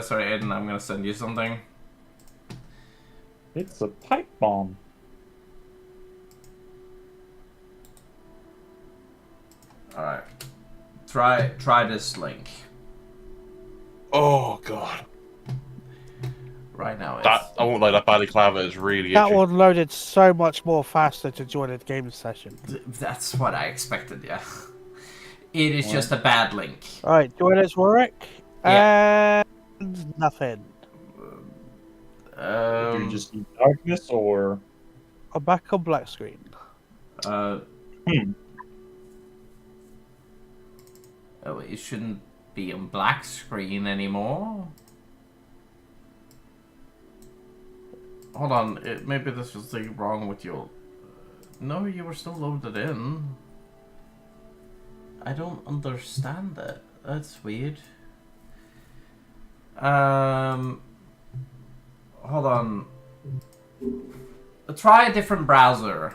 sorry, Aiden, I'm gonna send you something. It's a pipe bomb. Alright. Try this link. Oh god. Right now, That I won't lie, that balaclava is really That itchy. one loaded so much more faster to join a game session. That's what I expected, yeah. It is just a bad link. Alright, join us, Warwick. Yeah. And nothing. Do you just need darkness or? I'm back on black screen. Oh, it shouldn't be on black screen anymore. Hold on, maybe this was the wrong with your... No, you were still loaded in. I don't understand that. That's weird. Hold on. Try a different browser.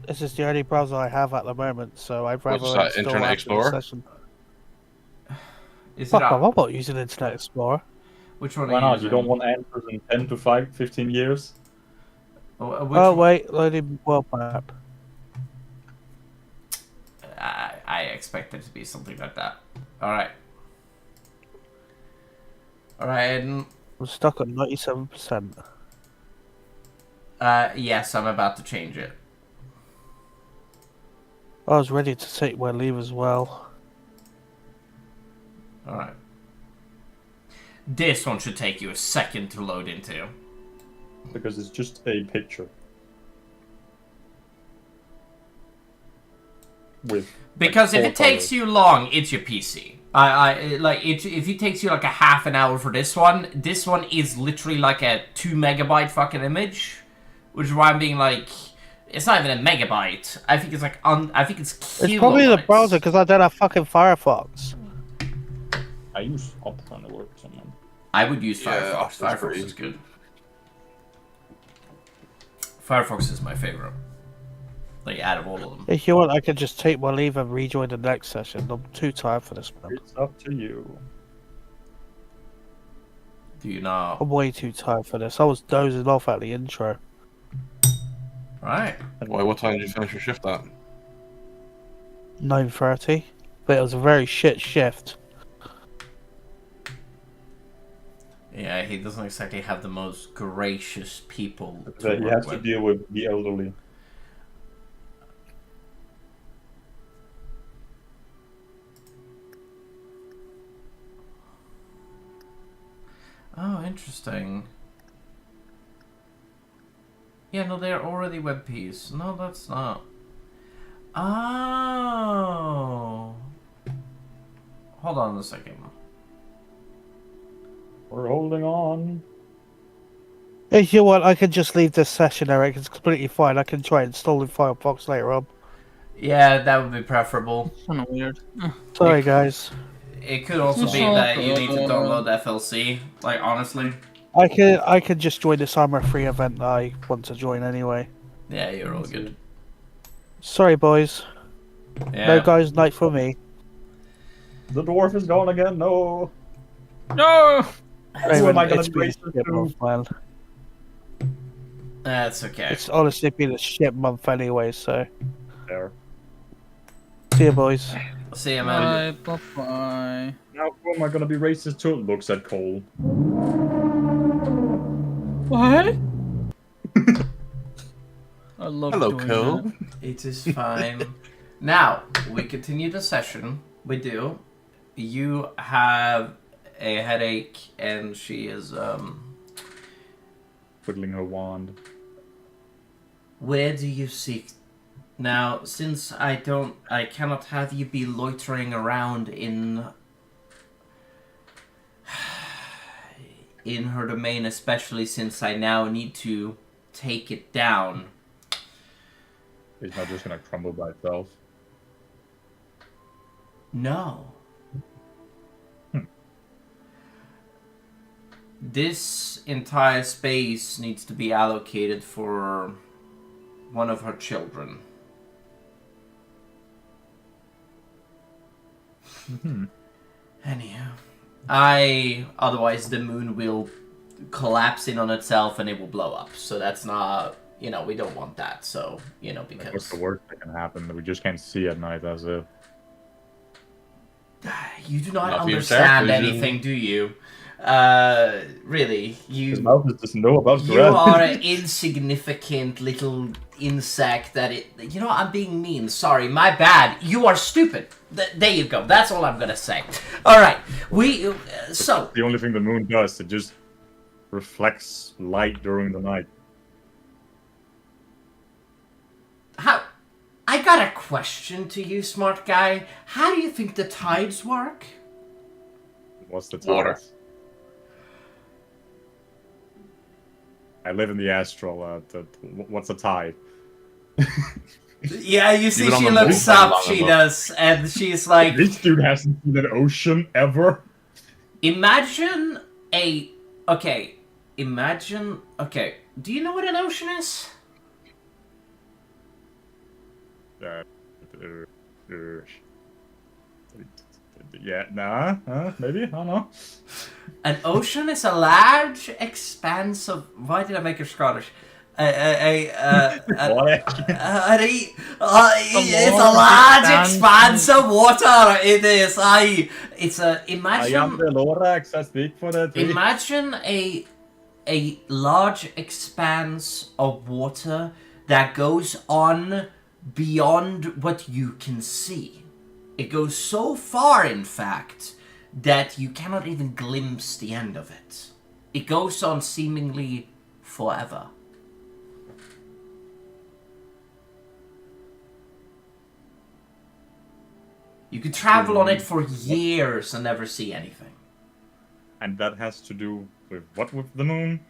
This is the only browser I have at the moment, so I'd rather What's that, install Internet after Explorer? the session. Is Fuck it off, up? I'm not using Internet Explorer. Which one Why are you not? using? You don't want answers in 10 to 15 years? Oh wait, loading world map. I expect it to be something like that. Alright. Alright, Aiden. I'm stuck at 97%. Yes, I'm about to change it. I was ready to take my leave as well. Alright. This one should take you a second to load into. Because it's just a picture. Because if it takes you long, it's your PC. If it takes you like a half an hour for this one is literally like a 2 megabyte fucking image, which is why I'm being like, it's not even a megabyte. I think it's like I think it's kilobytes. It's probably the browser because I don't have fucking Firefox. I use Opera and it works on them. I would use Yeah, Firefox. that's Firefox pretty is good. Firefox is my favorite. Like, out of all of them. If you want, I can just take my leave and rejoin the next session. I'm too tired for this, man. It's up to you. Do you not? I'm way too tired for this. I was dozing off at the intro. Right. Why, what time did you finish your shift at? 9:30, but it was a very shit shift. Yeah, he doesn't exactly have the most gracious people to That he work has to with. deal with the elderly. Oh, interesting. Yeah, no, they're already WebPs. No, that's not. Oh. Hold on a second. We're holding on. If you want, I can just leave this session, Eric. It's completely fine. I can try installing Firefox later on. Yeah, that would be preferable. Kind of weird. Sorry, guys. It could also be that you need to download FLC. Like, honestly. I can just join this Armor Free event that I want to join anyway. Yeah, you're all good. Sorry, boys. Yeah. No guys' night for me. The dwarf is gone again. No. No! Who am I gonna It's be been a racist shit to? month, man. That's okay. It's honestly been a shit month anyway, so. There. See you, boys. See you, man. Bye, bye-bye. Now who am I gonna be racist to? Looks at Cole. What? I love Hello, doing Cole. that. It is fine. Now, we continue the session. We do. You have a headache, and she is, Twiddling her wand. Where do you seek... Now, since I cannot have you be loitering around in her domain, especially since I now need to take it down. It's not just gonna crumble by itself. No. This entire space needs to be allocated for one of her children. Mm-hmm. Anywho. Otherwise the moon will collapse in on itself and it will blow up. So that's not, we don't want that. So, What's because the worst that can happen? We just can't see at night, as if. you do not Not for understand yourself, anything, do you? Really, His mouth doesn't know about you gravity. are an insignificant little insect that I'm being mean. Sorry, my bad. You are stupid. There you go. That's all I'm gonna say. All right. So The only thing the moon does, it just reflects light during the night. how? I got a question to you, smart guy. How do you think the tides work? What's the Water. tide? I live in the astral. What's a tide? Yeah, you see, You've been she on the looks boat up. long She enough. does, and she's like, This dude hasn't seen an ocean ever. Imagine. Okay. Do you know what an ocean is? Yeah, nah, maybe, I don't know. An ocean is a large expanse of. Why did I make her Scottish? It's a large expanse of water. It is. It's a. I am Imagine. the Lorax, I speak for the tree. Imagine a large expanse of water that goes on beyond what you can see. It goes so far, in fact, that you cannot even glimpse the end of it. It goes on seemingly forever. You could travel on it for years and never see anything. And that has to do with what with the moon?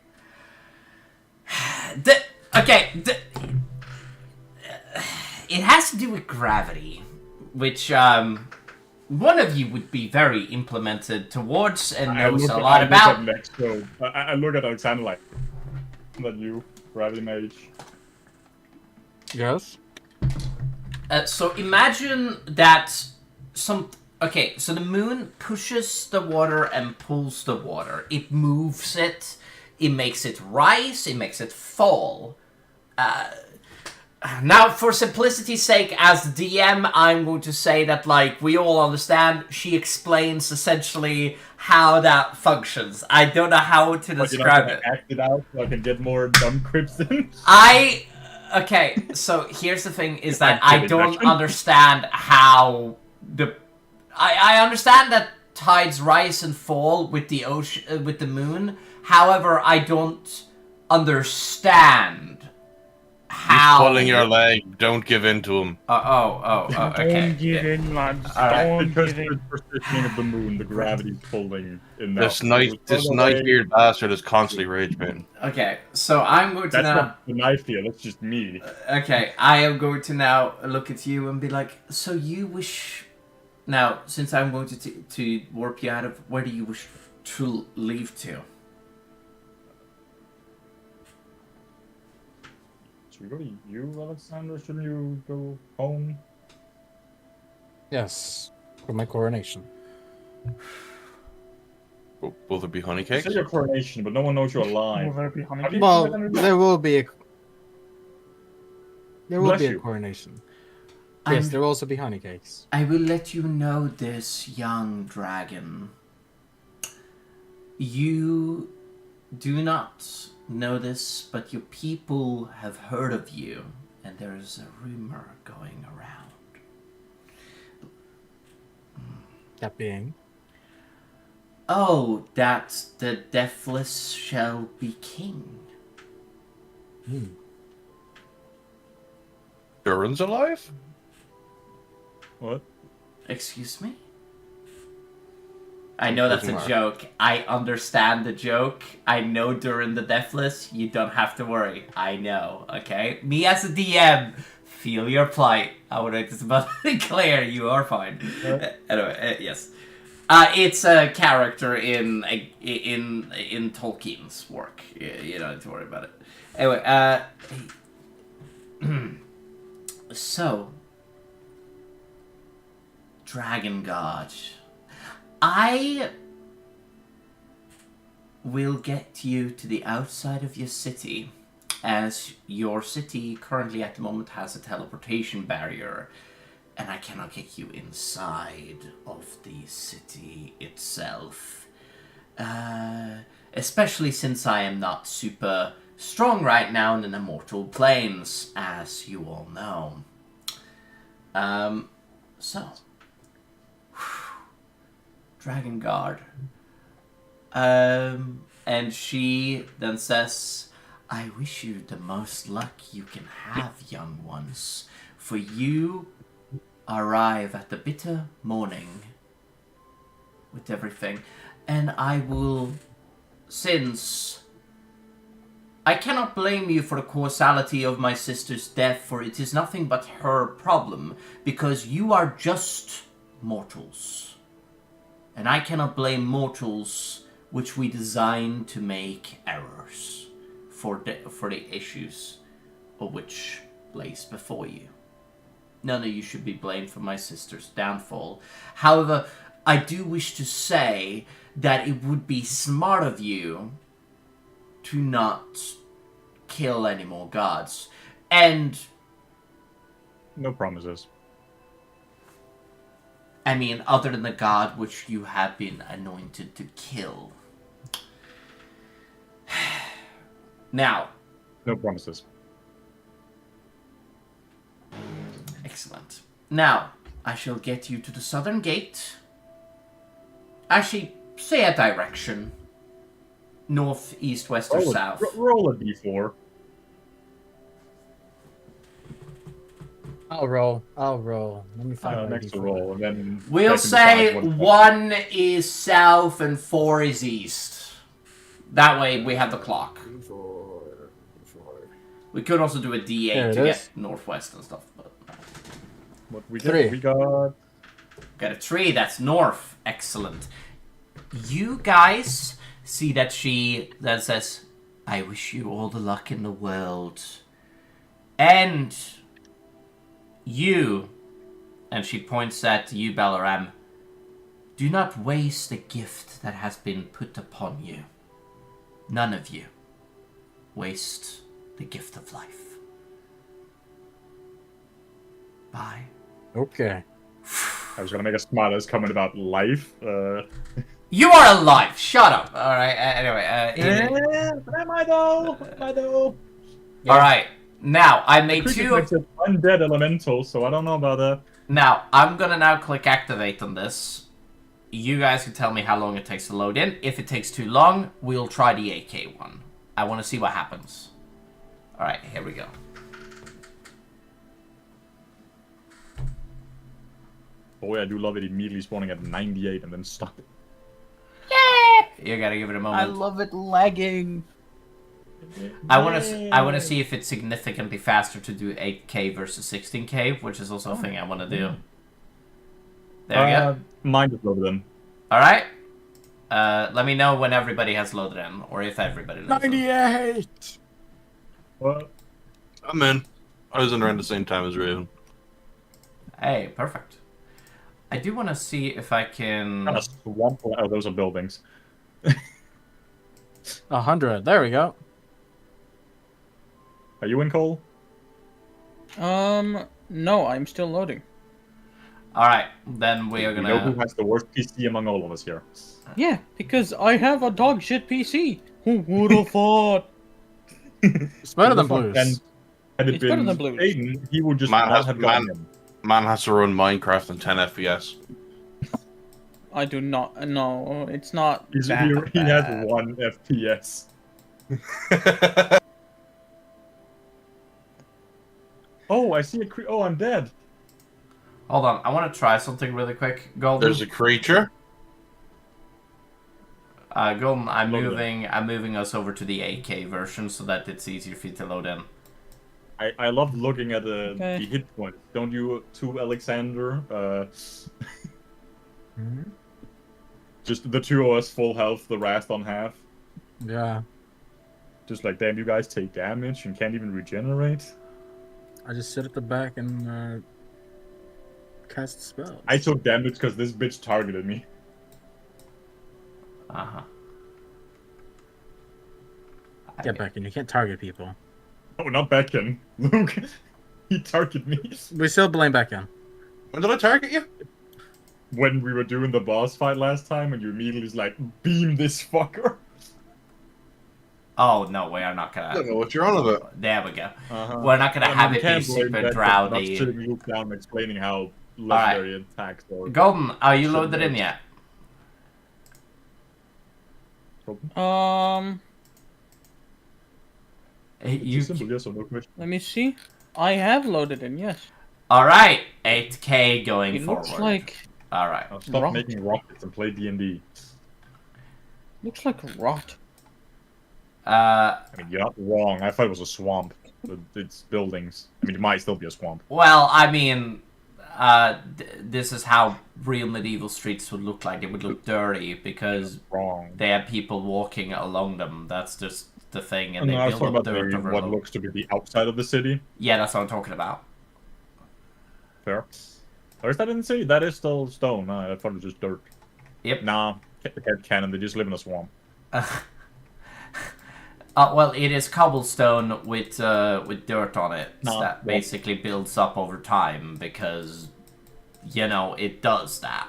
It has to do with gravity, which one of you would be very implemented towards and knows a lot about. I look at Alexander like, that you, gravity mage. Yes. So imagine that so the moon pushes the water and pulls the water. It moves it. It makes it rise. It makes it fall. Now, for simplicity's sake, as the DM, I'm going to say that, we all understand. She explains essentially how that functions. I don't know how to describe it. Act it out so I can get more dumb crypts in. Okay, so here's the thing: is that I don't understand how I understand that tides rise and fall with the ocean, with the moon. However, I don't understand how. He's pulling your leg. Don't give in to him. Okay. Don't give in, lads. Because Don't give the in. positioning of the moon, the gravity's pulling in that. This night-eared bastard is constantly rage baiting. Okay, so I'm going to That's now. not the knife here, that's just me. Okay, I am going to now look at you and be like, so you wish. Now, since I'm going to warp you out of, where do you wish to leave to? Should we go to you, Alexander? Shouldn't you go home? Yes, for my coronation. Will there be honey You cakes? say your coronation, but no one knows you're alive. Will there be honey? How do you Well, do that? there will be a Bless you. coronation. I'm- Yes, there will also be honey cakes. I will let you know this, young dragon. You do not know this, but your people have heard of you, and there is a rumor going around. That being. Oh, that the deathless shall be king. Durin's alive? What? Excuse me? I know that's a Doesn't joke. I understand the joke. I know during the Deathless, you don't have to worry. I know, okay? Me as a DM, feel your plight. I would like to about Claire, you are fine. Anyway, yes. It's a character in Tolkien's work. You don't have to worry about it. Anyway, so, Dragon God. I will get you to the outside of your city, as your city currently at the moment has a teleportation barrier, and I cannot get you inside of the city itself. Especially since I am not super strong right now in the immortal planes, as you all know. So, Dragon Guard. And she then says, I wish you the most luck you can have, young ones, for you arrive at the bitter morning with everything. And I will, since I cannot blame you for the causality of my sister's death, for it is nothing but her problem, because you are just mortals. And I cannot blame mortals which we designed to make errors for the issues of which lays before you. None of you should be blamed for my sister's downfall. However, I do wish to say that it would be smart of you to not kill any more gods. And No promises. I mean, other than the god which you have been anointed to kill. Now. No promises. Excellent. Now, I shall get you to the southern gate. Actually, say a direction. North, east, west, or south. Roll a d4. I'll roll. Let me find my Next to D4. roll, and then We'll I can say decide what- 1 is south and 4 is east. That way we have the clock. We could also do a D8 There it to is. get northwest and stuff. But What we Three. get, we got. got a 3, that's north. Excellent. You guys see that she then says, I wish you all the luck in the world. And you, and she points at you, Balaram, do not waste the gift that has been put upon you. None of you waste the gift of life. Bye. Okay. I was gonna make a smart comment about life. You are alive. Shut up. All right. Anyway. Am I though? Am I though? All right. Now I made Cricket two. makes it undead elemental, so I don't know about that. Now I'm gonna now click activate on this. You guys can tell me how long it takes to load in. If it takes too long, we'll try the AK one. I want to see what happens. All right. Here we go. Boy, I do love it immediately spawning at 98 and then stop it. You gotta give it a I moment. love it lagging. I want to see if it's significantly faster to do 8K versus 16K, which is also a thing I want to do. There we go. Mine just loaded in. All right. Let me know when everybody has loaded in, or if everybody loads in. 98! What? I'm in. I was in around the same time as Raven. Hey, perfect. I do want to see if I can. Kind of swamp. Oh, those are buildings. 100. There we go. Are you in, Cole? No, I'm still loading. All right, then we are We know who gonna. has the worst PC among all of us here. Yeah, because I have a dog shit PC. Who would have thought? It's better than And blues. had it It's better been than Blues. Aiden, he would just Man not has- have gotten man- him. Man has to run Minecraft in 10 FPS. I do not. No, it's not. He that has bad. 1 FPS. Oh, I see a oh, I'm dead. Hold on, I want to try something really quick. Golden. There's a creature. Golden. I'm Load in. moving. I'm moving us over to the AK version so that it's easier for you to load in. I love looking at the Okay. hit points. Don't you too, Alexander? Just the two of us full health, the rest on half. Yeah. Just like, damn, you guys take damage and can't even regenerate. I just sit at the back and cast spells. I took damage because this bitch targeted me. Uh huh. Get back in. You can't target people. Oh, not Becken. Luke, he targeted me We still blame back in. When did I target you? when we were doing the boss fight last time, and you immediately was like, beam this fucker. Oh no, we are not I don't know gonna. what you're on about. There we go. Uh-huh. We're not gonna have you it be can't blame super Becken for not drowdy. sitting Luke down and explaining how legendary attacks are. Golden, are you Shouldn't loaded in be. yet? It's You. a simple yes or no question. Let me see. I have loaded in, yes. All right, 8K going It forward. looks like All right. Now stop Rot. making rockets and play D&D. rot. I mean, you're not wrong. I thought it was a swamp. But it's buildings. I mean, it might still be a swamp. Well, I mean, this is how real medieval streets would look like. They would look dirty because Wrong. they had people walking along them. That's just the thing, and No, I they was build talking up about dirt over what them. looks to be the outside of the city. Yeah, that's what I'm talking about. Fair. Or is that in the city? That is still stone. I thought it was just dirt. Yep. Nah, head cannon. They just live in a swamp. Well, it is cobblestone with dirt on it No, that well- basically builds up over time because, you know, it does that.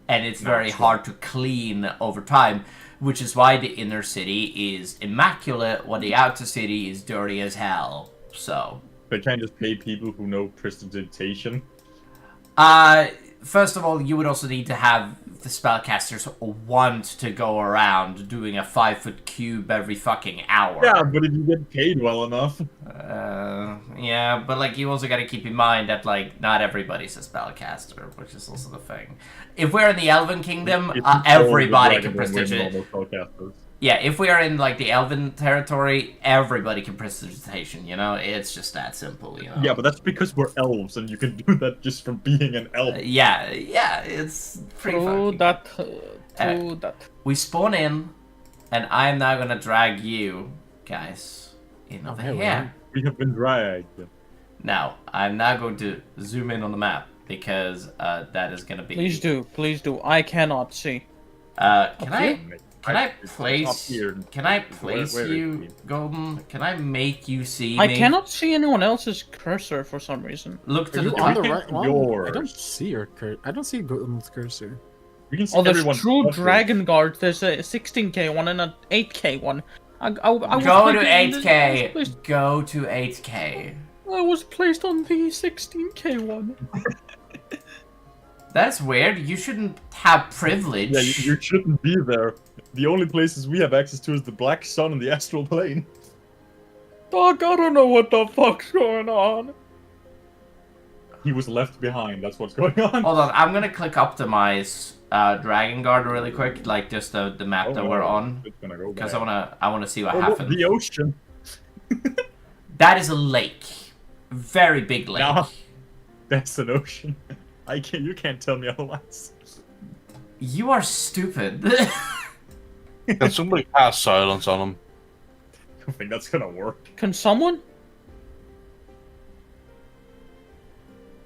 And it's very sure. hard to clean over time, which is why the inner city is immaculate while the outer city is dirty as hell. So, They can't just pay people who know prestidigitation. first of all, you would also need to have the spellcasters want to go around doing a 5-foot cube every fucking hour. Yeah, but if you get paid well enough. Yeah, but like you also got to keep in mind that like not everybody's a spellcaster, which is also the thing. If we're in the Elven Kingdom, It's everybody all the can dragon prestidigitate. normal spellcasters. Yeah, if we are in like the Elven territory, everybody can prestidigitation. You know, it's just that simple. You know. Yeah, but that's because we're elves, and you can do that just from being an elf. Yeah, it's pretty True fucking. that. True that. We spawn in, and I'm now gonna drag you guys in over hey, here. We have been dragged. Now, I'm now going to zoom in on the map because that is going to be. Please do. Please do. I cannot see. Can I It's up place? here. Can I Where place is you, it? Golden? Can I make you see I me? cannot see anyone else's cursor for some reason. Look to Are you the on top. the right one? I Yours. don't see your cursor. I don't see Golden's cursor. We can see Oh, there's everyone's True buffers. Dragon Guard. There's a 16k one and an 8k one. I was Go to thinking 8K. Go to 8K. I was placed on the 16k one. That's weird. You shouldn't have privilege. Yeah, you shouldn't be there. The only places we have access to is the Black Sun and the Astral Plane. Dog, I don't know what the fuck's going on. He was left behind, that's what's going on. Hold on, I'm gonna click optimize Dragon Guard really quick, like just the map Oh, that no, we're on, It's gonna go because bad. I wanna see what Oh, look, happens. the ocean. That is a lake, very big lake. Nah. That's an ocean. You can't tell me otherwise. You are stupid. Can somebody cast silence on him? I don't think that's gonna work. Can someone?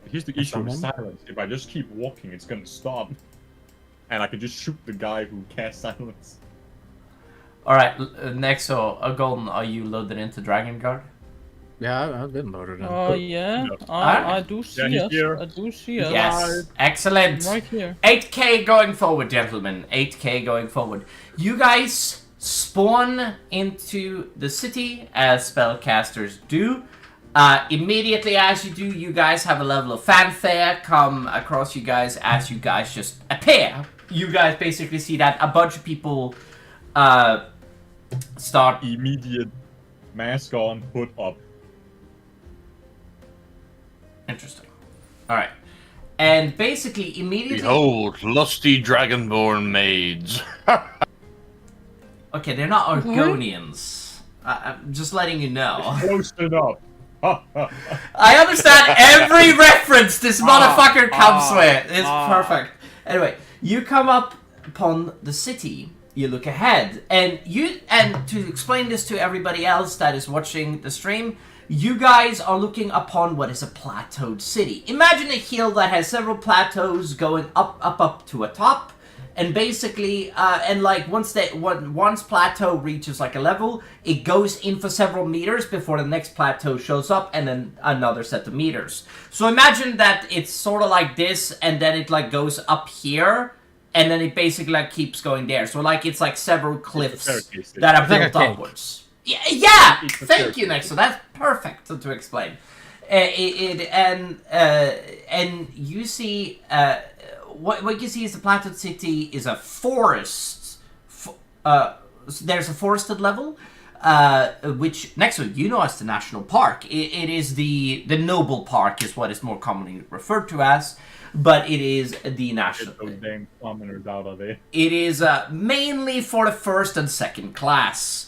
Here's the issue with Someone? silence. If I just keep walking, it's gonna stop. And I can just shoot the guy who cast silence. All right, next, so Golden, are you loaded into Dragon Guard? Yeah, I've been loaded in. Oh yeah, No. I do see he's us. here. I do see us. Yes, excellent. I'm right here. 8K going forward, gentlemen. 8K going forward. You guys spawn into the city as spellcasters do. Immediately as you do, you guys have a level of fanfare come across you guys as you guys just appear. You guys basically see that a bunch of people start. Immediate mask on, hood up. Interesting. Alright. And basically, immediately. Behold, lusty dragonborn maids. Okay, they're not Argonians. I'm just letting you know. Close enough. I understand every reference this motherfucker comes with. It's perfect. Anyway, you come up upon the city. You look ahead, and to explain this to everybody else that is watching the stream, you guys are looking upon what is a plateaued city. Imagine a hill that has several plateaus going up to a top, And basically, and like once plateau reaches like a level, it goes in for several meters before the next plateau shows up, and then another set of meters. So imagine that it's sort of like this, and then it like goes up here, and then it basically like keeps going there. So like it's like several cliffs that are built upwards. Yeah. Thank you, Next. So that's perfect to explain. And you see, what you see is the Plateau City is a forest. There's a forested level, which next to it, as the national park. It is the Noble Park is what is more commonly referred to as, but it is the national. Get those damn commoners out of there. It is mainly for the first and second class.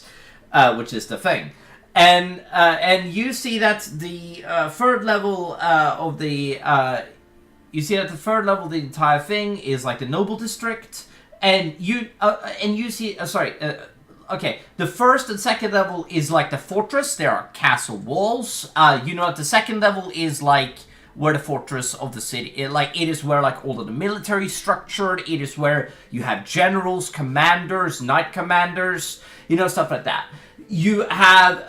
Which is the thing, and you see that the third level of the entire thing is like the noble district, and you see the first and second level is like the fortress. There are castle walls. That the second level is like where the fortress of the city, it is where like all of the military is structured. It is where you have generals, commanders, knight commanders, stuff like that. You have,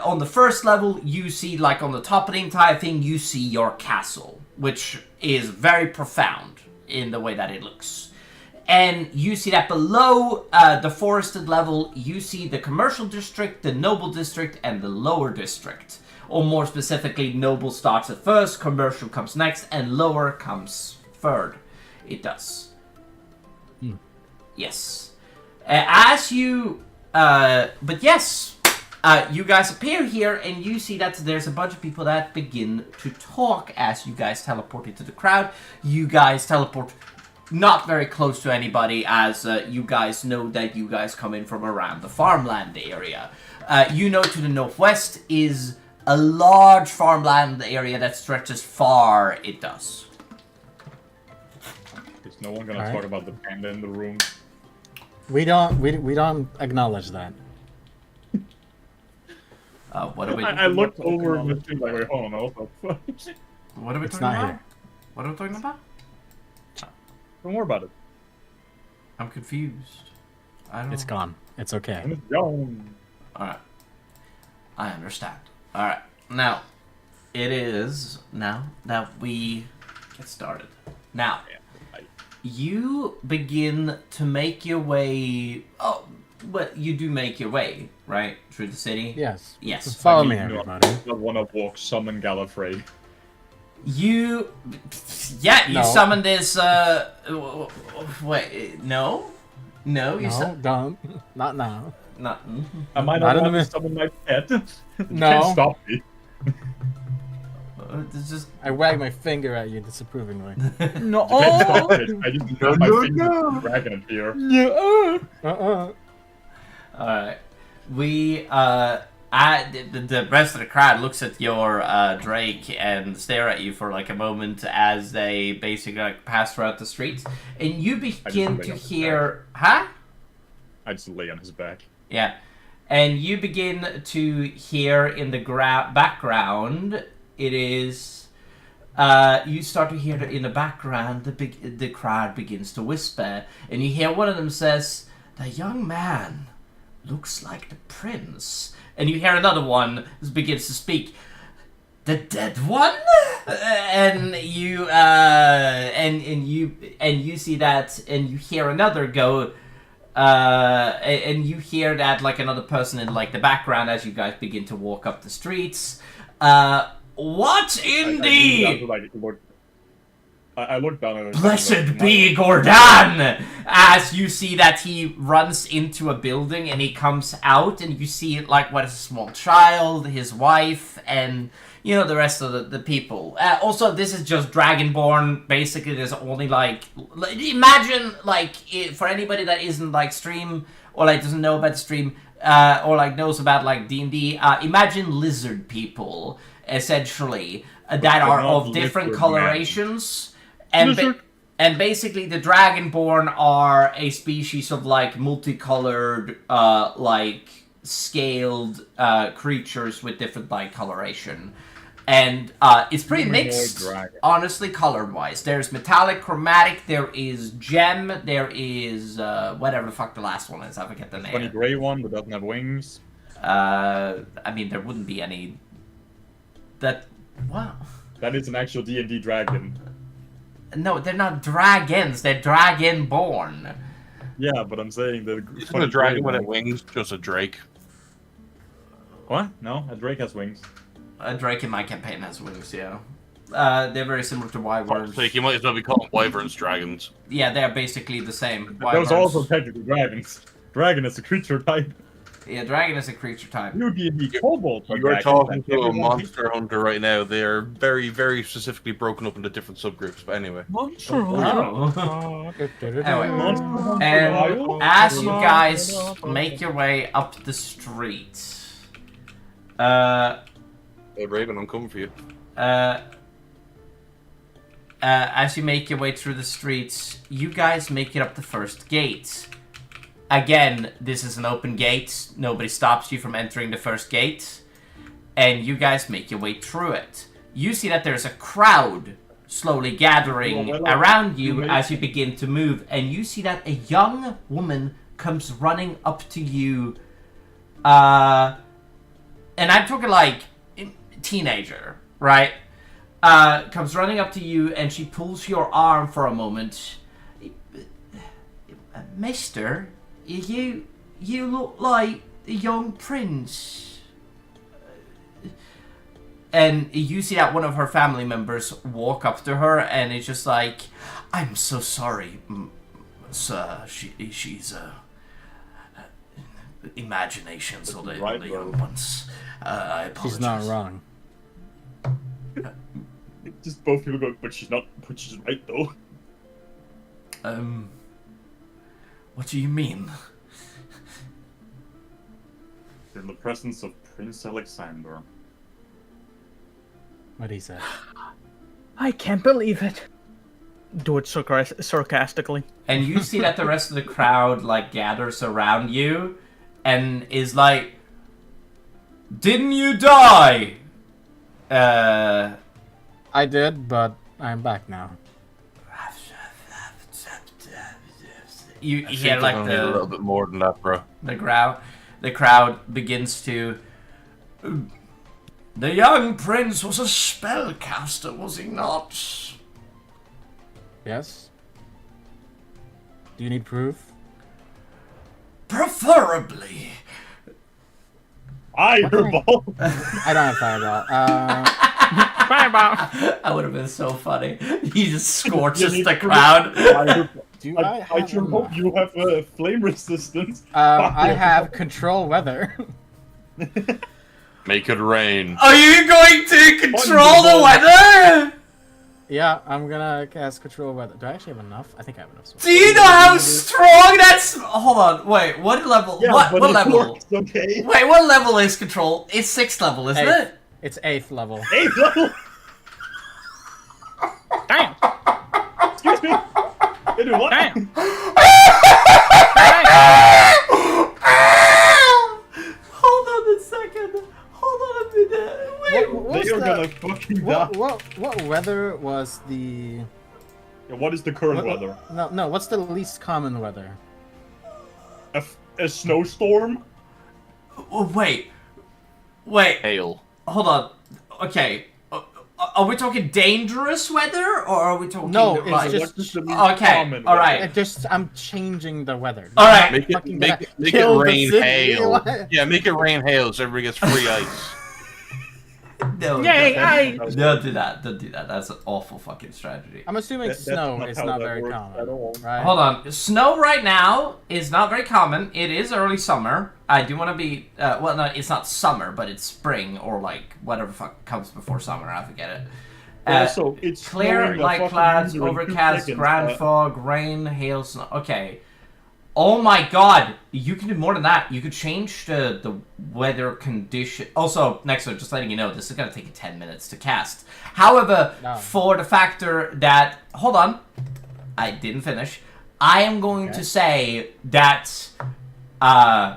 on the first level, you see, like, on the top of the entire thing, you see your castle, which is very profound in the way that it looks. And you see that below the forested level, you see the commercial district, the noble district, and the lower district. Or more specifically, noble starts at first, commercial comes next, and lower comes third. It does. Yes. You guys appear here, and you see that there's a bunch of people that begin to talk as you guys teleport into the crowd. You guys teleport not very close to anybody, as you guys know that you guys come in from around the farmland area. To the northwest is a large farmland area that stretches far. It does. Is no one gonna talk about the panda in the room? We don't acknowledge that. What are we? I looked over and was like, wait, hold on, what the fuck? What are we It's talking not about? here. What are we talking about? Don't worry about it. I'm confused. I don't. It's gone. It's okay. And it's gone. Alright. I understand. Alright. Now, it is now that we get started. Now, you begin to make your way. Oh, but you do make your way, right? Through the city? Yes. Yes. Follow me, everybody. I want to walk summon Gallifrey. You No. summon this, wait, no? No, you No, don't. Not now. Not, I might Not not in want the to summon my pet. You No. can't stop me. it's just, I wag my finger at you disapprovingly. No. You can't stop Oh. it. I just grab my finger and the dragon appear. alright. We, the rest of the crowd looks at your, Drake and stare at you for like a moment as they basically like pass throughout the streets. And you begin to hear, huh? I just lay on his back. Yeah. And you begin to hear in the background, it is, you start to hear that in the background, the crowd begins to whisper. And you hear one of them says, "The young man looks like the prince." And you hear another one begins to speak, "The dead one?" And you, and you see that, and you hear another go, and you hear that like another person in like the background as you guys begin to walk up the streets. What indeed? I looked down at it. Blessed be Gordon! As you see that he runs into a building and he comes out, and you see like what is a small child, his wife, and the rest of the people. Also, this is just Dragonborn. Basically, there's only like imagine like for anybody that isn't like stream or like doesn't know about the stream or like knows about like D&D. Imagine lizard people essentially that are of different colorations. And basically, the Dragonborn are a species of like multicolored, like scaled creatures with different like coloration. And it's pretty mixed, honestly, color-wise. There's metallic, chromatic, there is gem, there is whatever the fuck the last one is. I forget the name. Funny grey one that doesn't have wings. I mean, there wouldn't be any. Wow. That is an actual D&D dragon. No, they're not dragons. They're dragon-born. Yeah, but I'm saying that. It's not a dragon with wings, just a drake. What? No, a drake has wings. A drake in my campaign has wings, yeah. They're very similar to wyverns. Like, you might as well be calling wyverns dragons. Yeah, they're basically the same. Those are also technically dragons. Dragon is a creature type. Yeah, dragon is a creature type. You D&D kobold. You're talking to a monster hunter right now. They are very, very specifically broken up into different subgroups. But anyway. Monster Oh. Hunter. Anyway, and as you guys make your way up the street, Hey, Raven, I'm coming for you. as you make your way through the streets, you guys make it up the first gate. Again, this is an open gate. Nobody stops you from entering the first gate. And you guys make your way through it. You see that there's a crowd slowly gathering around you as you begin to move. And you see that a young woman comes running up to you. And I'm talking like teenager, right? Comes running up to you and she pulls your arm for a moment. Mister, you look like the young prince. And you see that one of her family members walk up to her and it's just like, I'm so sorry, sir. She's imaginations of the young ones. I apologize. She's not wrong. Just both people go, but she's not. But she's right though. What do you mean? In the presence of Prince Alexander. What he said. I can't believe it. Do it sarcastically. And you see that the rest of the crowd like gathers around you and is like, didn't you die? I did, but I'm back now. You I hear think like we're gonna need a little bit more than that, bro. the crowd begins to. The young prince was a spellcaster, was he not? Yes? Do you need proof? Preferably. Fireball. I don't have fireball. That would have been so funny. He just scorches the crowd. Do I I have sure hope you have flame resistance. I have control weather. Make it rain. Are you going to control the weather? Yeah, I'm gonna cast control weather. Do I actually have enough? I think I have enough. Do you know how strong that's? Hold on, wait. What level? Yeah, what but what it level? works, okay. Wait, what level is control? It's 6th level, isn't Eighth. it? It's 8th level. 8th level. Damn! Excuse me. They do what? Damn! Hold on a second. Hold on a minute. Wait. What's They are the- gonna fucking die. what weather was the... Yeah, what is the current what- weather? No, what's the least common weather? A snowstorm? Wait. Hail. Hold on. Okay. Are we talking dangerous weather, or are we talking No, it's like? just- What's the least Okay, common all weather? right. I'm changing the weather. All right. Make it, Fucking make, gonna make it kill the rain city. hail. What? Yeah, make it rain hail so everybody gets free ice. No. Yay! Don't do that. Don't do that. That's an awful fucking strategy. I'm assuming That's snow not is how not that very works common. at all. Right? Hold on. Snow right now is not very common. It is early summer. I do want to be. Well, no, it's not summer, but it's spring or like whatever fuck comes before summer. I forget it. Also, it's Clear, snowing a light fucking clouds, meter in 2 overcast, seconds, grand fog, rain, hail, snow. Okay. Oh my god, you can do more than that. You could change the weather condition. Also, next one, just letting you know, this is going to take you 10 minutes to cast. However, No. for the factor that... Hold on. I didn't finish. I am going to say that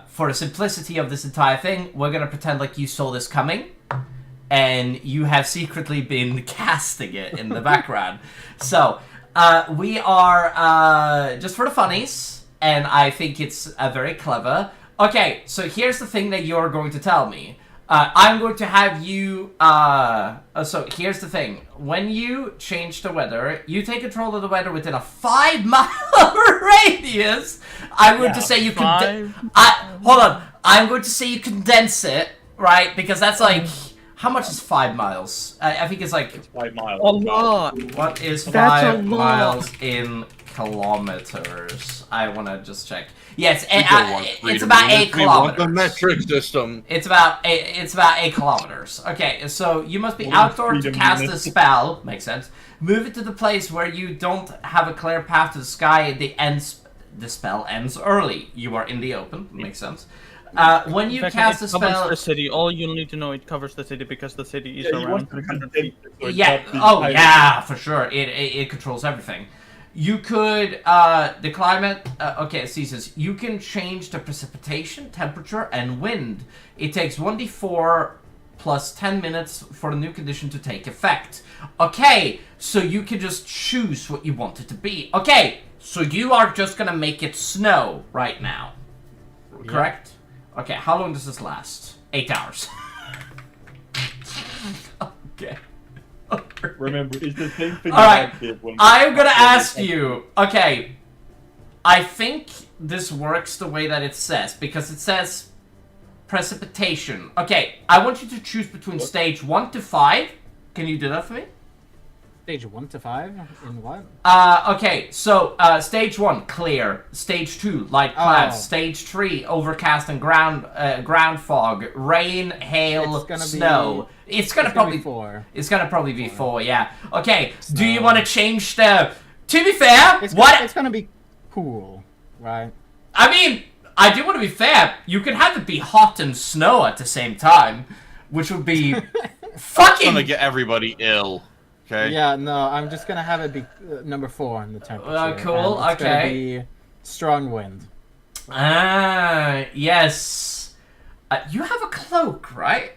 for the simplicity of this entire thing, we're going to pretend like you saw this coming. and you have secretly been casting it in the background. So, we are, just for the funnies, and I think it's very clever. Okay, so here's the thing that you're going to tell me. I'm going to have you, so here's the thing. When you change the weather, you take control of the weather within a 5-mile radius. I'm going to say you can, hold on. I'm going to say you condense it, right? Because that's like, how much is 5 miles? I think it's like... It's 5 miles. A lot. What is That's a 5 lot. miles in kilometers? I want to just check. Yes, it's We about 8 want the kilometers. metric system. It's about 8 kilometers. Okay, so you must be outdoor to freedom cast a units. spell. Makes sense. Move it to the place where you don't have a clear path to the sky. The spell ends early. You are in the open. Makes sense. When you cast a it covers spell, the city. All you need to know, it covers the city because the city is Yeah, you around want to 300 condense feet. it so it's yeah. not the Oh, entire- yeah, for sure. It controls everything. You could, the climate, okay, it says, you can change the precipitation, temperature, and wind. It takes 1d4 plus 10 minutes for the new condition to take effect. Okay, so you can just choose what you want it to be. Okay, so you are just gonna make it snow right now. Correct? Okay, how long does this last? 8 hours. Okay. Remember, it's the same thing Alright, I did when... I'm gonna ask you, okay, I think this works the way that it says, because it says precipitation. Okay, I want you to choose between stage 1 to 5. Can you do that for me? Stage 1 to 5? In what? Okay, so, stage 1, clear. Stage 2, light clouds. Oh. Stage 3, overcast and ground fog. Rain, hail, It's gonna snow. It's gonna probably... be 4. It's gonna probably be 4, yeah. Okay, do you want to change the... To be fair, It's gonna be cool, right? I mean, I do want to be fair. You can have it be hot and snow at the same time, which would be It's gonna fucking... get everybody ill. Okay. Yeah, no, I'm just gonna have it be number 4 in the temperature. Cool, and it's okay. gonna be strong wind. Ah, yes. You have a cloak, right?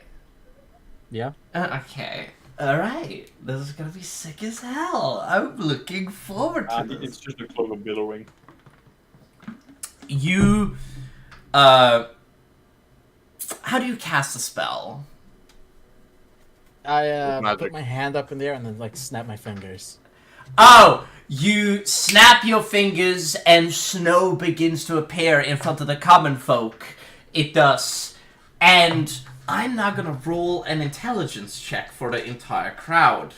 Yeah. Okay. Alright. This is gonna be sick as hell. I'm looking forward to this. It's just a cloak of billowing. You, how do you cast a spell? I Magic. put my hand up in the air and then like snap my fingers. Oh, you snap your fingers and snow begins to appear in front of the common folk. It does. And I'm now gonna roll an intelligence check for the entire crowd.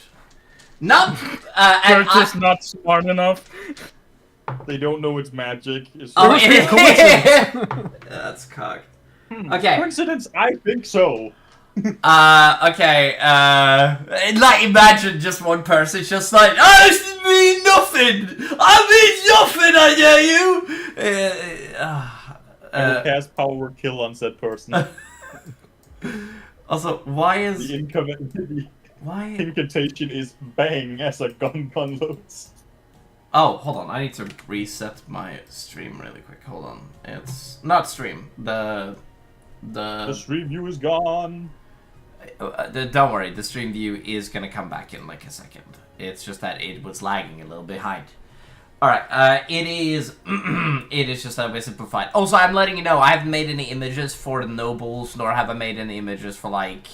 Not, They're and just not smart enough. They don't know it's magic. It's Oh, just that's cocked. Okay. coincidence? I think so. Okay, like, imagine just one person just like, oh, this mean nothing! I mean nothing, I dare you! Cast power word kill on said person. Also, why is... The Why... incantation is bang as a gun loads. Oh, hold on, I need to reset my stream really quick, hold on. It's... not stream, The stream view is gone. don't worry, the stream view is gonna come back in like a second. It's just that it was lagging a little behind. Alright, it is it is just a bit simplified. Also, I'm letting you know, I haven't made any images for the nobles, nor have I made any images for, like,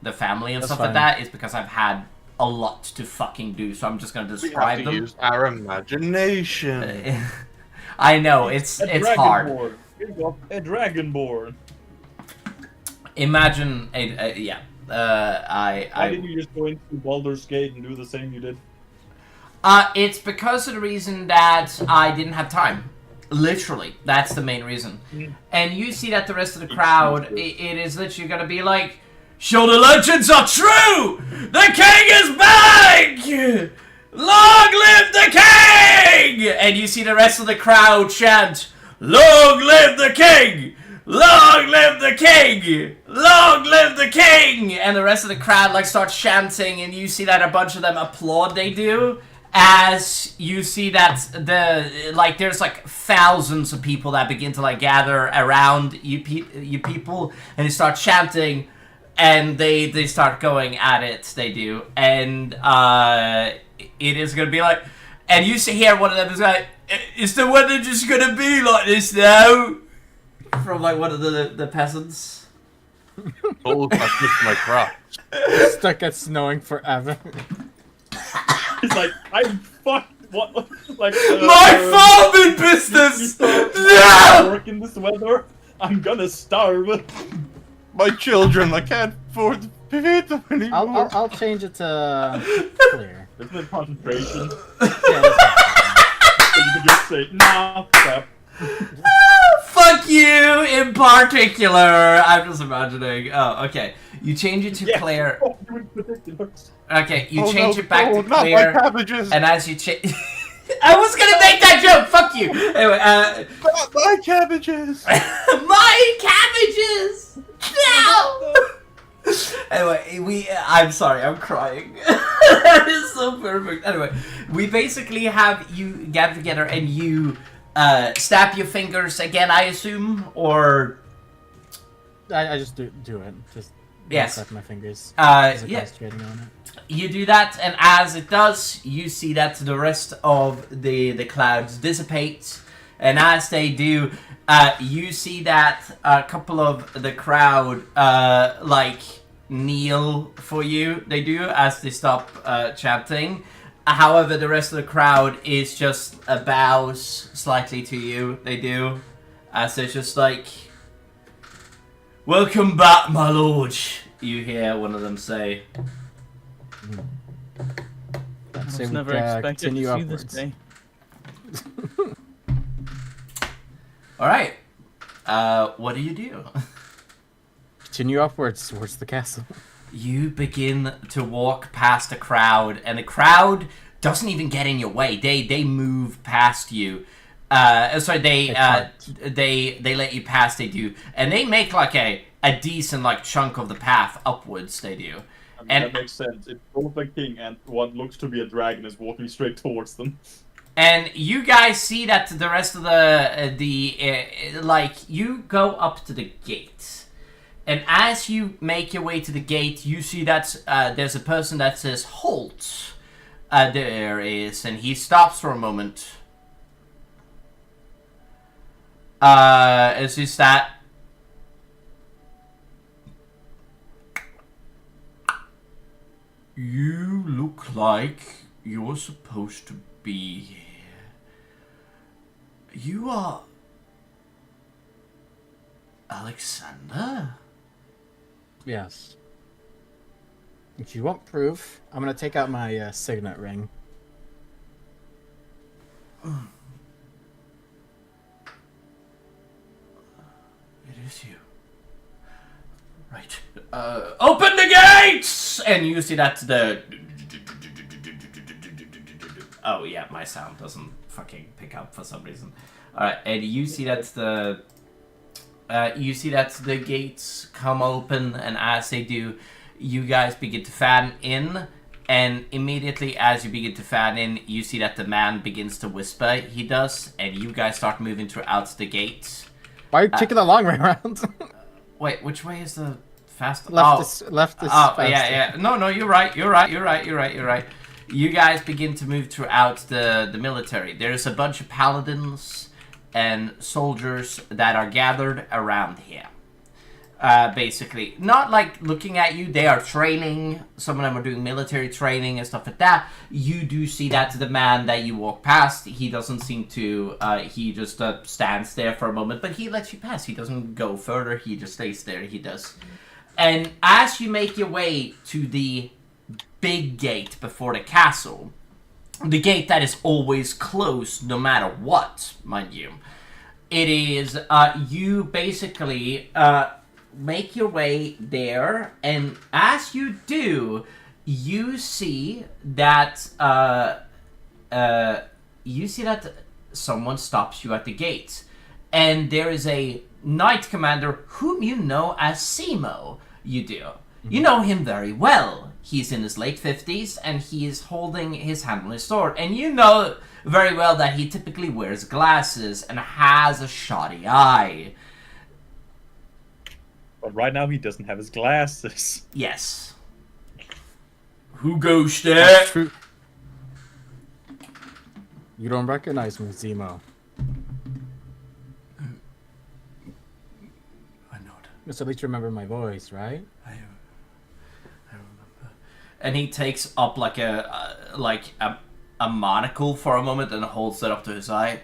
the family and stuff like fine. that. It's because I've had a lot to fucking do, so I'm just gonna We have describe to them. use our imagination. I know, it's hard. Dragonborn. A dragonborn. Imagine yeah. Why I didn't you just go into Baldur's Gate and do the same you did? it's because of the reason that I didn't have time. Literally, that's the main reason. And you see that the rest of the crowd, it is literally gonna be like, "Show the legends are true! The king is back! Long live the king!" And you see the rest of the crowd chant, "Long live the king! Long live the king! Long live the king!" And the rest of the crowd like starts chanting, and you see that a bunch of them applaud. They do. As you see that there's like thousands of people that begin to like gather around you people, and they start chanting, and they start going at it. They do, and it is gonna be like, and you see here one of them is like, "Is the weather just gonna be like this now?" From like one of the peasants. Oh, I missed my crop. Stuck at snowing forever. He's like, I'm fucked. What? Like My farming business. No! Work in this weather. I'm gonna starve. My children, I can't afford to feed them anymore. I'll change it to clear. Isn't it concentration? Yeah, So you can just say, nah, crap. Fuck you in particular. I'm just imagining. Oh, okay. You change it to Yes. Claire. Oh, you in particular. Okay, you Oh, change no, it back no, to not my Claire. cabbages. And as you change... I was gonna make that joke! Fuck you! Anyway, Not my cabbages. my cabbages! No! Anyway, I'm sorry, I'm crying. That is so perfect. Anyway, we basically have you gather together and you snap your fingers again, I assume, or... I just do it. Just Yes. snap my fingers. Yeah. Concentrating on it. You do that, and as it does, you see that the rest of the clouds dissipate. And as they do, you see that a couple of the crowd, like, kneel for you. They do, as they stop chanting. However, the rest of the crowd is just bows slightly to you. They do. As they're just like, "Welcome back, my lord," you hear one of them say. I Say was we never expected to continue see this upwards. day. Alright. What do you do? Continue upwards towards the castle. You begin to walk past the crowd, and the crowd doesn't even get in your way. They move past you. Sorry, they let you pass, they do. And they make like a decent like chunk of the path upwards, they do. And that makes sense. It's both a king and what looks to be a dragon is walking straight towards them. And you guys see that the rest of like, you go up to the gate. And as you make your way to the gate, you see that there's a person that says, "Halt." There is, and he stops for a moment. It's just that... You look like you're supposed to be here. You are... Alexander? Yes. If you want proof, I'm gonna take out my signet ring. It is you. Right. Open the gates! And you see that the... Oh, yeah, my sound doesn't fucking pick up for some reason. Alright, and you see that the... you see that the gates come open, and as they do, you guys begin to fan in. And immediately as you begin to fan in, you see that the man begins to whisper. He does, and you guys start moving throughout the gates. Why are you taking the long way around? Wait, which way is the fast? left oh. is Oh, faster. yeah. No, you're right. You're right. You guys begin to move throughout the military. There's a bunch of paladins and soldiers that are gathered around here. Basically, not like looking at you. They are training. Some of them are doing military training and stuff like that. You do see that the man that you walk past, he doesn't seem to, he just stands there for a moment, but he lets you pass. He doesn't go further. He just stays there. He does. And as you make your way to the big gate before the castle, the gate that is always closed no matter what, mind you, it is, you basically, make your way there, and as you do, you see that someone stops you at the gate, and there is a knight commander whom you know as Simo. You do. You know him very well. He's in his late 50s, and he is holding his hand on his sword, and you know very well that he typically wears glasses and has a shoddy eye. But right now he doesn't have his glasses. Yes. Who goes there? That's true. You don't recognize me, Zemo. I know it. Just at least remember my voice, right? I remember. And he takes up like a monocle for a moment and holds it up to his eye.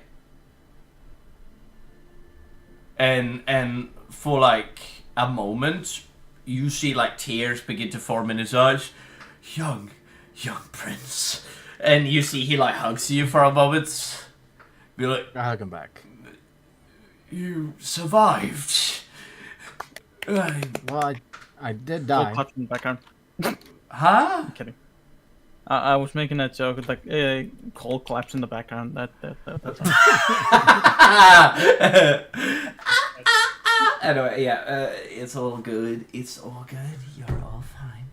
And for like a moment, you see like tears begin to form in his eyes. Young prince. And you see he like hugs you for a moment. Be like, I hug him back. you survived. Well, I did Cold die. claps in the background. Huh? I'm kidding. I was making that joke with like cold claps in the background. That's Anyway, yeah, it's all good. It's all good. You're all fine.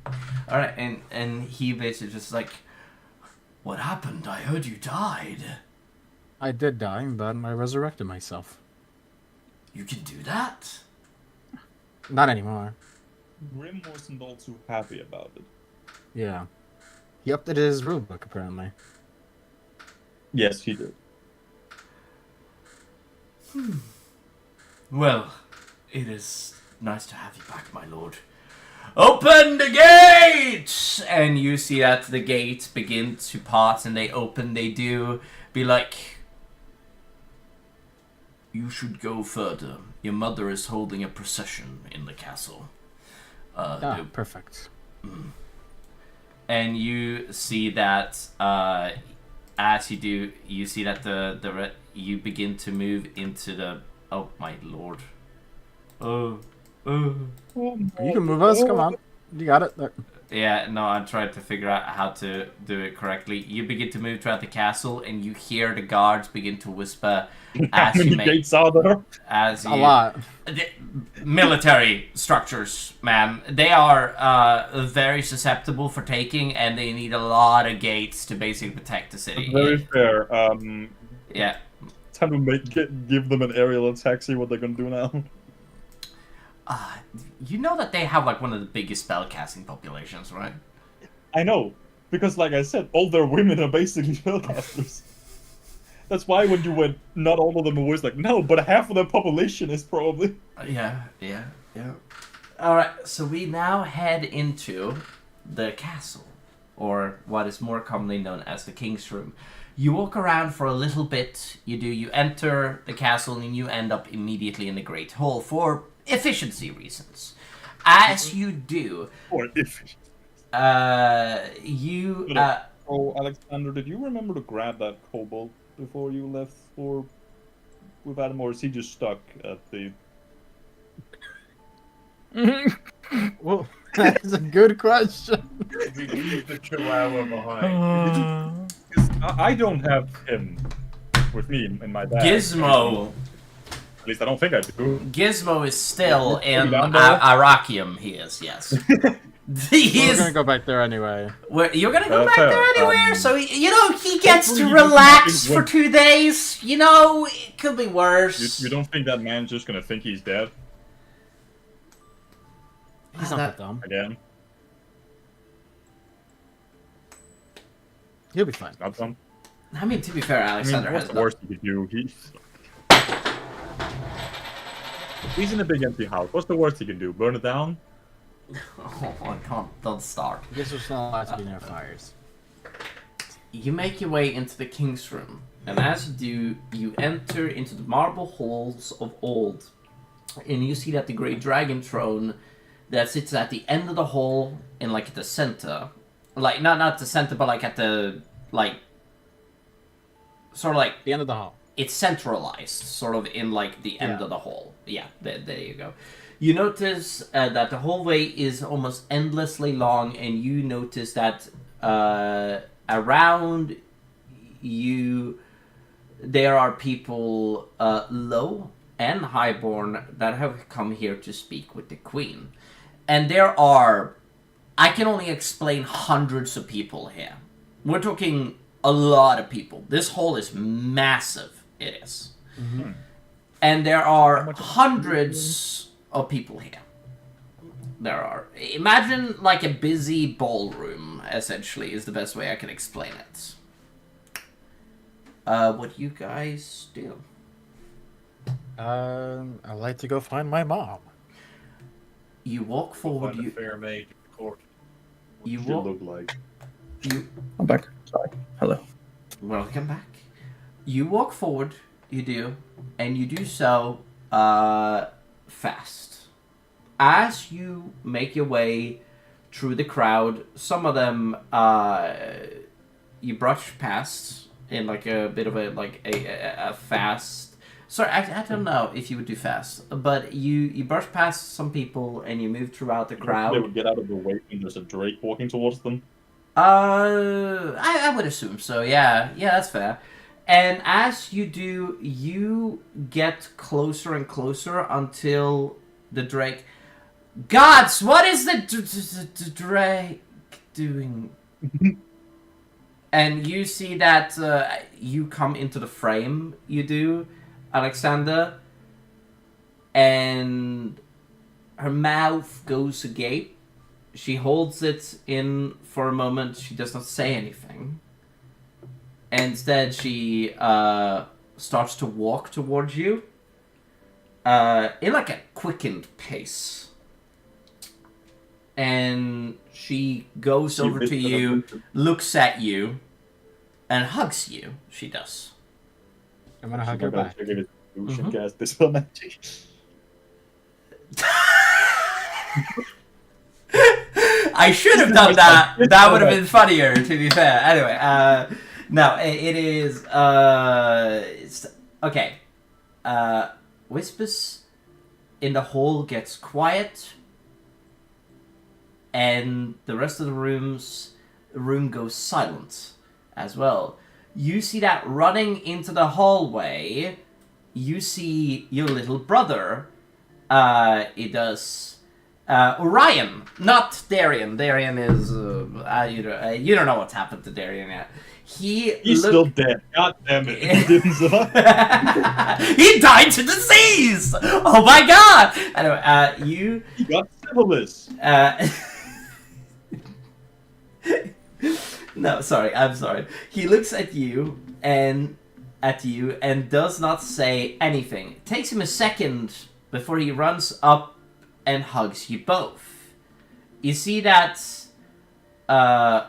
All right, and he basically just like, what happened? I heard you died. I did die, but I resurrected myself. You can do that? Not anymore. Grim wasn't all too happy about it. Yeah. He updated his rulebook, apparently. Yes, he did. Well, it is nice to have you back, my lord. Open the gates! And you see that the gates begin to part and they open. They do be like, you should go further. Your mother is holding a procession in the castle. Perfect. And you see that as you do, you see that you begin to move into the. Oh my lord! Oh. You can move us. Come on. You got it. There. Yeah, no, I'm trying to figure out how to do it correctly. You begin to move throughout the castle, and you hear the guards begin to whisper How as many you make gates are there? as you, A lot. The military structures, man. They are very susceptible for taking, and they need a lot of gates to basically protect the city. Very fair. Yeah. Time to give them an aerial attack. See what they're gonna do now. You know that they have like one of the biggest spellcasting populations, right? I know, because like I said, all their women are basically spellcasters. That's why when you went, not all of them are always like, no, but half of their population is probably. Yeah. Alright, so we now head into the castle, or what is more commonly known as the King's Room. You walk around for a little bit, you enter the castle, and you end up immediately in the Great Hall for efficiency reasons. As you do, Or if. you... Oh, Alexander, did you remember to grab that kobold before you left with Adam, or is he just stuck at the... Well, that's a good question. We leave the Chihuahua behind. I don't have him with me in my bag. Gizmo... At least I don't think I do. Gizmo is still in down there? Arakium, he is, yes. We're gonna go back there anyway. You're gonna go back fair. there anywhere, so he gets to Hopefully relax you- for 2 days. It could be worse. You don't think that man's just gonna think he's dead He's not that dumb. again? He'll be fine. Not some. I mean, to be fair, I mean, Alexander what's has the worst he could do? He's in a big empty house. What's the worst he can do? Burn it down? Oh, don't start. This was not allowed to be near fires. You make your way into the King's Room, and as you do, you enter into the marble halls of old, and you see that the Great Dragon Throne that sits at the end of the hall in like the center, like not the center, but like at the sort of like The end of the hall. it's centralized, sort of in like the end of the hall. Yeah, there you go. You notice that the hallway is almost endlessly long, and you notice that around you there are people low and highborn that have come here to speak with the queen. And there are, I can only explain, hundreds of people here. We're talking a lot of people. This hall is massive. It is. Mm-hmm. And there are hundreds of people here. There are. Imagine like a busy ballroom, essentially, is the best way I can explain it. What do you guys do? I'd like to go find my mom. You walk forward. Find a fair maid in court. What You does it walk. look like? I'm back. Sorry. Hello. Welcome back. You walk forward. You do, and you do so fast. As you make your way through the crowd, some of them you brush past in like a bit of a fast. Sorry, I don't know if you would do fast, but you brush past some people and you move throughout the crowd. They would get out of the way when there's a Drake walking towards them. I would assume so. Yeah, that's fair. And as you do, you get closer and closer until the Drake. Gods, what is the Drake doing? And you see that you come into the frame. You do, Alexander, and her mouth goes agape. She holds it in for a moment. She does not say anything. Instead, she starts to walk towards you in like a quickened pace. And she goes over to you, looks at you, and hugs you. She does. I'm gonna hug her back. Cast this on magic. I should have done that. That would have been funnier, to be fair. Anyway, no, it is. It's, okay. Whispers in the hall gets quiet, and the rest of the room goes silent as well. You see that running into the hallway. You see your little brother. It does. Orion, not Darian. Darian is you don't know what's happened to Darian yet. He's still dead. God damn it! He didn't survive. He died to disease. Oh my god! Anyway, He got syphilis. No, sorry. I'm sorry. He looks at you and does not say anything. It takes him a second before he runs up and hugs you both. You see that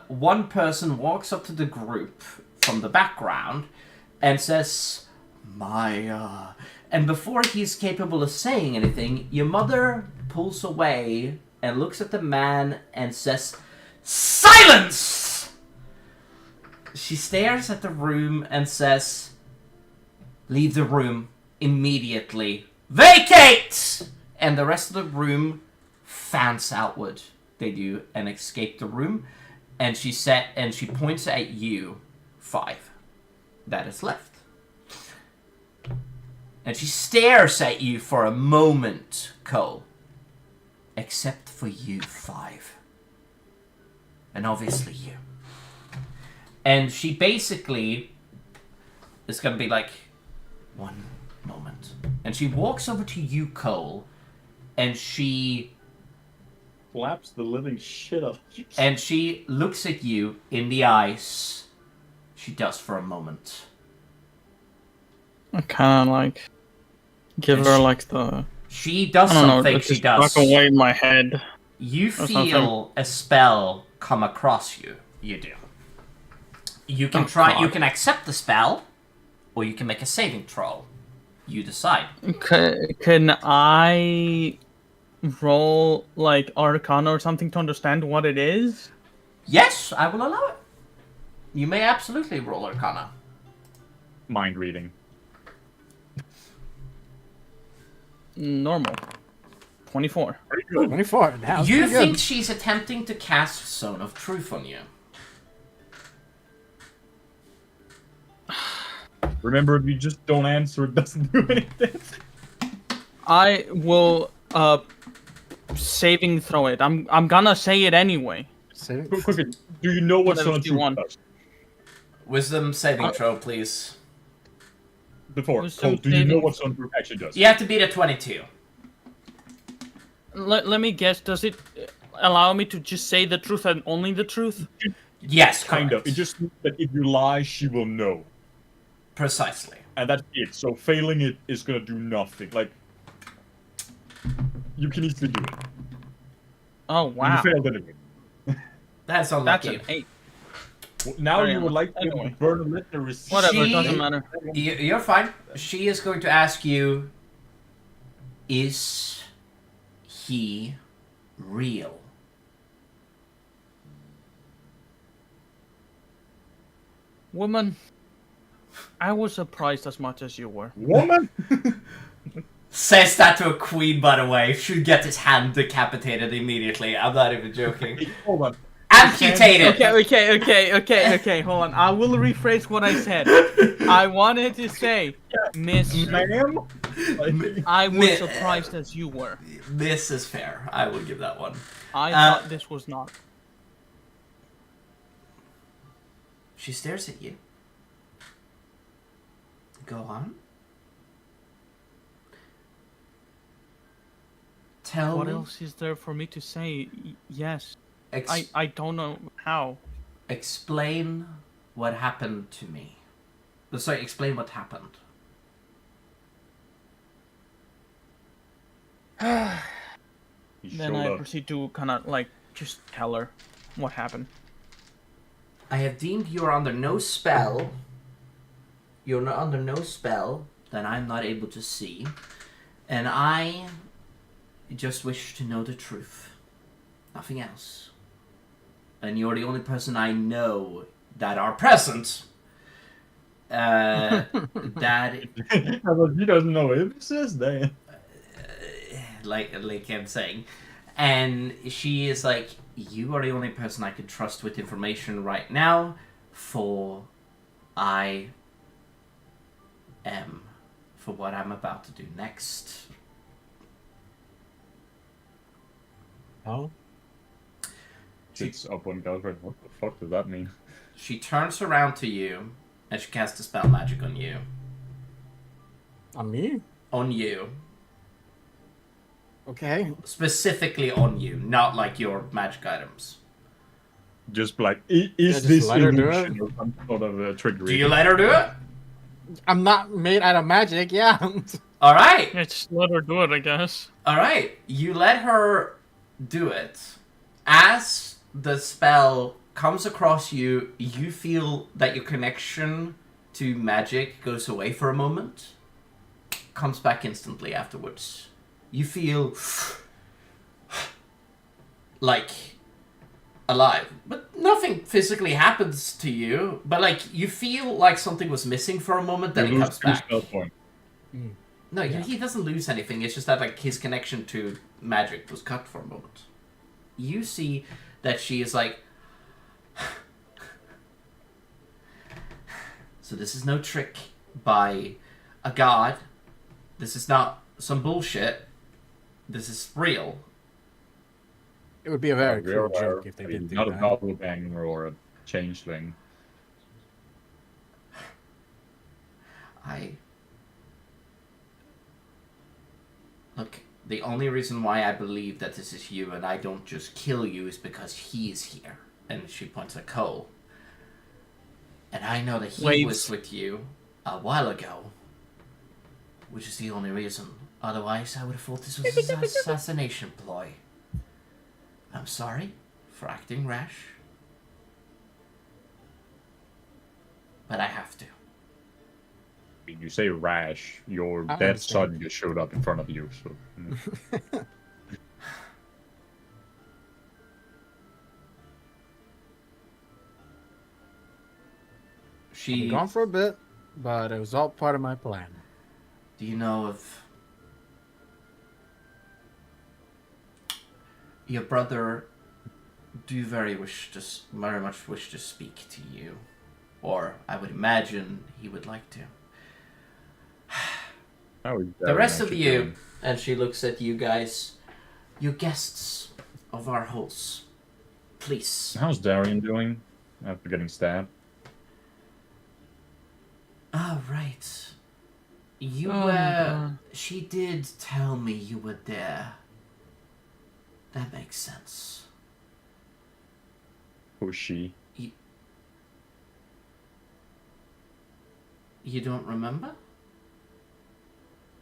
one person walks up to the group from the background and says, Maya. And before he's capable of saying anything, your mother pulls away and looks at the man and says, Silence! She stares at the room and says, Leave the room immediately. Vacate! And the rest of the room fans outward. They do and escape the room. And she points at you, 5. That is left. And she stares at you for a moment, Cole. Except for you, 5. And obviously you. And she basically is going to be like, one moment. And she walks over to you, Cole, and she Slaps the living shit up. and she looks at you in the eyes. She does for a moment. I kind of like give And her she- like the She does I don't know, something like she just does. back away in my head. You something. feel a spell come across you. You do. You can Oh, try. God. You can accept the spell, or you can make a saving throw. You decide. Can I roll like Arcana or something to understand what it is? Yes, I will allow it. You may absolutely roll Arcana. Mind reading. Normal. 24. 24. Now You think she's attempting to cast Zone of Truth on you? Remember, if you just don't answer, it doesn't do anything. I will saving throw it. I'm gonna say it anyway. Quickly, do you know what Level Son of Truth 51. does? Wisdom saving throw, please. Before, Wisdom Cole, do you know saving- what Son of Truth actually does? You have to beat a 22. Let me guess. Does it allow me to just say the truth and only the truth? Yes, Kind of. correct. It just means that if you lie, she will know. Precisely. And that's it. So failing it is gonna do nothing. Like, you can easily do it. Oh And wow. you failed anyway. That's That's unlucky. an 8. Now Very you would unlucky. like to be able to Anyway. burn a letter receipt. Whatever, it She- doesn't matter. You're fine. She is going to ask you, is he real? Woman, I was surprised as much as you were. Woman? Says that to a queen, by the way. Should get his hand decapitated immediately. I'm not even joking. Hold on. Amputated! Okay, hold on. I will rephrase what I said. I wanted to say, Miss, Ma'am? Like, I was surprised as you were. This is fair. I will give that one. I thought this was not. She stares at you. Go on. Tell What me. else is there for me to say? Yes. Ex- I don't know how. explain what happened to me. Sorry, explain what happened. he Then showed I up. proceed to kind of like just tell her what happened. I have deemed you are under no spell. You're not under no spell that I'm not able to see. And I just wish to know the truth. Nothing else. And you're the only person I know that are present. That He doesn't know if it says that. like I'm saying. And she is like, you are the only person I can trust with information right now, for I am for what I'm about to do next. Oh, Sits up on Galbraith. What the fuck does that mean? She turns around to you and she casts a spell magic on you. on me? On you. Okay. Specifically on you, not like your magic items. Just like, Yeah, is just this let her do illusion it. or some sort of a trickery? Do you let her do it? I'm not made out of magic. Yeah. Alright. Yeah, just let her do it, I guess. Alright. You let her do it. As the spell comes across you, you feel that your connection to magic goes away for a moment. Comes back instantly afterwards. You feel like alive, but nothing physically happens to you. But like you feel like something was missing for a moment, then You it lose comes 2 back. spell points. No, Yeah. he doesn't lose anything. It's just that like his connection to magic was cut for a moment. You see that she is like, so this is no trick by a god. This is not some bullshit. This is real. It would be a very Real cruel rare. joke if they I did mean, do not a that. doppelganger or a changeling. Look, the only reason why I believe that this is you and I don't just kill you is because he is here. And she points at Cole. And I know that he Waves. was with you a while ago. Which is the only reason. Otherwise, I would have thought this was an assassination ploy. I'm sorry for acting rash. But I have to. I mean, you say rash, your I dead understand. son just showed up in front of you, so... I'm She... gone for a bit, but it was all part of my plan. Do you know of... Your brother do very much wish to speak to you. Or, I would imagine he would like to. How is The that rest of actually you, doing? and she looks at you guys, you guests of our house, please. How's Darian doing after getting stabbed? Ah, right. You Oh, were... God. She did tell me you were there. That makes sense. Who's she? You don't remember?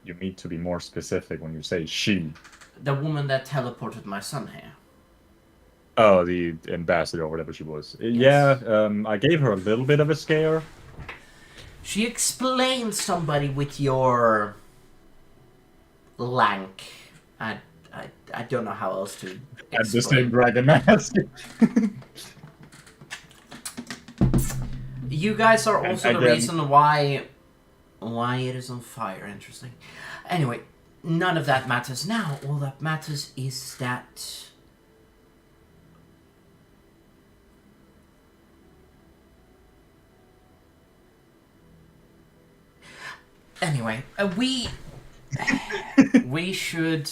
You need to be more specific when you say she. The woman that teleported my son here. Oh, the ambassador or whatever she was. Yeah, I gave her a little bit of a scare. She explained somebody with your lank. I don't know how else to And the explain. same dragon mask. You guys are also the again- reason why it is on fire. Interesting. Anyway, none of that matters now. All that matters is that anyway, we should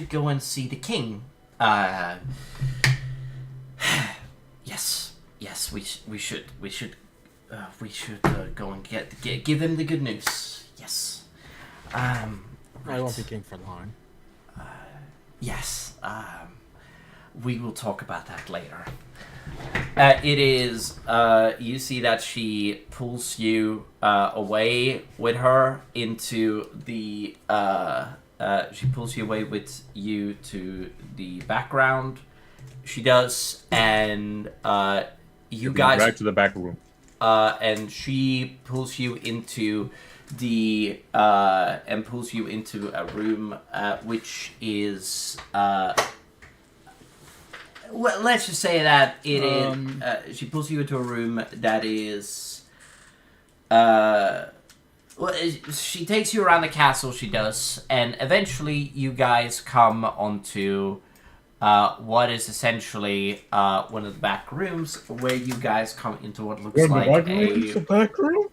go and see the king. Yes, we should go and give him the good news. Yes. I Right. won't be king for long. Yes. We will talk about that later. It is. You see that she pulls you away with her into the. She pulls you away with you to the background. She does, and you guys. Back to the back room. And she pulls you into the a room which is well, let's just say that it is. She pulls you into a room that is. Well, she takes you around the castle. She does, and eventually you guys come onto what is essentially one of the back rooms, where you guys come into what looks like a. back room?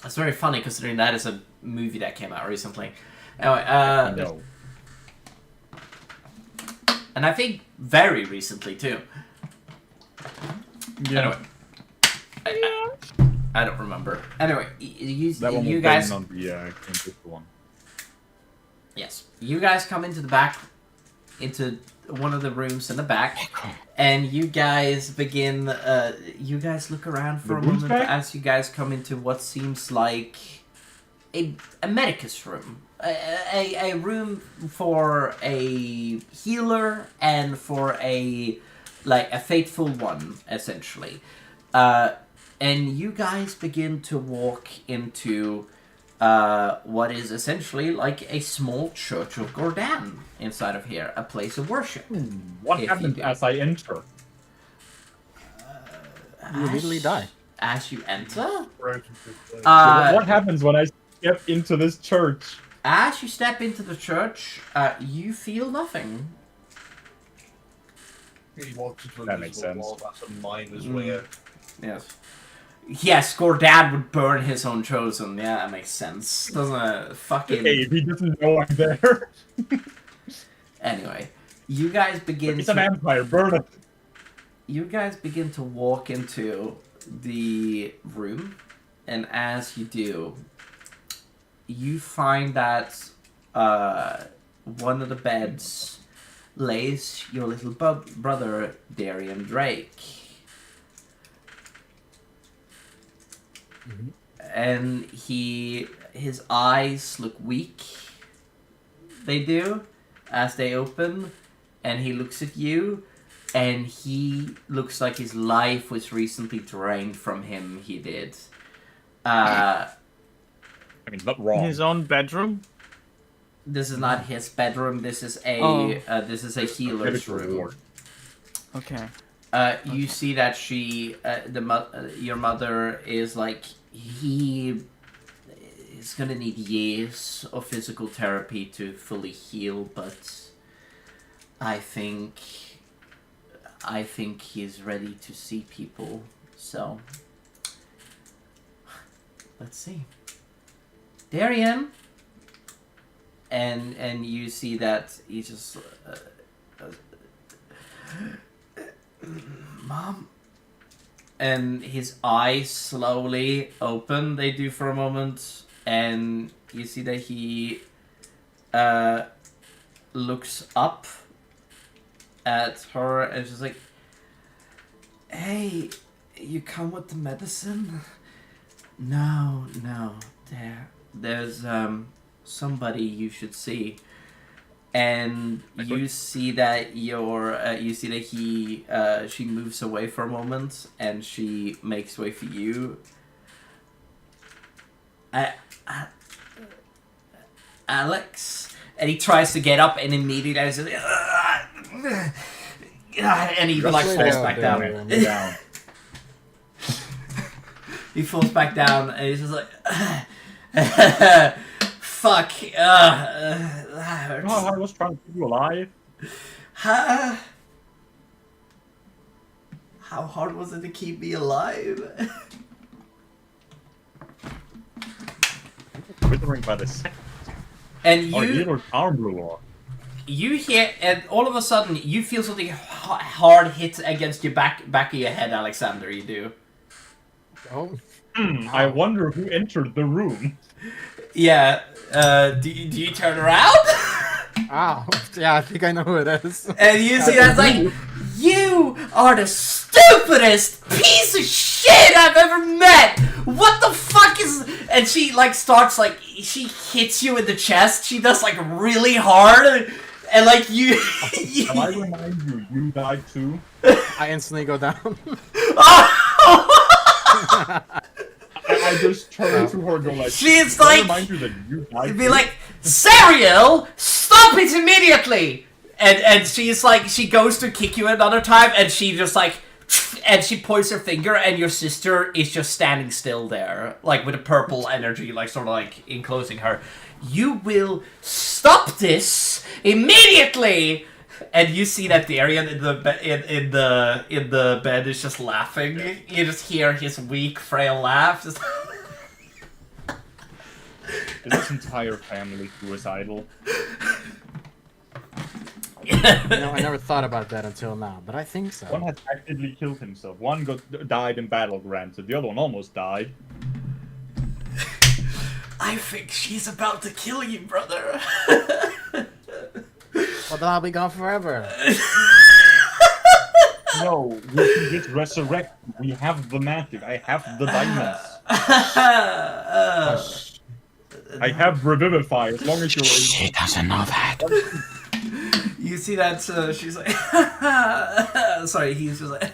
It's very funny considering that is a movie that came out recently. Anyway, No. and I think very recently too. Yeah. Anyway, I don't remember. Anyway, That one you was guys. on the one. Yes, you guys come into the back, into one of the rooms in the back, and you guys begin. You guys look around for The a room's moment back? as you guys come into what seems like a medicus room, a room for a healer and for a faithful one, essentially. And you guys begin to walk into what is essentially like a small church of Gordon inside of here, a place of worship. What If you happens do. as I enter? You immediately die. As you enter? what Uh, happens when I step into this church? as you step into the church, you feel nothing. He walks into That makes sense. wall. That's a miner's Mm. way out. Yes. Yes, Gordad would burn his own chosen. Yeah, that makes sense. Doesn't it? Fucking... Hey, if he doesn't know I'm there. Anyway, you guys begin It's a vampire, burn it. You guys begin to walk into the room, and as you do, you find that one of the beds lays your little brother, Darian Drake. Mhm. And his eyes look weak. They do, as they open, and he looks at you, and he looks like his life was recently drained from him. He did. I mean, not wrong. His own bedroom. This is not his bedroom. This is a healer's room. Okay. You see that your mother is like, he is gonna need years of physical therapy to fully heal, but I think he's ready to see people. So let's see, Darian, and you see that he just. Mom? And his eyes slowly open, they do for a moment, and you see that he looks up at her and she's like, "Hey, you come with the medicine?" No, there's somebody you should see. And you see that she moves away for a moment and she makes way for you. Alex, and he tries to get up and immediately and he like falls back down. He falls back down and he's just like, fuck. That hurts. Oh, I was trying to keep you alive. How hard was it to keep me alive? Withering by the second. And Or either arm ruler. you hear, and all of a sudden you feel something hard hit against your back of your head, Alexander. You do. Oh. I wonder who entered the room. Yeah. Do you turn around? Ow. Yeah, I think I know who it is. And you see that's like, you are the stupidest piece of shit I've ever met. What the fuck is? And she like starts like she hits you in the chest. She does like really hard, and like you. Can I remind you, you died too? I instantly go down. I just turn to her and go like, She's "Can I like, remind you that you died it'd be too?" like, Sariel, stop it immediately! And she's like, she goes to kick you another time, and she just like, and she points her finger, and your sister is just standing still there, like with a purple energy, like sort of like enclosing her. You will stop this immediately! And you see that Darian in the bed is just laughing. You just hear his weak, frail laugh. Just Is this entire family suicidal? You know, I never thought about that until now, but I think so. One has actively killed himself. One died in battle, granted. The other one almost died. I think she's about to kill you, brother. Well, then I'll be gone forever. No, we can just resurrect. We have the magic. I have the diamonds. I have Revivify as long as you're. She doesn't know that. You see that she's like, sorry, he's just like,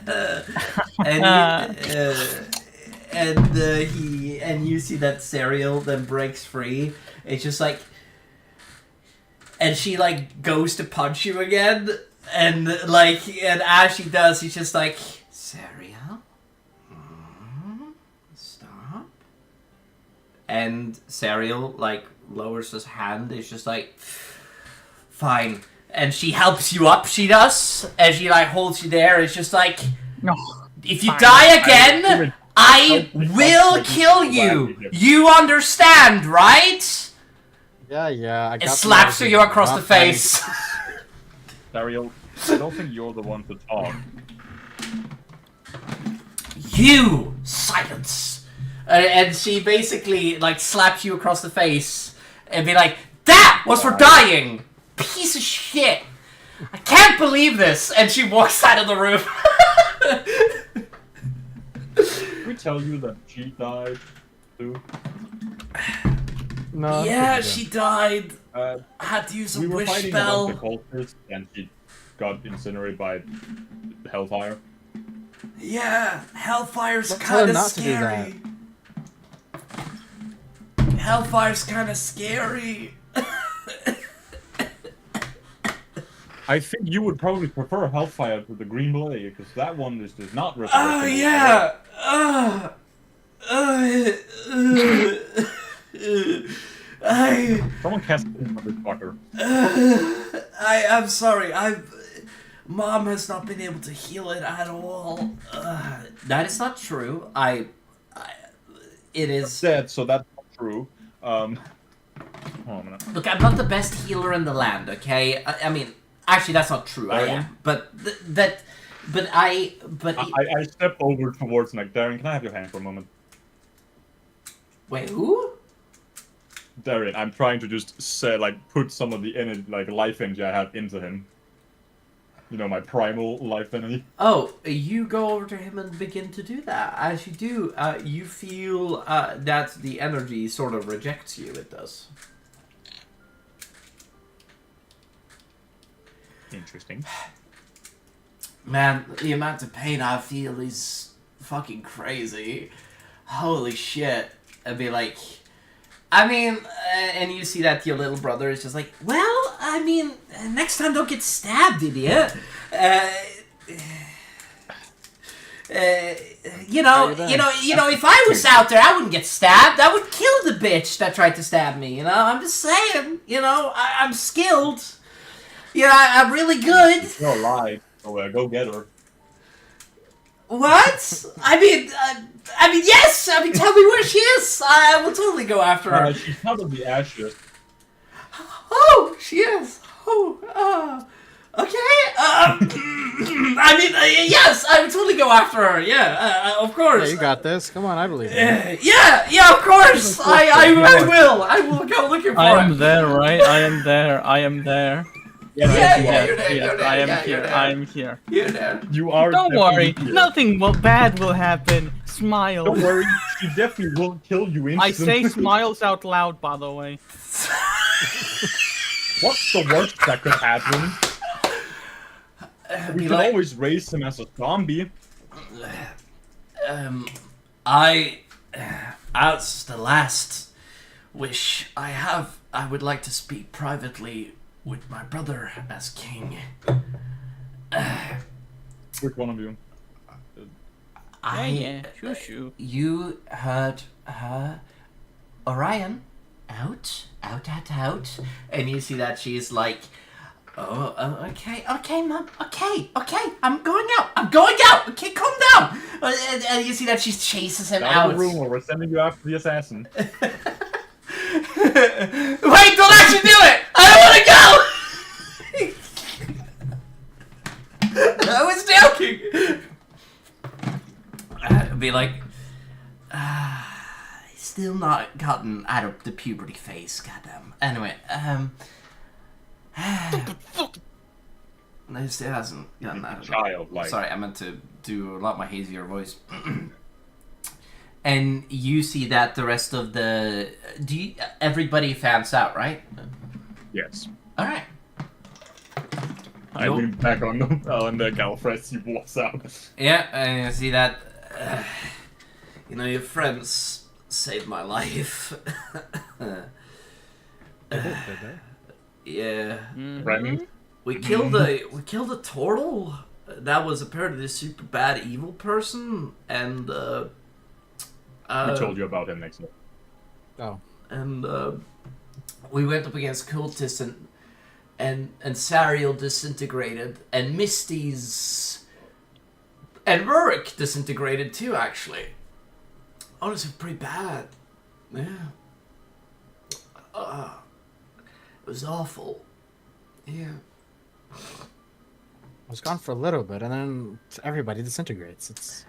and you see that Sariel then breaks free. It's just like, and she like goes to punch you again, and like, and as she does, he's just like, Sariel, stop. And Sariel like lowers his hand. It's just like, fine. And she helps you up, she does. And she like holds you there. It's just like, No. if you die again, I will kill you. You understand, right? Yeah, I got It slaps the you across the Not funny. face. Daryl, I don't think you're the one to talk. You silence. And she basically like slaps you across the face and be like, that was for dying. Piece of shit. I can't believe this. And she walks out of the room. Did we tell you that she died too? No. Yeah, she died. Uh, I had to use a we were wish fighting spell. against the cultists and she got incinerated by hellfire. Yeah, Hellfire's Don't tell her kind of not to do scary. Hellfire's kind of scary. I think you would probably prefer hellfire to the green blade because that one is just not resurrectable. Oh yeah. Someone cast this motherfucker. I'm sorry. Mom has not been able to heal it at all. That is not true. It is. Dead, so that's not true. Hold on a minute. Look, I'm not the best healer in the land. Okay. I mean, actually, that's not true. I am. But I step over towards Darren. Can I have your hand for a moment? wait. Who? Darren, I'm trying to just say, like, put some of the energy, like, life energy I have into him. You know, my primal life energy. Oh, you go over to him and begin to do that. As you do, you feel that the energy sort of rejects you. It does. Interesting. Man, the amount of pain I feel is fucking crazy. Holy shit. I'd be like... I mean, and you see that your little brother is just like, well, I mean, next time don't get stabbed, idiot. You know, if I was out there, I wouldn't get stabbed. I would kill the bitch that tried to stab me, you know? I'm just saying, you know, I'm skilled. You know, I'm really good. No lie. Oh, go get her. What? I mean, yes! I mean, tell me where she is! I will totally go after her. She's out of the ashes. Oh, she is! Oh, okay. I mean, yes, I would totally go after her. Yeah, of course. Yeah, you got this. Come on, I believe you. Yeah, of course. I will. I will go looking for I him. am there, right? I am there. I am there. Yeah, you're there. Yes, I am here. I am here. You're there. You are. Don't worry. Here. Nothing bad will happen. Smile. Don't worry. She definitely will kill you instantly. I say smiles out loud, by the way. What's the worst that could happen? We can always raise him as a zombie. As the last wish I have, I would like to speak privately with my brother as king. Which one of you? Shoo. You heard her, Orion, out, and you see that she's like, okay, Mom, okay, I'm going out, okay, calm down, and you see that she chases him out. Of the room, or we're sending you after the assassin. Wait, don't actually do it! I don't want to go! I was joking! I'd be like, still not gotten out of the puberty phase, goddamn. Anyway, no, still hasn't gotten out of it. Childlike. Sorry, I meant to do a lot more hazier voice. And you see that the rest of the... everybody fans out, right? Yes. Alright. I lean back on the Galfred, he walks out. Yeah, and you see that... you know, your friends saved my life. Yeah. Friend? We killed a turtle that was apparently a super bad evil person, and We told you about him next month. Oh. And we went up against cultists, and Sariel disintegrated, and Misty's and Rurik disintegrated too, actually. Honestly, pretty bad. Yeah. It was awful. Yeah. I was gone for a little bit, and then everybody disintegrates. It's...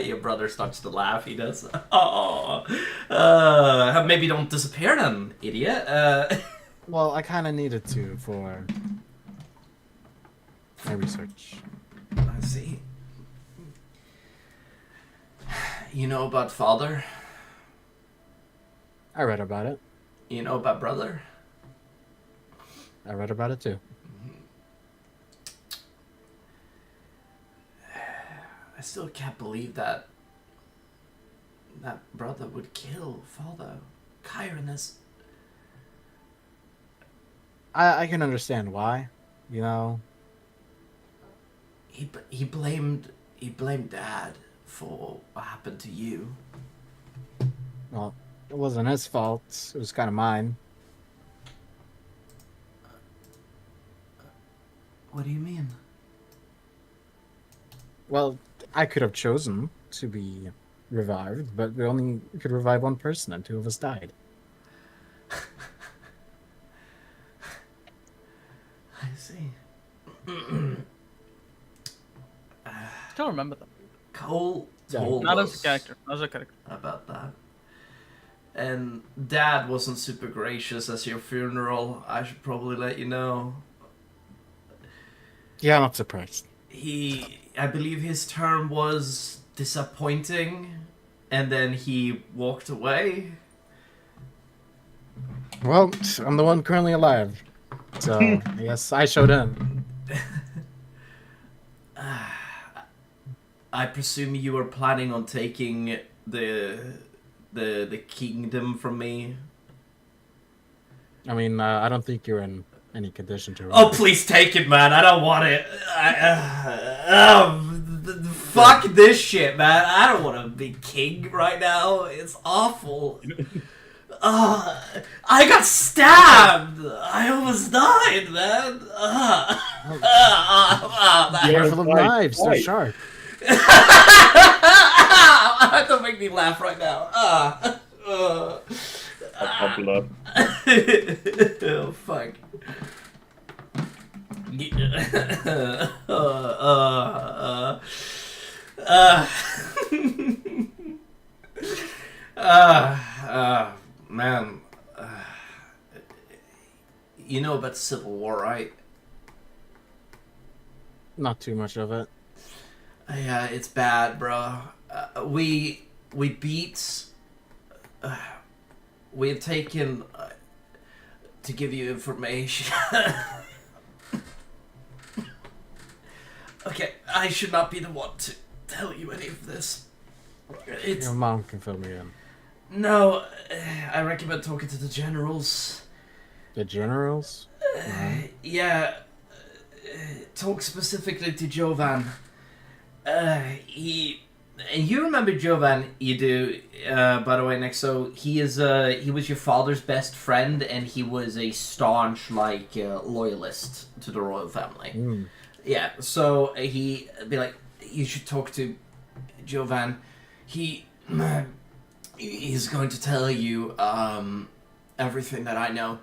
Your brother starts to laugh. He does. Oh, maybe don't disappear then, idiot. Well, I kind of needed to for my research. I see. You know about father? I read about it. You know about brother? I read about it too. I still can't believe that brother would kill father. Chiron is... I can understand why, you know. He blamed Dad for what happened to you. Well, it wasn't his fault. It was kind of mine. What do you mean? Well, I could have chosen to be revived, but we only could revive one person, and two of us died. I see. Still remember them. Cole Yeah. told Not as a us character. Not as a character. about that. And Dad wasn't super gracious at your funeral. I should probably let you know. Yeah, I'm not surprised. I believe his term was disappointing, and then he walked away. Well, I'm the one currently alive, so I guess I showed in. I presume you were planning on taking the kingdom from me. I mean, I don't think you're in any condition to. Oh, please take it, man. I don't want it. Fuck this shit, man. I don't want to be king right now. It's awful. I got stabbed. I almost died, man. Careful of knives, they're Right. sharp. Don't make me laugh right now. Blood. Oh, fuck. Man. You know about the Civil War, right? Not too much of it. Yeah, it's bad, bro. We beat. We have taken to give you information. Okay, I should not be the one to tell you any of this. It's Your mom can fill me in. no. I recommend talking to the generals. The generals? Yeah. Talk specifically to Jovan. He. And you remember Jovan, you do, by the way, Nick, so he was your father's best friend, and he was a staunch, loyalist to the royal family. Mm. Yeah, so he'd be like, you should talk to Jovan. He's going to tell you, everything that I know.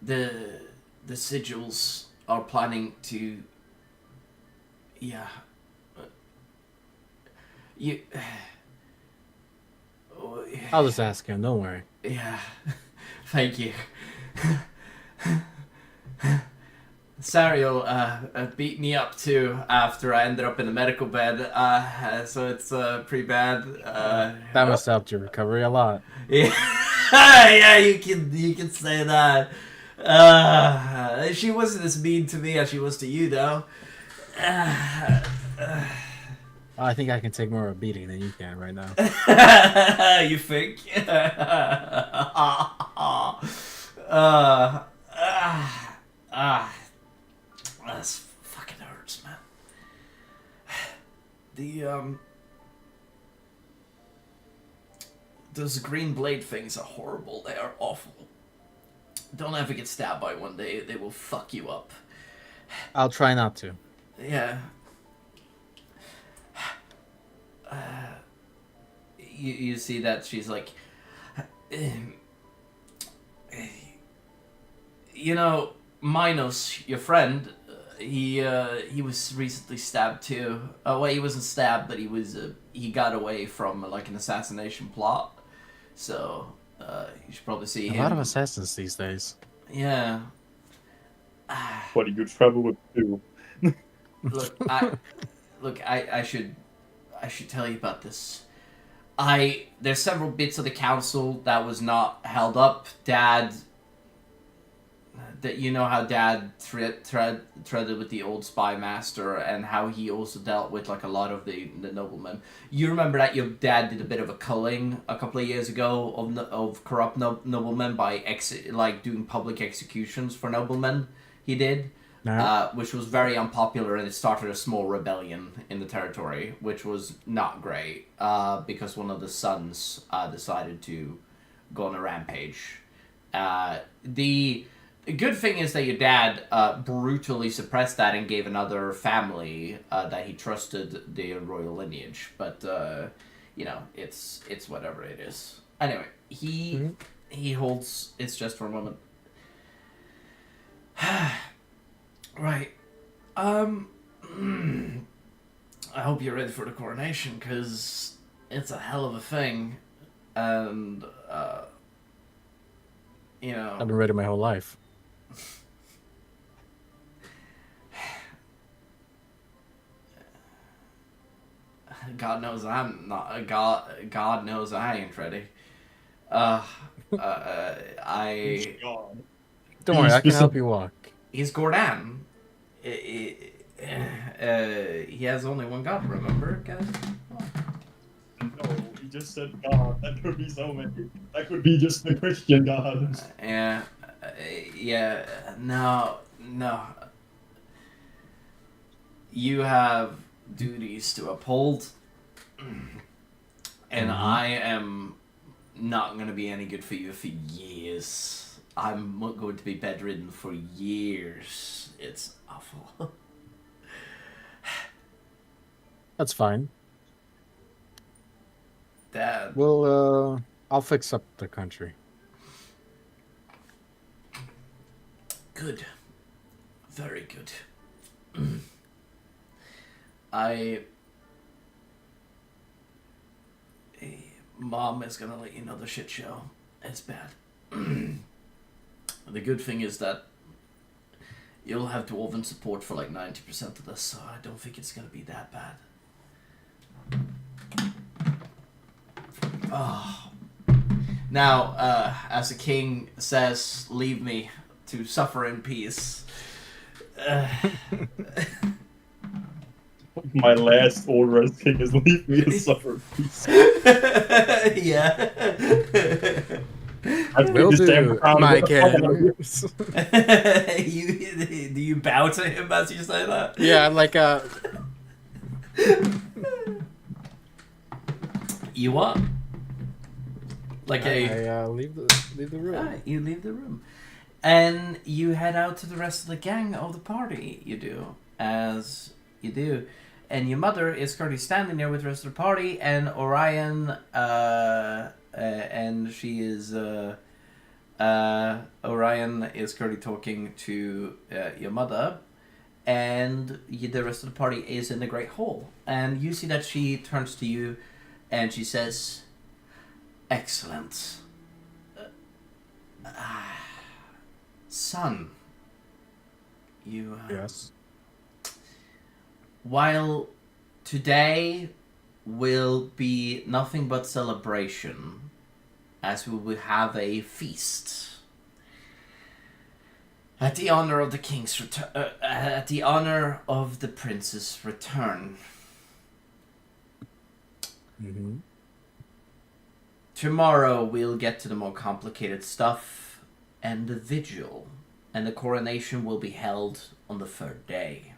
The sigils are planning to. Yeah. You. Oh, yeah. I'll just ask him, don't worry. Yeah. Thank you. Sariel beat me up too after I ended up in the medical bed. So it's pretty bad. That must have helped your recovery a lot. Yeah. Yeah, you can say that. She wasn't as mean to me as she was to you, though. I think I can take more of a beating than you can right now. You think? That's fucking hurts, man. Those green blade things are horrible. They are awful. Don't ever get stabbed by one. They will fuck you up. I'll try not to. Yeah. You see that she's like, you know, Minos, your friend, he was recently stabbed too. Well, he wasn't stabbed, but he got away from an assassination plot. So you should probably see him. A lot of assassins these days. Yeah. What do you travel with too? Look, I should tell you about this. There's several bits of the council that was not held up. Dad, that you know how Dad threaded with the old spy master, and how he also dealt with a lot of the noblemen. You remember that your dad did a bit of a culling a couple of years ago of corrupt noblemen by doing public executions for noblemen. He did. Which was very unpopular, and it started a small rebellion in the territory, which was not great, because one of the sons decided to go on a rampage. The good thing is that your dad brutally suppressed that and gave another family that he trusted the royal lineage, but it's whatever it is. Anyway, he holds. It's just for a moment. Right. I hope you're ready for the coronation, because it's a hell of a thing. And, you know... I've been ready my whole life. God knows I'm not. God knows I ain't ready. I. God. Don't worry, I can help you walk. He's Gordon. He has only one God. Remember, guys? No, he just said God. That could be so many. That could be just the Christian God. Yeah. Yeah. No. You have duties to uphold, and I am not going to be any good for you for years. I'm going to be bedridden for years. It's awful. That's fine. Dad. Well, I'll fix up the country. Good. Very good. Mom is gonna let you know the shit show. It's bad. The good thing is that you'll have dwarven support for like 90% of this, so I don't think it's gonna be that bad. Oh. Now, as the king says, leave me to suffer in peace. My last order as king is leave me to suffer in peace. Yeah. Will do, my king. Do you bow to him as you say that? Yeah, like You what? Like I leave the room. You leave the room. And you head out to the rest of the gang of the party. You do. As you do. And your mother is currently standing there with the rest of the party, and Orion, and she is, Orion is currently talking to your mother, and the rest of the party is in the Great Hall. And you see that she turns to you, and she says, "Excellent. Son, you... Yes. While today will be nothing but celebration, as we will have a feast at the honor of the king's at the honor of the prince's return. Mm-hmm. Tomorrow we'll get to the more complicated stuff and the vigil, and the coronation will be held on the third day.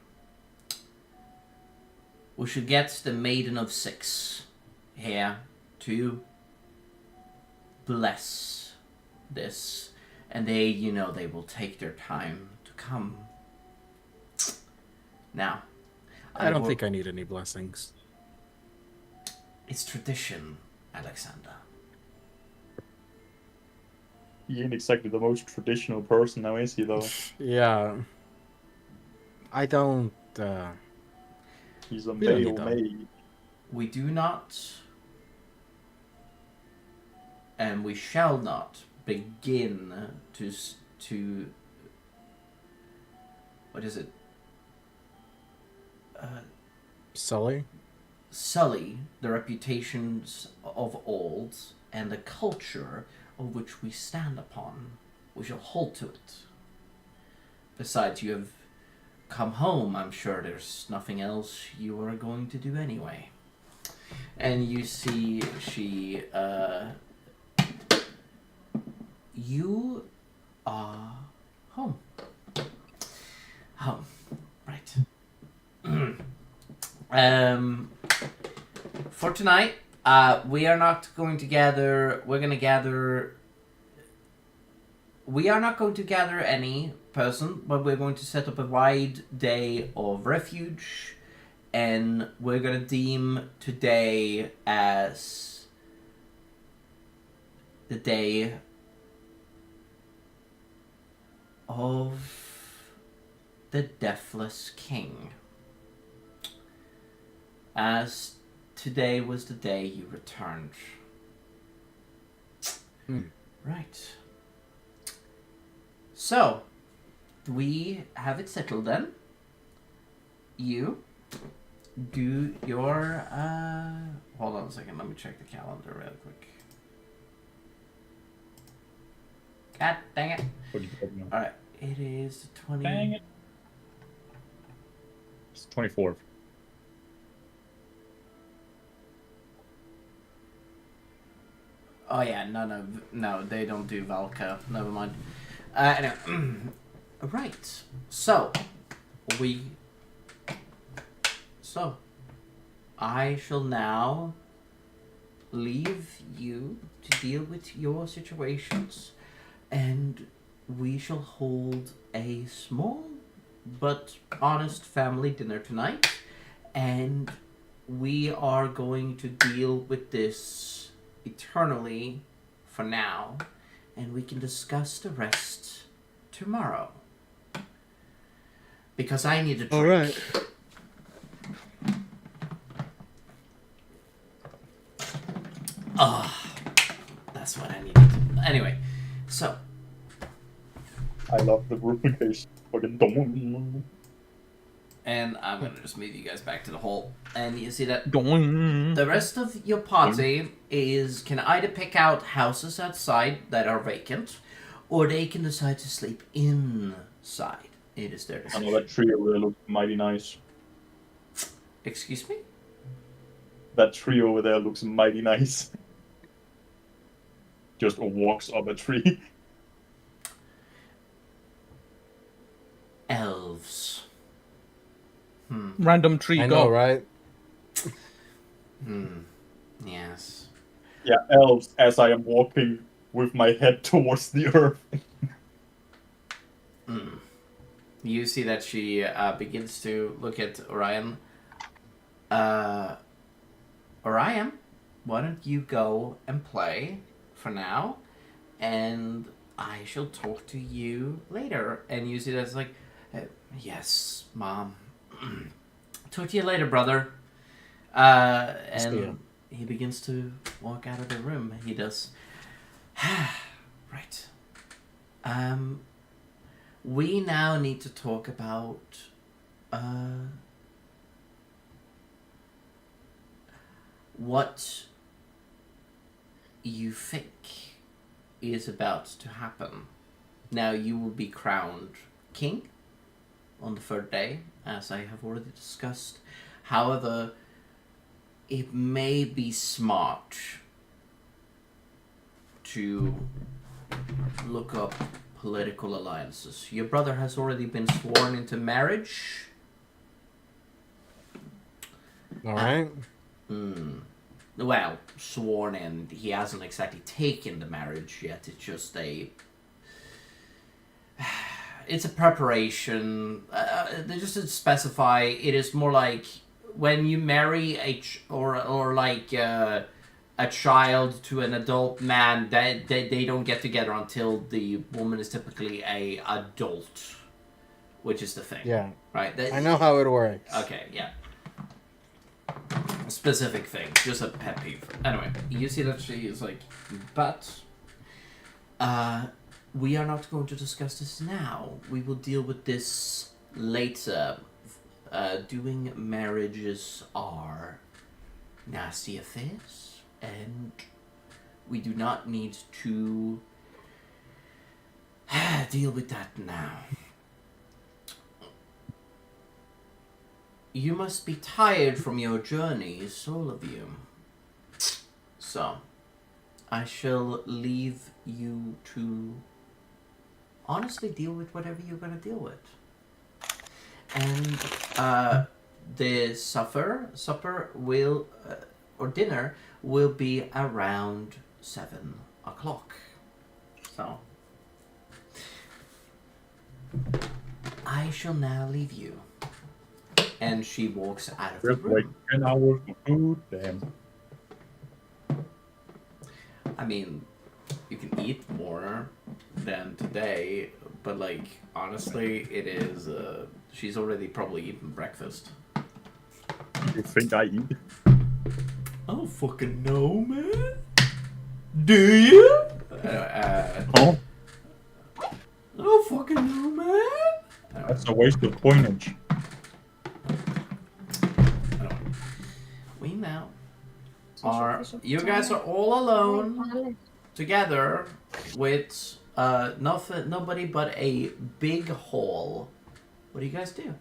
We should get the Maiden of Six here to bless this. And they will take their time to come. Now, I don't think I need any blessings. It's tradition, Alexander. He ain't exactly the most traditional person now, is he, though? Yeah. I don't, He's a We don't male need them. maid. We do not, and we shall not begin to what is it? Sully? Sully the reputations of old and the culture of which we stand upon. We shall hold to it. Besides, you have come home. I'm sure there's nothing else you are going to do anyway. And you see she, you are home. Home. Right. For tonight, we are not going to gather, we are not going to gather any person, but we're going to set up a wide day of refuge, and we're going to deem today as the day of the Deathless King. as today was the day you returned. Right. So, we have it settled then. You do your, hold on a second, let me check the calendar real quick. God dang it. What do you think now? Alright, it is the 20... Dang it. It's 24th. Oh yeah, no, they don't do Valka. Never mind. Anyway, right. So, I shall now leave you to deal with your situations, and we shall hold a small but honest family dinner tonight, and we are going to deal with this eternally for now, and we can discuss the rest tomorrow. Because I need a drink. All right. That's what I needed. Anyway, so I love the rubrication. Fucking dumb. and I'm gonna just move you guys back to the hall, and you see that Doing. the rest of your party can either pick out houses outside that are vacant, or they can decide to sleep inside. It is their I decision. know that tree over there looks mighty nice. Excuse me? That tree over there looks mighty nice. Just walks up a tree. Elves. Random tree, I go. know, right? Yes. Yeah, elves, as I am walking with my head towards the earth. You see that she begins to look at Orion. Orion, why don't you go and play for now, and I shall talk to you later. And you see that's like, yes, Mom. Talk to you later, brother. And he begins to walk out of the room. He does. Right. We now need to talk about what you think is about to happen. Now you will be crowned king on the third day, as I have already discussed. However, it may be smart to look up political alliances. Your brother has already been sworn into marriage. All right. Well, sworn in. He hasn't exactly taken the marriage yet. It's just it's a preparation. Just to specify, it is more like when you marry a child to an adult man, they don't get together until the woman is typically a adult, which is the thing. Yeah. Right. I know how it works. Okay. Yeah. Specific thing, just a pet peeve. Anyway, you see that she is like, but we are not going to discuss this now. We will deal with this later. Doing marriages are nasty affairs, and we do not need to deal with that now. You must be tired from your journeys, all of you. So, I shall leave you to honestly deal with whatever you're going to deal with. And the supper will, or dinner, will be around 7 o'clock. So, I shall now leave you. And she walks out of the Just like room. 10 hours for food. Damn. I mean, you can eat more than today, but like, honestly, it is, she's already probably eaten breakfast. You think I eat? I don't fucking know, man. Do you? Oh, I don't fucking know, man. that's a waste of coinage. We now are. You guys are all alone together with nobody but a big hall. What do you guys do?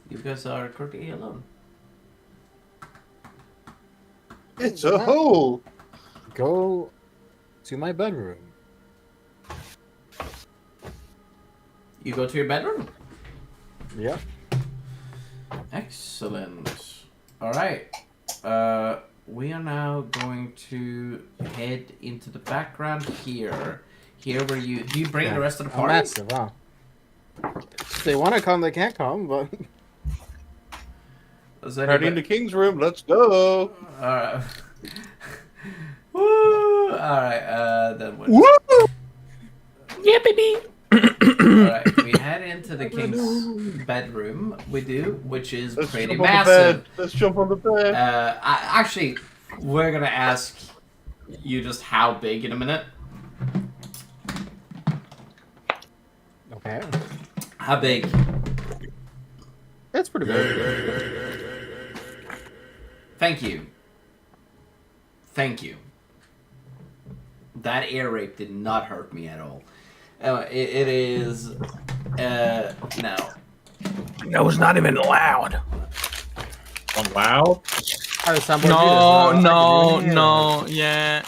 You guys are currently alone. It's a hole. Go to my bedroom. You go to your bedroom? Yeah. Excellent. Alright. We are now going to head into the background here. Here where you... Do you bring the rest of the party? Massive, huh? If they want to come, they can't come, but... Party in the king's room. Let's go. Alright. Woo! Alright, then what? Woo! Yeah, baby. Alright, we head into the king's bedroom. We do, which is Let's pretty jump on the massive. bed. Let's jump on the bed. Actually, we're gonna ask you just how big in a minute. Okay. How big? It's pretty big. Thank you. Thank you. That air rape did not hurt me at all. It is... no. That was not even loud. Wow. No, yeah.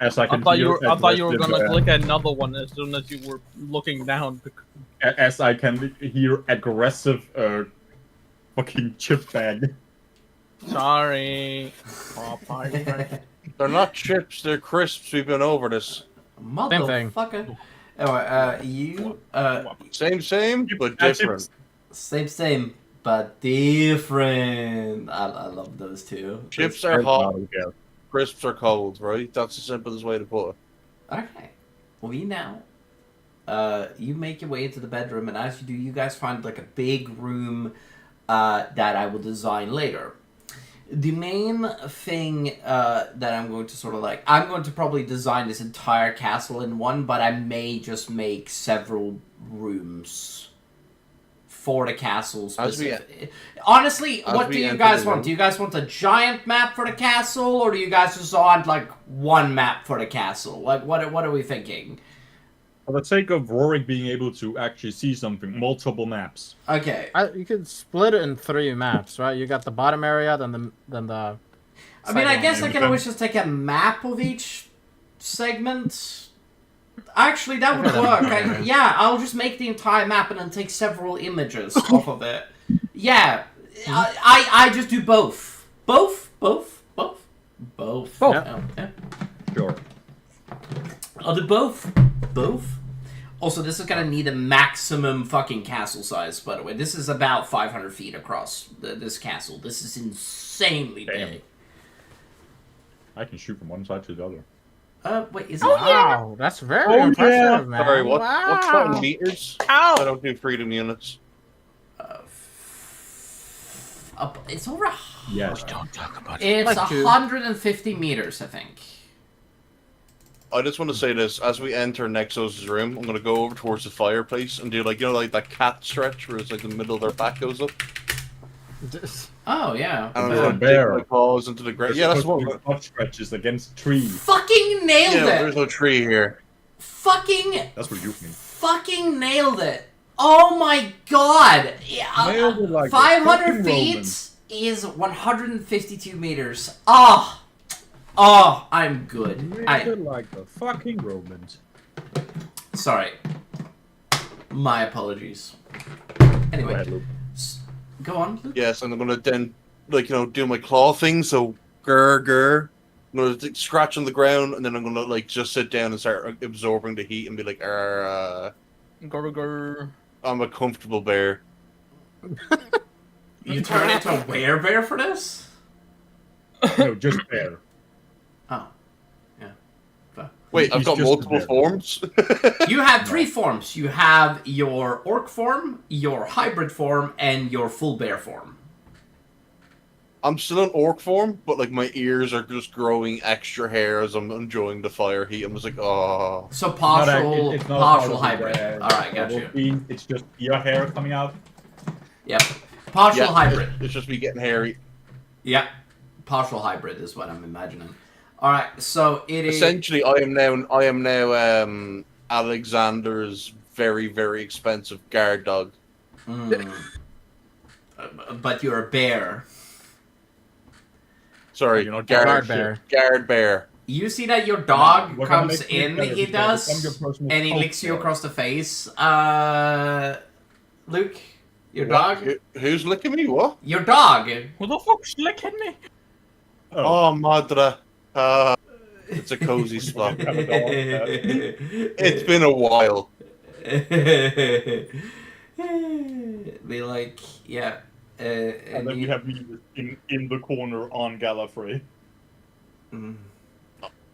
As I I can thought you hear were, I thought you were aggressive, gonna click another one as soon as you were looking down. as I can hear aggressive fucking chip bag. Sorry. Oh, party. They're not chips. They're crisps. We've been over this. Motherfucker. Anyway, you... Same, but different. Same, but different. I love those two. Chips are hot. Crisps are cold, right? That's the simplest way to put it. Okay. We now... you make your way into the bedroom, and as you do, you guys find like a big room that I will design later. The main thing that I'm going to sort of like... I'm going to probably design this entire castle in one, but I may just make several rooms for the castle specifically. Honestly, what do you guys want? Do you guys want a giant map for the castle, or do you guys just want like one map for the castle? Like, what are we thinking? For the sake of Rorik being able to actually see something, multiple maps. Okay. You could split it in 3 maps, right? You got the bottom area, then the. I mean, I guess I can always just take a map of each segment. Actually, that would work. Yeah, I'll just make the entire map and then take several images off of it. Yeah, I just do both. Both. Both. Yeah. Sure. I'll do both. Also, this is gonna need a maximum fucking castle size, by the way. This is about 500 feet across, this castle. This is insanely big. I can shoot from one side to the other. Wait, is it... Wow, that's very impressive, man. Sorry, what's that in Wow. meters? Ow! I don't do freedom units. It's over... Yes. Don't talk about it. It's Like two. 150 meters, I think. I just want to say this. As we enter Nexos' room, I'm going to go over towards the fireplace and do, like, you know, like that cat stretch where it's like the middle of their back goes up. Oh, yeah. And I'm Yeah. going to Bear. dig my paws into the ground. Yeah, that's what... Butt stretches against trees. Fucking nailed Yeah, it! there's no tree here. Fucking... That's what you mean. Fucking nailed it! Oh my god! Yeah, Nailed it like a 500 fucking feet Roman. is 152 meters. Oh, I'm good. Nailed it like the fucking Romans. Sorry. My apologies. Go Anyway, ahead, Luke. go on, Luke. Yes, and I'm going to then, like, you know, do my claw thing, so... Grr. I'm going to scratch on the ground, and then I'm going to, like, just sit down and start absorbing the heat and be like, Grr. I'm a comfortable bear. You turn into a werebear for this? No, just bear. Oh. Yeah. Fuck. Wait, I've He's got just a multiple bear. forms? You have 3 forms. You have your orc form, your hybrid form, and your full bear form. I'm still in orc form, but like my ears are just growing extra hair as I'm enjoying the fire heat. I'm just like, oh. So It's not partial part of hybrid. the, All right, got double you. theme, it's just your hair coming out. Yep. Partial Yeah, hybrid. It's just me getting hairy. Yep. Partial hybrid is what I'm imagining. All right, so it is. Essentially, I am now Alexander's very, very expensive guard dog. But you're a bear. Sorry, You're not guard bear. Guard bear. You see that your dog We're gonna comes make you in, better he because does, I'm your personal and he coach licks you bear. across the face. Luke, your What? dog? Who's licking me? What? Your dog! Who the fuck's licking me? Oh, madre. It's a cozy spot. Have a dog, It's been a while. Be like, yeah. and then we have me in the corner on Gallifrey.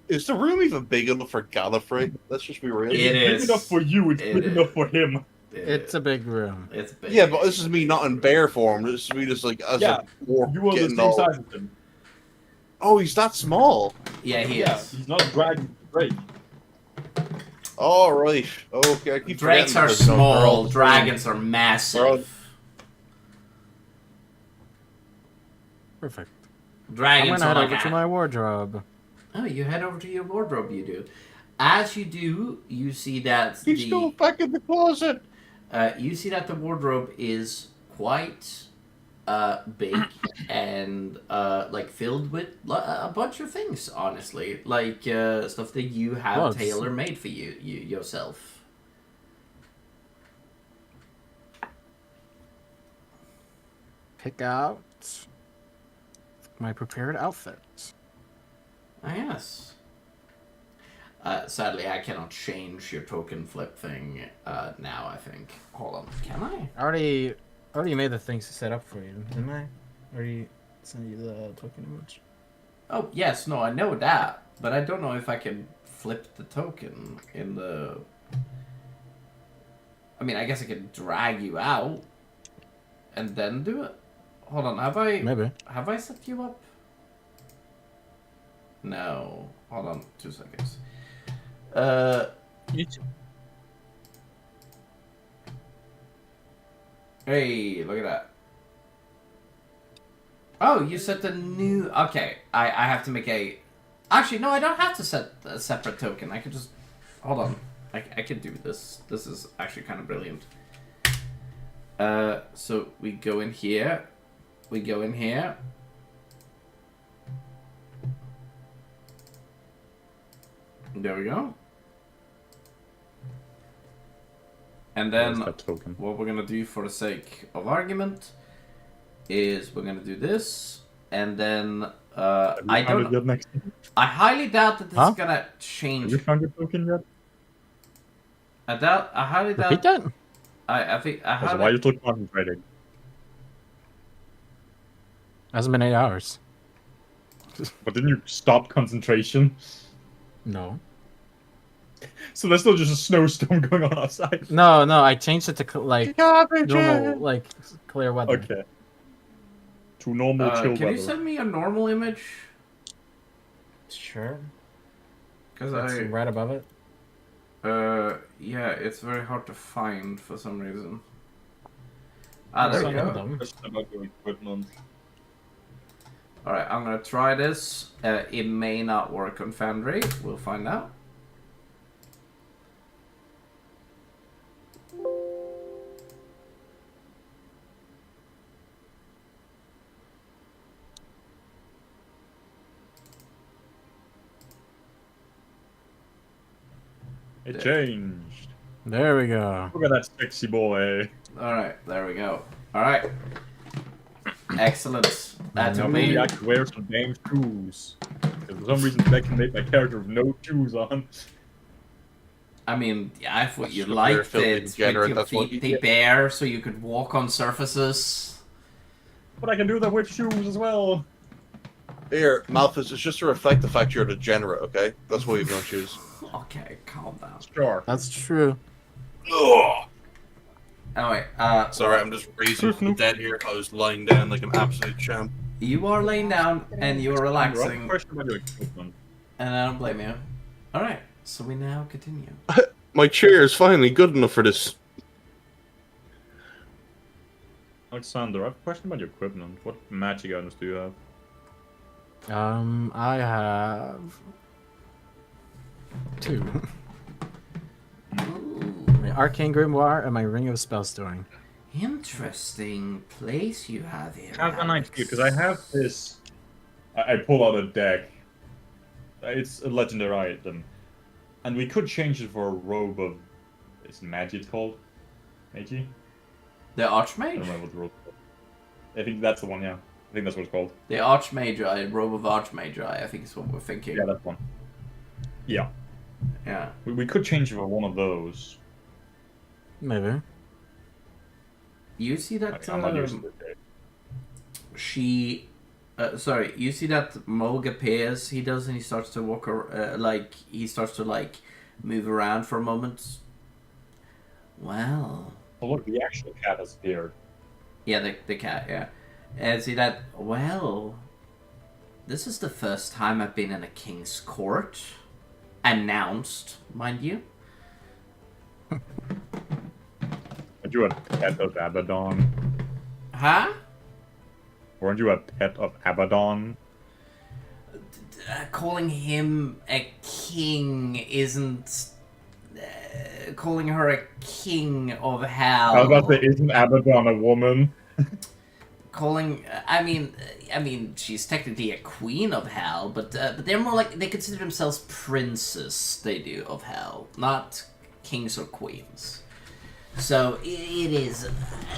Is the room even big enough for Gallifrey? Let's just be real. It It's is. big enough for you, it's It big is. enough for him. It's a big room. It's big. Yeah, but this is me not in bear form. This is me just like as Yeah, a orc You are the getting same all... size as him. Oh, he's that small. Yeah, he Yeah, is. he's not a dragon. Great. All right. Okay. I keep Drakes forgetting are because, you know, they're small, all the same. dragons are massive. Perfect. I'm Dragons gonna head are over like to my wardrobe. Oh, you head over to your wardrobe, you do. As you do, you see that He's still back in the closet. you see that the wardrobe is quite big and like filled with a bunch of things. Honestly, like stuff that you have Clothes. tailor made for you yourself. Pick out my prepared outfit. Ah, yes. Sadly, I cannot change your token flip thing now. I think. Hold on, can I? I already made the things to set up for you, didn't I? Already sent you the token image. Oh yes, no, I know that, but I don't know if I can flip the token in the. I mean, I guess I could drag you out, and then do it. Hold on, have I set you up? No. Hold on, 2 seconds. Hey, look at that. Oh, you set the new... Okay, I have to make a... Actually, no, I don't have to set a separate token. I could just... Hold on. I could do this. This is actually kind of brilliant. So we go in here. We go in here. There we go. And then That token. what we're gonna do for the sake of argument is we're gonna do this, and then I don't. Yet next? I highly doubt that this Huh? is gonna Have change. you found your token yet? I highly Repeat doubt. that? I think I That's highly. why you took concentrating. Hasn't been 8 hours. But didn't you stop concentration? No. So there's still just a snowstorm going on outside. No, I changed it to like Garbage. normal, like clear weather. Okay. To normal chill Can weather. you send me a normal image? Sure. Because That's I. right above it. Yeah, it's very hard to find for some reason. Ah, there we Some go. of them. Question about your equipment. Alright, I'm gonna try this. It may not work on Foundry. We'll find out. It changed. There we go. Look at that sexy boy. Alright, there we go. Alright. Excellent. That took Maybe me. I could wear some damn shoes. 'Cause for some reason I can make my character with no shoes on. I mean, yeah, I thought That's you super liked filthy it. With degenerate, your that's what feet you be bare so you could walk on surfaces. But I can do that with shoes as well. Here, Malthus, it's just to reflect the fact you're a degenerate, okay? That's why you don't choose. Okay, calm down. Sure. That's true. Ugh! Anyway, Sorry, I'm just raising from the dead here. I was lying down like an absolute champ. You are laying down and you are relaxing, Question about your equipment. and I don't blame you. Alright, so we now continue. My chair is finally good enough for this. Alexander, I have a question about your equipment. What magic items do you have? I have 2. My Arcane Grimoire and my Ring of Spellstoring. Interesting place you have here. I have an Alex. idea, because I have this... I pull out a deck. It's a legendary item. And we could change it for a robe of... Is Magi called? Magi? The I don't Archmage? remember what the robe is called. I think that's the one, yeah. I think that's what it's called. The Archmage, Robe of Archmage, I think is what we're thinking. Yeah, that one. Yeah. Yeah. We could change it for one of those. Maybe. You see that I'm not using it. you see that Moog appears, he does, and he starts to walk, he starts to, move around for a moment. Well... Oh, look, the actual cat has appeared. Yeah, the cat, yeah. And see that, well... This is the first time I've been in a king's court. Announced, mind you. Aren't you a pet of Abaddon? Huh? Weren't you a pet of Abaddon? Calling him a king isn't... calling her a king of hell. I was about to say, isn't Abaddon a woman? Calling... I mean, she's technically a queen of hell, but they're more like... They consider themselves princes, they do, of hell. Not kings or queens. So, it is...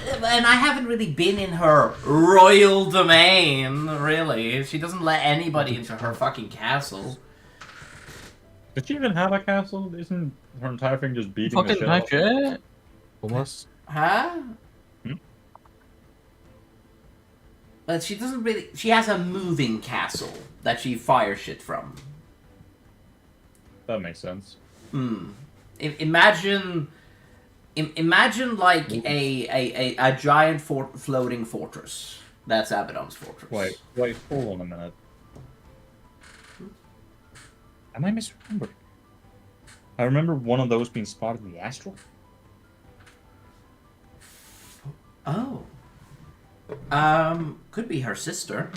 And I haven't really been in her royal domain, really. She doesn't let anybody into her fucking castle. Does she even have a castle? Isn't her entire thing just beating the Fucking shit out of her? legit. Almost. Huh? Hmm? But she doesn't really... She has a moving castle that she fires shit from. That makes sense. Imagine like a giant floating fortress. That's Abaddon's fortress. Wait, hold on a minute. Am I misremembering? I remember one of those being spotted in the astral. Oh. Could be her sister.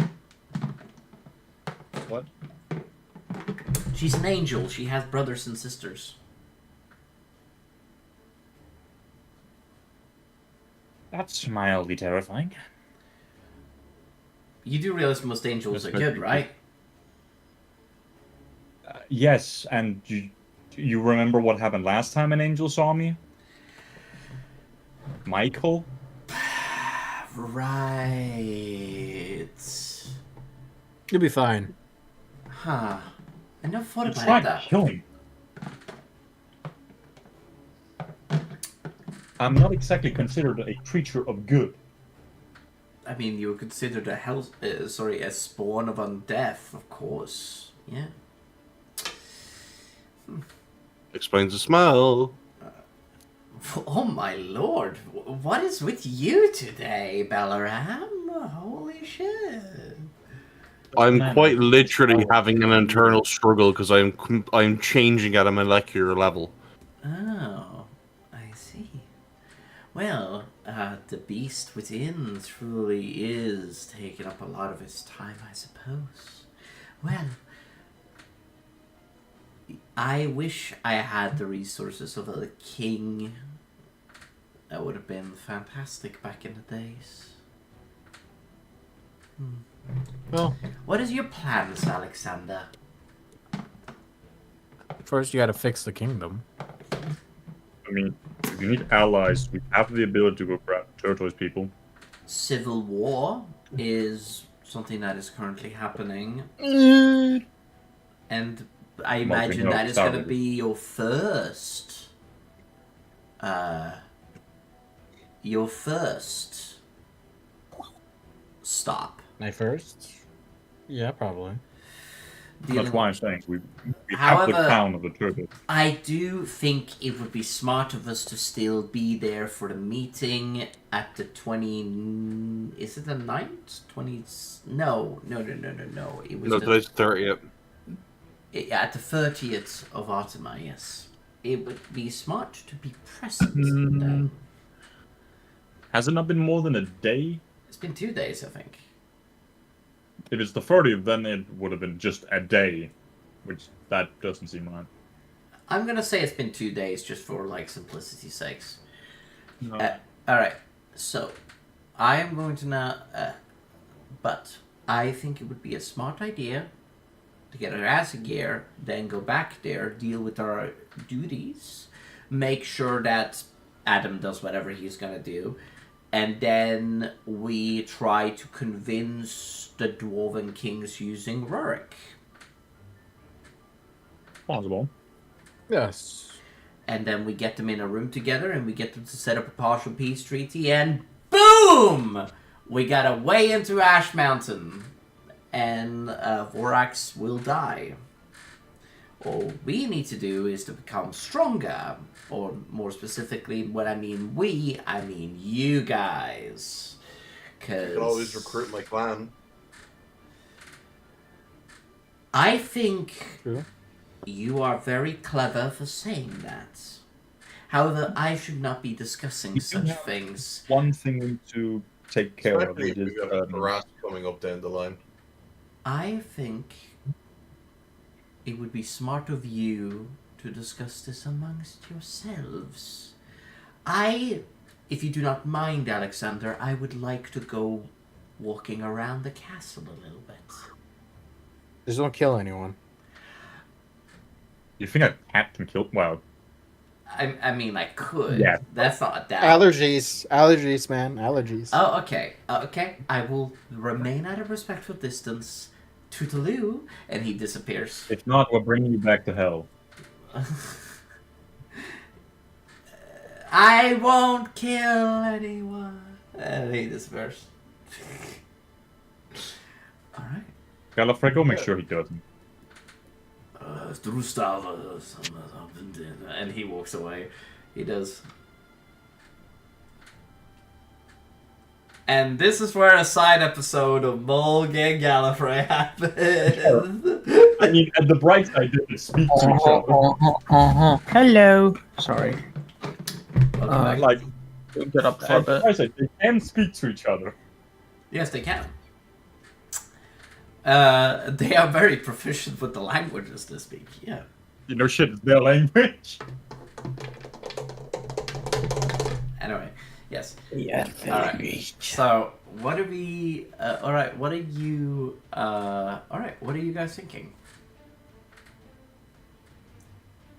What? She's an angel. She has brothers and sisters. That's mildly terrifying. You do realize most angels That's are good, very right? Yes, and you remember what happened last time an angel saw me? Michael? Right. You'll be fine. Huh. I never thought You about tried to that. kill him. I'm not exactly considered a creature of good. I mean, you were considered a spawn of undeath, of course. Yeah. Explains the smell. Oh my lord, what is with you today, Balaram? Holy shit. I'm Man, quite I- literally having an internal struggle because I'm changing at a molecular level. Oh, I see. Well, the beast within truly is taking up a lot of his time, I suppose. Well, I wish I had the resources of a king. That would have been fantastic back in the days. Well, What is your plans, Alexander? first you gotta fix the kingdom. I mean, if you need allies, we have the ability to go grab Turtles people. Civil war is something that is currently happening. And I imagine no, that is start going to with be your first... your first... stop. My first? Yeah, probably. That's why I'm saying we have However, the crown of the turtle. I do think it would be smart of us to still be there for the meeting at the 20... Is it the 9th? 20... No. It was No, the... today's 30th. At the 30th of Artima, yes. It would be smart to be present then. Has it not been more than a day? It's been 2 days, I think. If it's the 30th, then it would have been just a day, which that doesn't seem right. I'm gonna say it's been 2 days just for, like, simplicity's sakes. No. Alright, so, I am going to now... but, I think it would be a smart idea to get our ass in gear, then go back there, deal with our duties, make sure that Adam does whatever he's gonna do, and then we try to convince the Dwarven Kings using Rurik. Possible. Yes. And then we get them in a room together, and we get them to set up a partial peace treaty, and boom! We got a way into Ash Mountain. And Vorax will die. All we need to do is to become stronger. Or more specifically, when I mean we, I mean you guys. You can always recruit my clan. I think True. you are very clever for saying that. However, I should not be discussing such things. One thing we need to take care of Especially if is we got a harass coming up down the line. I think it would be smart of you to discuss this amongst yourselves. If you do not mind, Alexander, I would like to go walking around the castle a little bit. Just don't kill anyone. You think a cat can kill? Well, I mean, I could. Yeah. That's not that. Allergies, man. Allergies. Oh, okay. Okay. I will remain at a respectful distance. Toodaloo, and he disappears. if not, we'll bring you back to hell. I won't kill anyone. And he disappears. Alright. Gallifrey, go make sure he doesn't. And he walks away. He does. And this is where a side episode of Mulgan Gallifrey happens. I mean, at the bright side, they can speak to each other. Hello. Sorry. Like, Get up for a at the bit. bright side, they can speak to each other. Yes, they can. They are very proficient with the languages they speak, yeah. You know, shit, it's their language. Anyway, yes. Yeah. Alright. So, what are we... alright, what are you... alright, what are you guys thinking?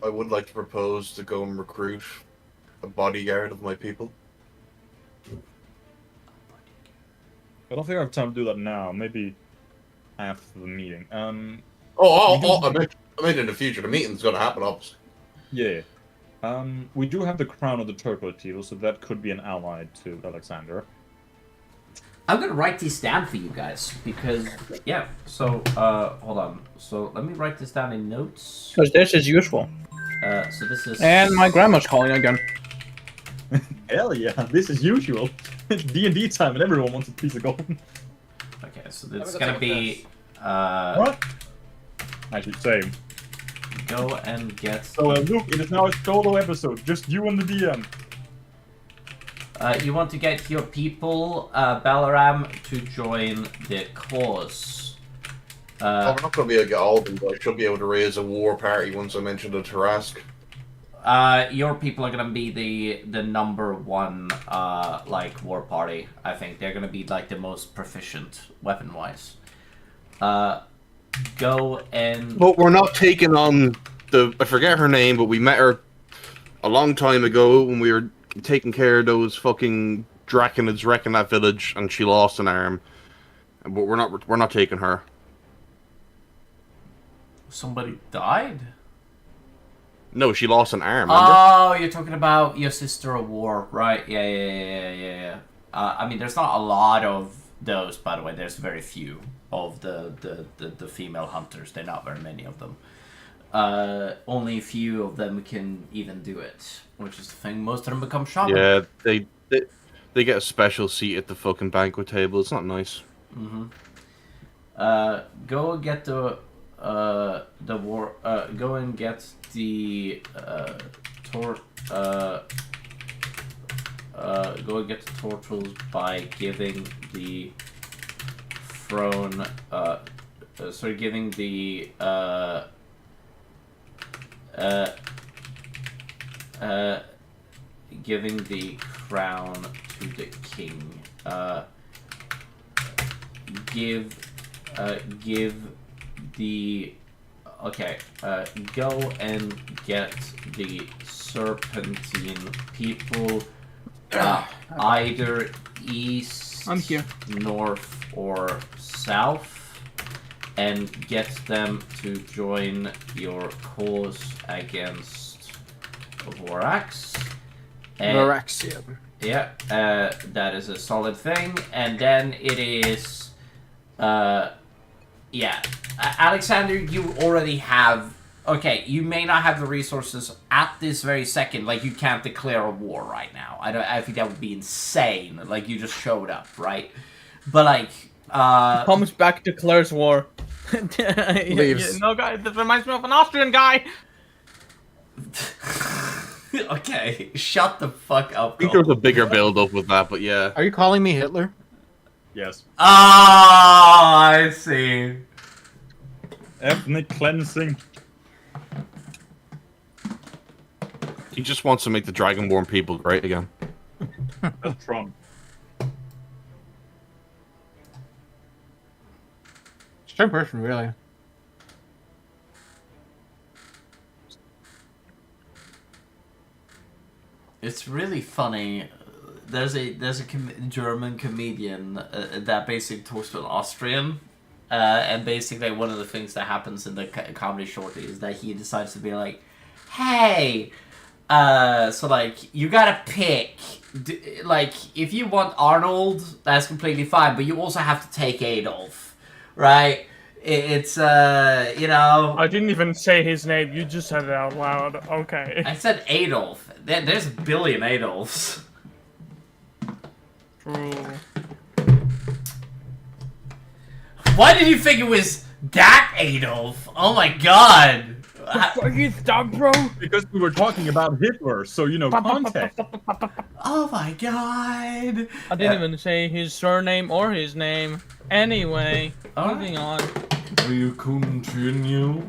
I would like to propose to go and recruit a bodyguard of my people. I don't think I have time to do that now. Maybe after the meeting. I meant in the future. The meeting's going to happen, obviously. Yeah. We do have the crown of the turtle teal, so that could be an ally to Alexander. I'm gonna write these down for you guys, because... Yeah, so, hold on. So, let me write this down in notes. Because this is useful. So this is... And my grandma's calling again. Hell yeah, this is usual. It's D&D time and everyone wants a piece of gold. Okay, so this is gonna be... What? Actually, same. Go and get... So, Luke, it is now a solo episode. Just you and the DM. you want to get your people, Balaram, to join the cause. We're not going to be able to get all of them, but I should be able to raise a war party once I mention the Tarask. Your people are gonna be the number one, like, war party. I think they're gonna be, like, the most proficient weapon-wise. Go and... But we're not taking on the... I forget her name, but we met her a long time ago when we were taking care of those fucking Draconids wrecking that village, and she lost an arm. But we're not taking her. Somebody died? No, she lost an arm, remember? Oh, you're talking about your sister of war, right? Yeah. I mean, there's not a lot of those, by the way, there's very few of the female hunters. They're not very many of them. Only a few of them can even do it, which is the thing. Most of them become shaman. Yeah, they get a special seat at the fucking banquet table. It's not nice. Go get the war. Go and get the go and get the tortles by giving the throne. Giving the giving the crown to the king. Give the go and get the serpentine people either east, I'm here. north, or south, and get them to join your cause against Vorax. Varaxian. Yeah, that is a solid thing. And then it is, yeah, Alexander, you already have. Okay, you may not have the resources at this very second. Like, you can't declare a war right now. I think that would be insane. Like, you just showed up, right? But like, Comes back, declares war. Leaves. No, guy, this reminds me of an Austrian guy. okay, shut the fuck up. I think there was a bigger build-up with that, but yeah. Are you calling me Hitler? Yes. Ah, I see. Ethnic cleansing. He just wants to make the Dragonborn people great again. That's Trump. Strange person, really. It's really funny. There's a German comedian that basically talks to an Austrian, and basically one of the things that happens in the comedy shortly is that he decides to be like, "Hey, so like you gotta pick. Like if you want Arnold, that's completely fine, but you also have to take Adolf, right? It's you know." I didn't even say his name. You just said it out loud. Okay. I said Adolf. There's a billion Adolfs. True. Why did you think it was that Adolf? Oh my god. Fuck you, stop, bro. Because we were talking about Hitler, so you know context. Oh my god. I didn't even say his surname or his name. Anyway, Alright. moving on. Will you continue?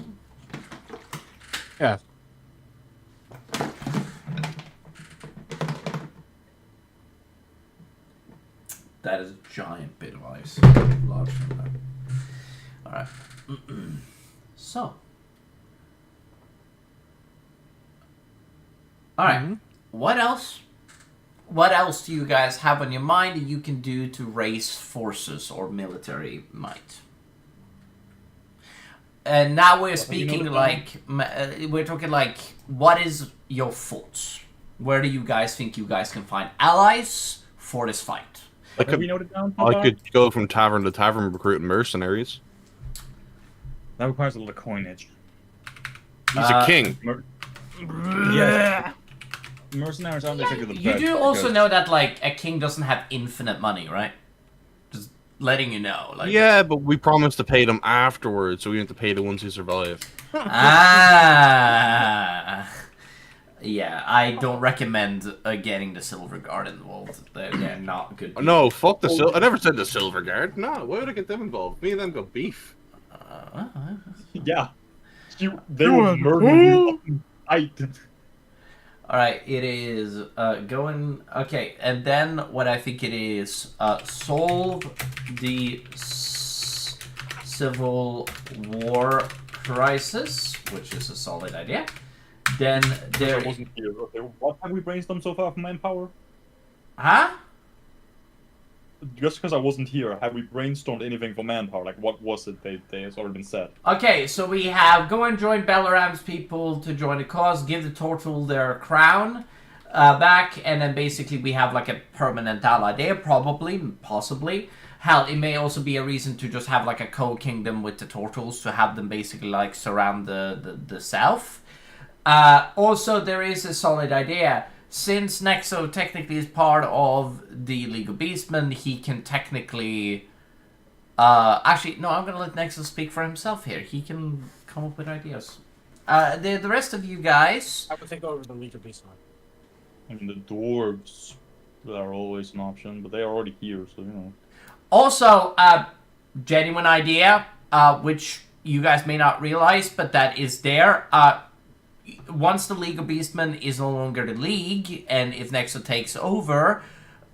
Yeah. That is a giant bit of ice. Larger than that. Alright. So. Alright. What else? What else do you guys have on your mind that you can do to raise forces or military might? And now we're speaking like, we're talking like, what is your thoughts? Where do you guys think you guys can find allies for this fight? I Have we noted down? I could go from tavern to tavern recruiting mercenaries. That requires a lot of coinage. He's a king. Yes. Mercenaries aren't exactly the You best. do also because- know that like a king doesn't have infinite money, right? Just letting you know. Like, Yeah, but we promised to pay them afterwards, so we have to pay the ones who survive. Ah. Yeah, I don't recommend getting the Silver Guard involved. They're not good. people. No, fuck the I never said the Silver Guard. No, why would I get them involved? Me and them got beef. Yeah. They will murder you. Alright, it is going. Okay, and then what I think it is solve the civil war crisis, which is a solid idea. Then there. I wasn't here. Okay, what have we brainstormed so far for manpower? Huh? Just because I wasn't here, have we brainstormed anything for manpower? Like, what was it they has already been said? Okay, so we have go and join Belaram's people to join the cause, give the Tortle their crown back, and then basically we have like a permanent ally there, probably, possibly. Hell, it may also be a reason to just have like a co-kingdom with the turtles to have them basically like surround the south. Also, there is a solid idea. Since Nexo technically is part of the League of Beastmen, he can technically... actually, no, I'm gonna let Nexo speak for himself here. He can come up with ideas. The rest of you guys... I would take over the League of Beastmen. I mean, the dwarves are always an option, but they are already here, so you know. Also, genuine idea, which you guys may not realize, but that is there. Once the League of Beastmen is no longer the League, and if Nexo takes over,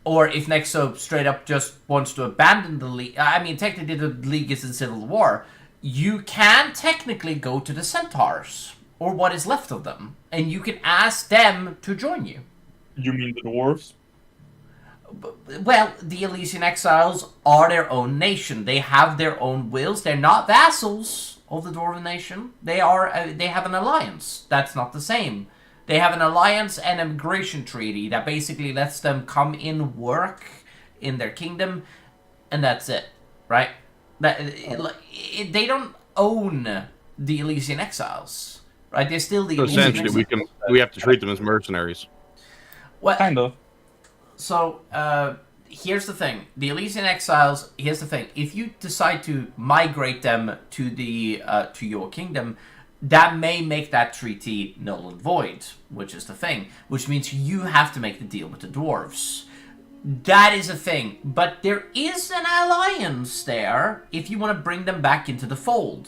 or if Nexo straight up just wants to abandon the League, I mean, technically the League is in civil war, you can technically go to the Centaurs, or what is left of them, and you can ask them to join you. You mean the dwarves? Well, the Elysian Exiles are their own nation. They have their own wills. They're not vassals of the Dwarven nation. They have an alliance. That's not the same. They have an alliance and a migration treaty that basically lets them come in, work in their kingdom, and that's it, right? They don't own the Elysian Exiles, right? They're still the So Elysian essentially, Exiles. we have to treat them as mercenaries. Well, Kind of. so, here's the thing. The Elysian Exiles, here's the thing. If you decide to migrate them to to your kingdom, that may make that treaty null and void, which is the thing. Which means you have to make the deal with the dwarves. That is a thing. But there is an alliance there if you want to bring them back into the fold.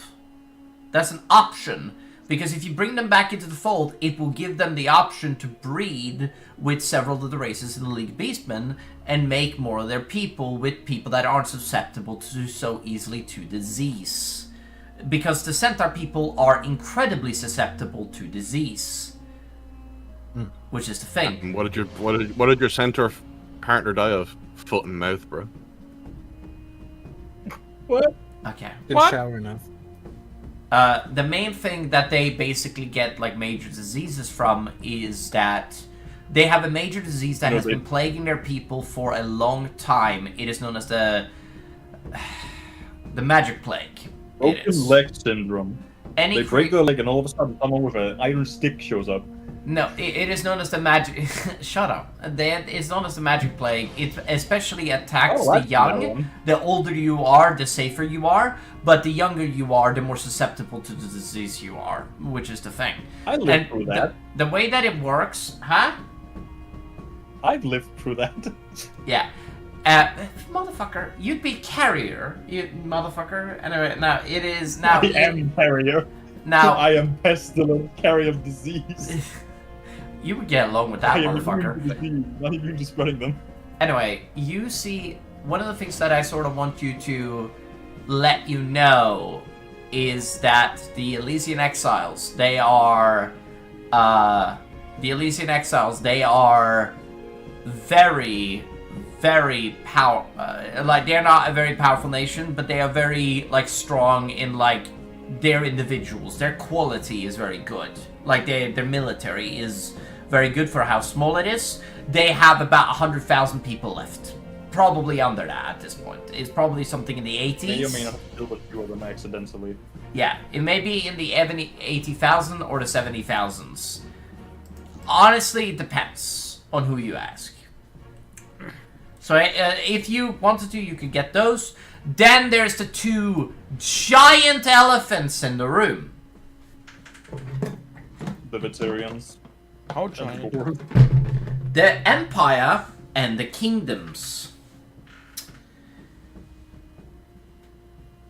That's an option. Because if you bring them back into the fold, it will give them the option to breed with several of the races in the League of Beastmen and make more of their people with people that aren't susceptible to so easily to disease. Because the Centaur people are incredibly susceptible to disease. Which is the thing. What did your centaur partner die of? Foot and mouth, bro. What? Okay. Good What? shower enough. The main thing that they basically get like major diseases from is that they have a major disease that has been plaguing their people for a long time. It is known as the magic plague. It Broken is. leg syndrome. Any They break their leg and all of a sudden someone with an iron stick shows up. No, it is known as the magic. Shut up. It's known as the magic plague. It especially attacks the that's young. another one. The older you are, the safer you are. But the younger you are, the more susceptible to the disease you are, which is the thing. I lived through that. The way that it works, huh? I've lived through that. Yeah. Motherfucker, you'd be carrier, you motherfucker. Anyway, now it is now. I am carrier. Now I am pestilent, carrier of disease. you would get along with that I am motherfucker. immune to disease, not immune to spreading them. Anyway, you see, one of the things that I sort of want you to let you know is that the Elysian Exiles, they are very, very like, they're not a very powerful nation, but they are very, like, strong in, like, their individuals. Their quality is very good. Like, their military is very good for how small it is. They have about 100,000 people left. Probably under that at this point. It's probably something in the 80s. May or may not have killed a few of them accidentally. Yeah, it may be in the 80,000 or the 70,000s. Honestly, it depends on who you ask. So if you wanted to, you could get those. Then there's the two giant elephants in the room. The Vitarians. How and the giant? dwarves. The Empire and the Kingdoms.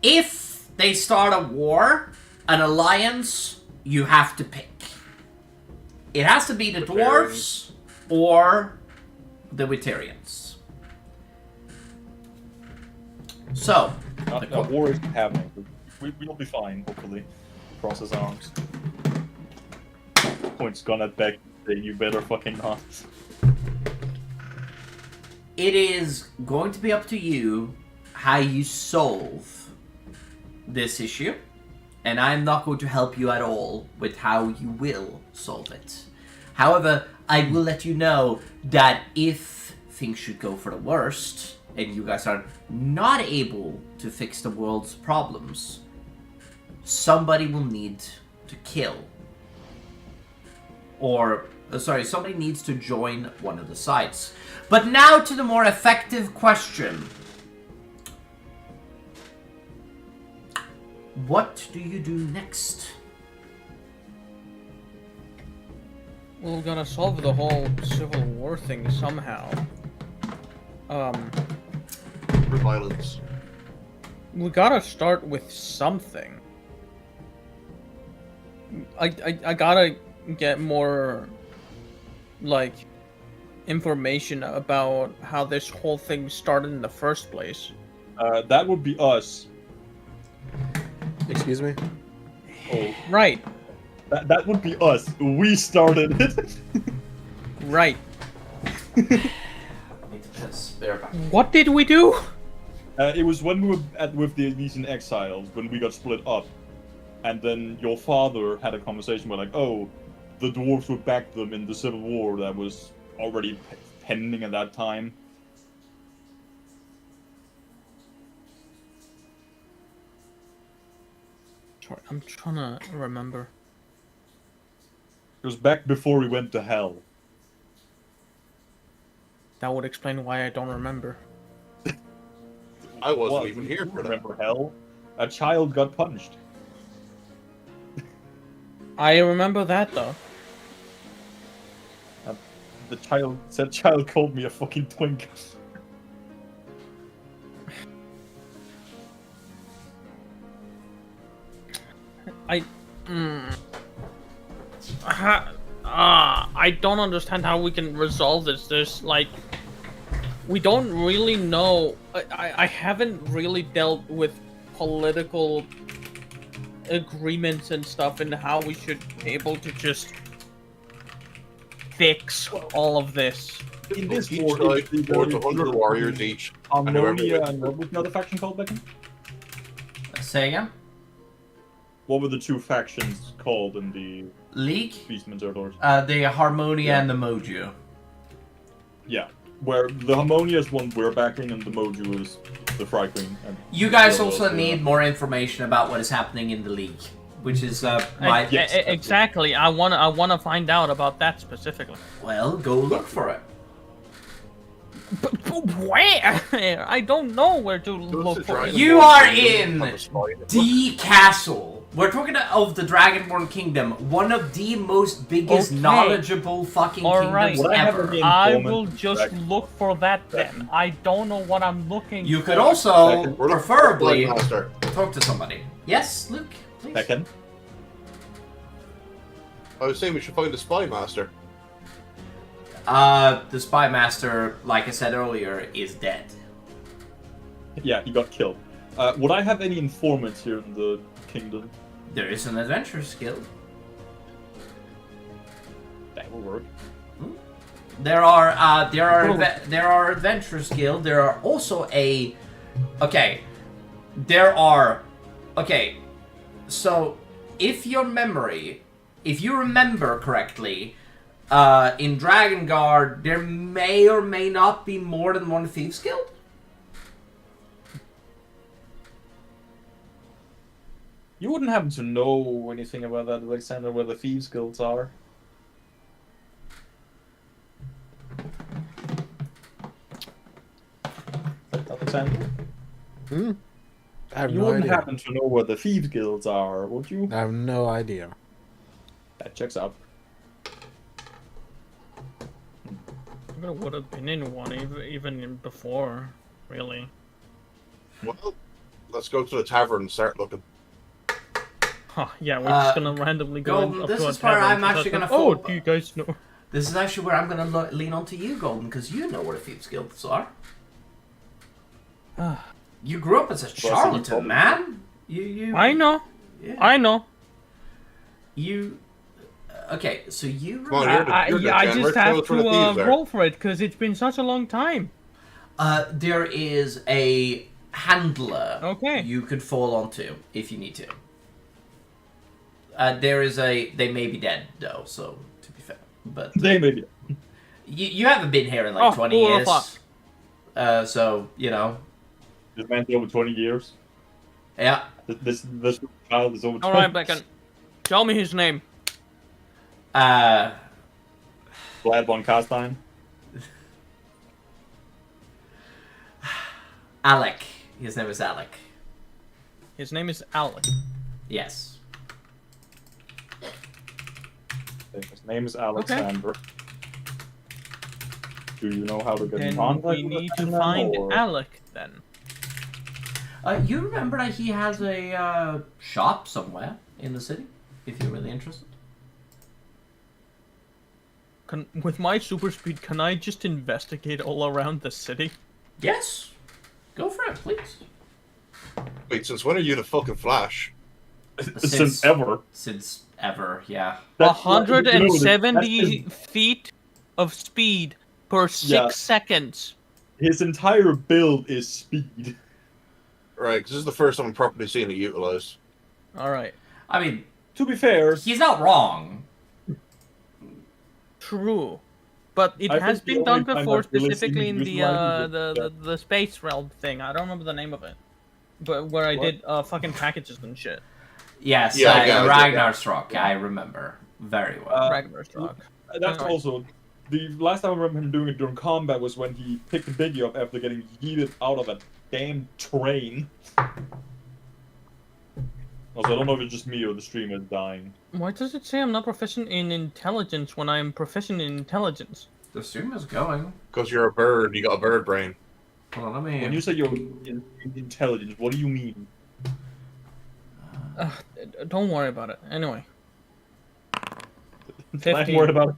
If they start a war, an alliance, you have to pick. It has to be the dwarves or the Vitarians. So, A war is happening. We'll be fine, hopefully. Cross his arms. Points gone at Beck. You better fucking not. it is going to be up to you how you solve this issue. And I'm not going to help you at all with how you will solve it. However, I will let you know that if things should go for the worst, and you guys are not able to fix the world's problems, somebody will need to kill. Or, somebody needs to join one of the sides. But now to the more effective question. What do you do next? Well, we gotta solve the whole Civil War thing somehow. For violence. We gotta start with something. I gotta get more, like, information about how this whole thing started in the first place. That would be us. Excuse me? Oh, Right, that would be us. We started it. right. I need to piss. Bear back. What did we do? It was when we were with the Elysian Exiles, when we got split up. And then your father had a conversation where, like, oh, the dwarves would back them in the Civil War that was already pending at that time. Sorry, I'm trying to remember. It was back before we went to hell. That would explain why I don't remember. I wasn't What? even here You for that. remember hell? A child got punched. I remember that though. The child called me a fucking twink. I don't understand how we can resolve this. There's like, we don't really know. I haven't really dealt with political agreements and stuff and how we should be able to just fix all of this. In this Each war, side it's the towards very- 100 warriors each. and whoever Harmonia wins. and what was the other faction called, Beacon? Say again? What were the two factions called in the League? Beastmen Zerdors? The Harmonia Yeah. and the Moju. Yeah. Where the Harmonia is one we're backing and the Moju is the Fry Queen. And You guys the also others, need more information about what is happening in the League, which is my... Yes, that's it. Exactly. I wanna find out about that specifically. Well, go look for it. But where? I don't know where to look for it. You are in Have a spy. the castle. We're talking of the Dragonborn Kingdom, one of the most biggest, Okay. knowledgeable fucking All kingdoms right. Would I have ever. any- I Informant will just Dragon- look for that then. I don't know what I'm looking You for. could also, Second. We're looking for preferably, a master. talk to somebody. Yes, Luke, please. Second. I was saying we should find a spy master. The Spy Master, like I said earlier, is dead. Yeah, he got killed. Would I have any informants here in the kingdom? There is an adventurers guild. That will work. There are adventurers guild. There are also so if you remember correctly, in Drakengard there may or may not be more than one thieves guild. You wouldn't happen to know anything about that, Alexander, where the thieves guilds are? Alexander? I have You no wouldn't idea. happen to know where the thieves guilds are, would you? I have no idea. That checks out. I would have been in one even before, really. Well, let's go to the tavern and start looking. Huh, yeah, we're just gonna randomly go Golden, up this to a is where tavern I'm and actually start gonna going, fall- Oh, do you guys know? This is actually where I'm gonna lean on to you, Golden, because you know where the thieves guilds are. You grew up as a charlatan, man. You. I know. Yeah. I know. You. Okay, so you. Come on, you're the- I you're the just January, have tell us where the to thieves are. roll for it because it's been such a long time. There is a handler. Okay. You could fall onto if you need to. There is a. They may be dead though, so to be fair, but They may be. you haven't been here in like Oh, 20 who the years. fuck? So you know, This man's over 20 years. yeah. This child is over 20 All right, Beckon. Tell me his name. Uh, Glad von Carstein. Alec. His name is Alec. His name is Alec. Yes. His name is Alexander. Do you know how to get in Then contact we with need to him, find or- Alec then. You remember that he has a shop somewhere in the city? If you're really interested. With my super speed, can I just investigate all around the city? Yes. Go for it, please. Wait, since when are you the fucking Flash? Since ever. Since ever, yeah. That's what- 170 that's feet of speed per 6 Yeah. seconds. his entire build is speed. Right, because this is the first time I'm properly seeing it utilized. All right. I mean, To be fair, he's not wrong. True. But it I has think the been done only time before, I've really specifically seen in the visualizing the space realm thing. I don't remember the name of it. But where I What? did fucking packages and shit. Yes, Yeah, I got it, Ragnar's Rock. I remember very well. Ragnarok. that's Alright. also the last time I remember him doing it during combat was when he picked Biggie up after getting yeeted out of a damn train. Also, I don't know if it's just me or the stream is dying. Why does it say I'm not proficient in intelligence when I'm proficient in intelligence? The stream is going. Because you're a bird, you got a bird brain. Hold on, let me. When you say you're intelligent, what do you mean? Don't worry about it. Anyway. I'm 15. worried about it.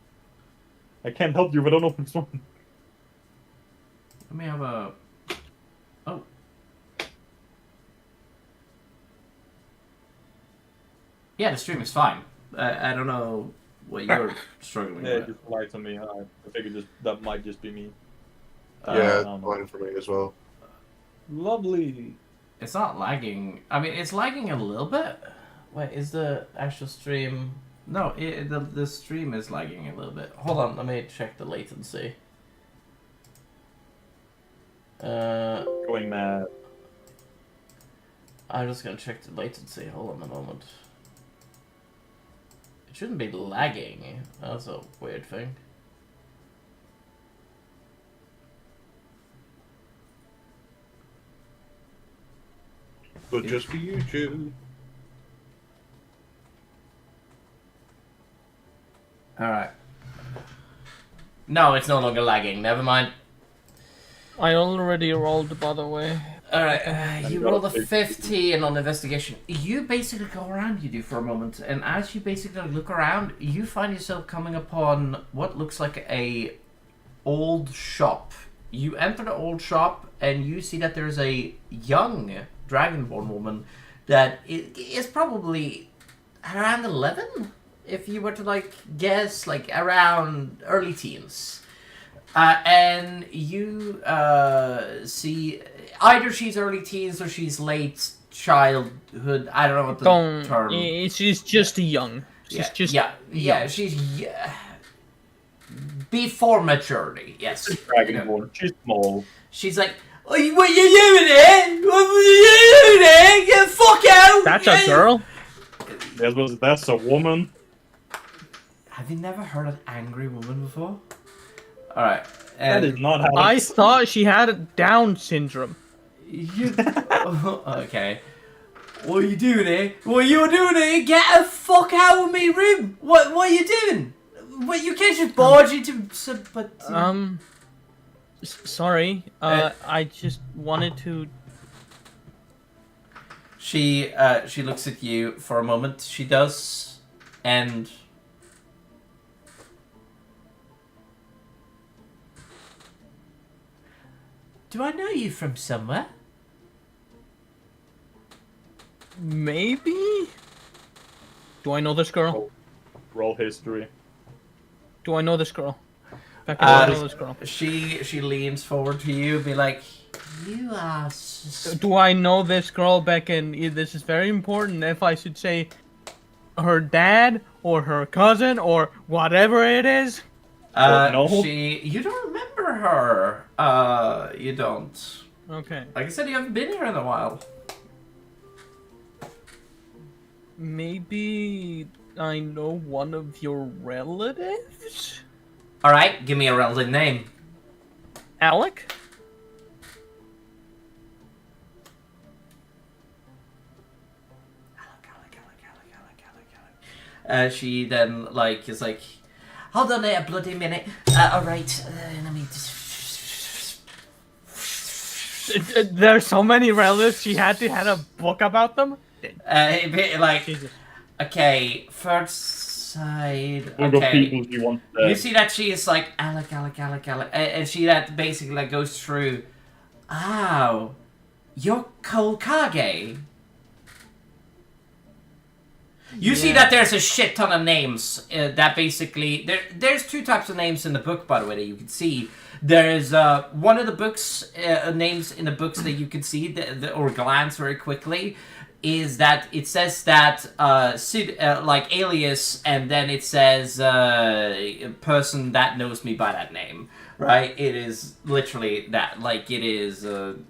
I can't help you if I don't know what's wrong. Let me have a. Oh. Yeah, the stream is fine. I don't know what you're struggling Yeah, with. just lied to me. I figured that might just be me. Yeah, Um, it's fine for me as well. Lovely. It's not lagging. I mean, it's lagging a little bit. Wait, is the actual stream? No, the stream is lagging a little bit. Hold on, let me check the latency. Going mad. I'm just gonna check the latency. Hold on a moment. It shouldn't be lagging. That's a weird thing. But just for you two. Alright. No, it's no longer lagging. Never mind. I already rolled, by the way. Alright, you roll the 15 on investigation. You basically go around, you do, for a moment, and as you basically look around, you find yourself coming upon what looks like a old shop. You enter the old shop, and you see that there's a young Dragonborn woman that is probably around 11, if you were to, like, guess, like, around early teens. And you see either she's early teens or she's late childhood. I don't know what the term. She's just young. She's just she's before maturity. Yes. Dragonborn. She's small. She's like, "Oh, what you doing there? What you doing there? Get the fuck out!" That's a girl. That's a woman. Have you never heard an angry woman before? All right. That is not how. I thought she had Down syndrome. You... okay. What are you doing here? What are you doing here? Get the fuck out of my room! What are you doing? What, you can't just barge into some... But, Sorry. I just wanted to... She looks at you for a moment. She does, and... Do I know you from somewhere? Maybe? Do I know this girl? Roll history. Do I know this girl? Becca, do I know this girl? She leans forward to you and be like, "You are... Do I know this girl, Becca? This is very important. If I should say her dad or her cousin or whatever it is. No. You don't remember her. You don't. Okay. Like I said, you haven't been here in a while. Maybe I know one of your relatives? Alright, give me a relative name. Alec? She then, like, is like, hold on there a bloody minute. Alright, let me just... There's so many relatives, she had to have a book about them? like, Jesus. okay, first side, Book of okay. people she wants You dead. see that she is like, Alec, and she that basically like goes through, oh, you're Kolkage. You see that there's a shit ton of names that basically there's two types of names in the book, by the way, that you can see. There's one of the books names in the books that you can see or glance very quickly is that it says that like alias, and then it says person that knows me by that name. Right? It is literally that. Like it is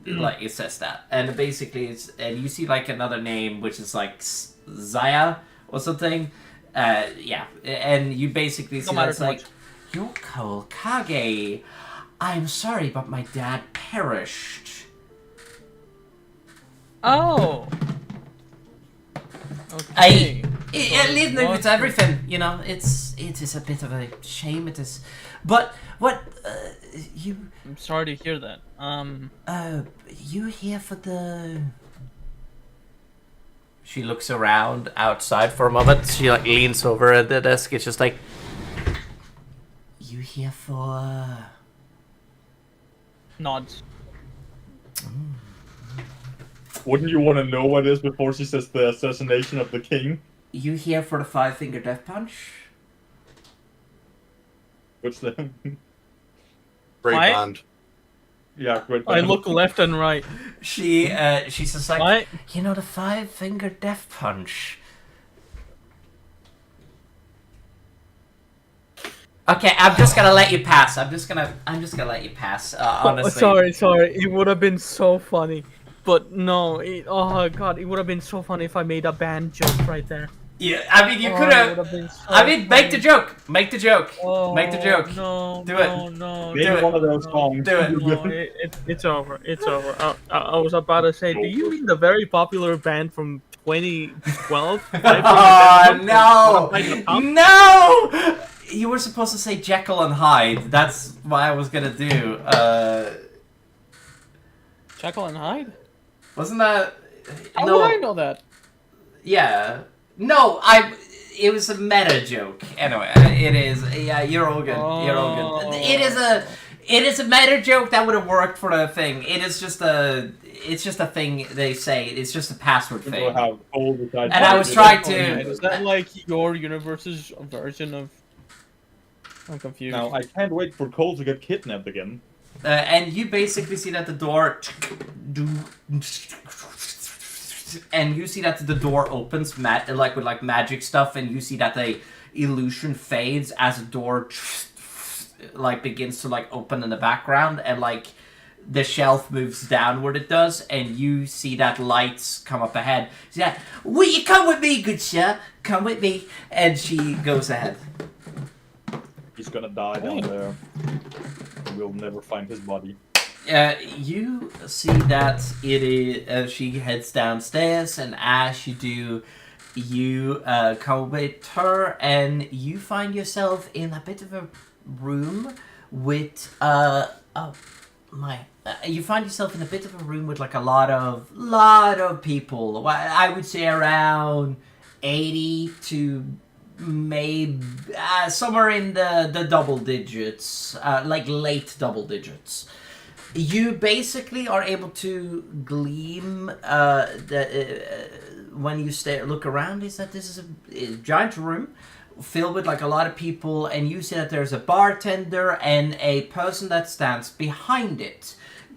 like it says that, and basically it's and you see like another name which is like Zaya or something. Yeah, and you basically see that's like, you're Kolkage. I'm sorry, but my dad perished. Oh. Okay. At least it's everything, you know. It is a bit of a shame. It is, but what you? I'm sorry to hear that. You here for the? She looks around outside for a moment. She like leans over at the desk. It's just like, you here for? Nods. Wouldn't you want to know what it is before she says the assassination of the king? You here for the five-finger death punch? Which the Great What? band. yeah, great. I look left and right. She says like, What? you know the five-finger death punch. Okay, I'm just gonna let you pass. I'm just gonna let you pass. Honestly. Sorry. It would have been so funny. But no, oh god, it would have been so funny if I made a band joke right there. Yeah, I mean you could It have. would been so I mean, make the funny. joke. Make the joke. Oh, Make the joke. No, Do no, it. no. Maybe do it. one of those songs. Do it. No, it's over. It's over. I was about to say, do you mean the very popular band from 2012? Oh no! No! You were supposed to say Jekyll and Hyde. That's what I was gonna do. Jekyll and Hyde? Wasn't that? How no. would I know that? Yeah. No, it was a meta joke. Anyway, it is. Yeah, you're all good. You're all good. It is a meta joke that would have worked for the thing. It's just a thing they say. It's just a password You thing. know how old the And I was trying to. Is that like your universe's version of? I'm confused. Now I can't wait for Cole to get kidnapped again. And you basically see that the door, and you see that the door opens, like with like magic stuff, and you see that the illusion fades as the door like begins to like open in the background, and like the shelf moves downward. It does, and you see that lights come up ahead. See that? Will you come with me, good sir? Come with me, and she goes ahead. He's gonna die down there. We'll never find his body. You see that it is. She heads downstairs, and as you do, you come with her, and you find yourself in a bit of a room with you find yourself in a bit of a room with like a lot of people. I would say around 80 to maybe somewhere in the double digits, like late double digits. You basically are able to gleam when you look around is that this is a giant room filled with like a lot of people, and you see that there's a bartender and a person that stands behind it.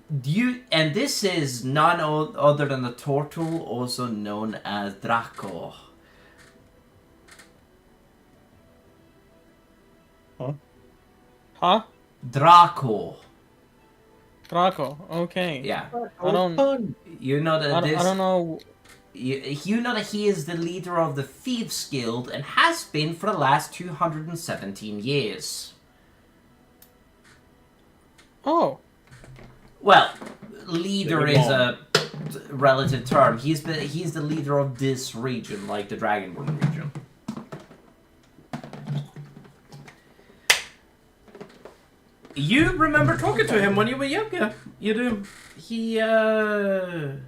And this is none other than the turtle, also known as Draco. Huh? Draco. Draco. Okay. Yeah. I don't. You know that this. I don't know. You know that he is the leader of the Thieves Guild and has been for the last 217 years. Oh. Well, leader is a relative term. He's the leader of this region, like the Dragonborn region. You remember talking to him when you were younger. You do. He and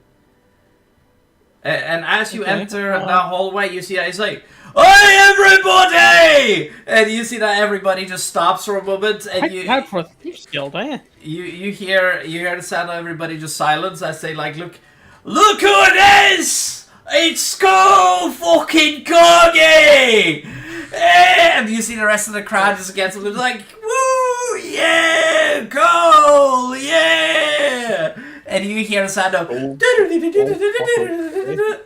as you enter the hallway, you see that he's like, "Hey, everybody!" And you see that everybody just stops for a moment, and Head for a Thieves Guild, eh? you hear the sound of everybody just silence as they like look who it is! It's Skull fucking Corgi! And you see the rest of the crowd just gets like, "Woo! Yeah! Cole! Yeah!" And you hear the sound of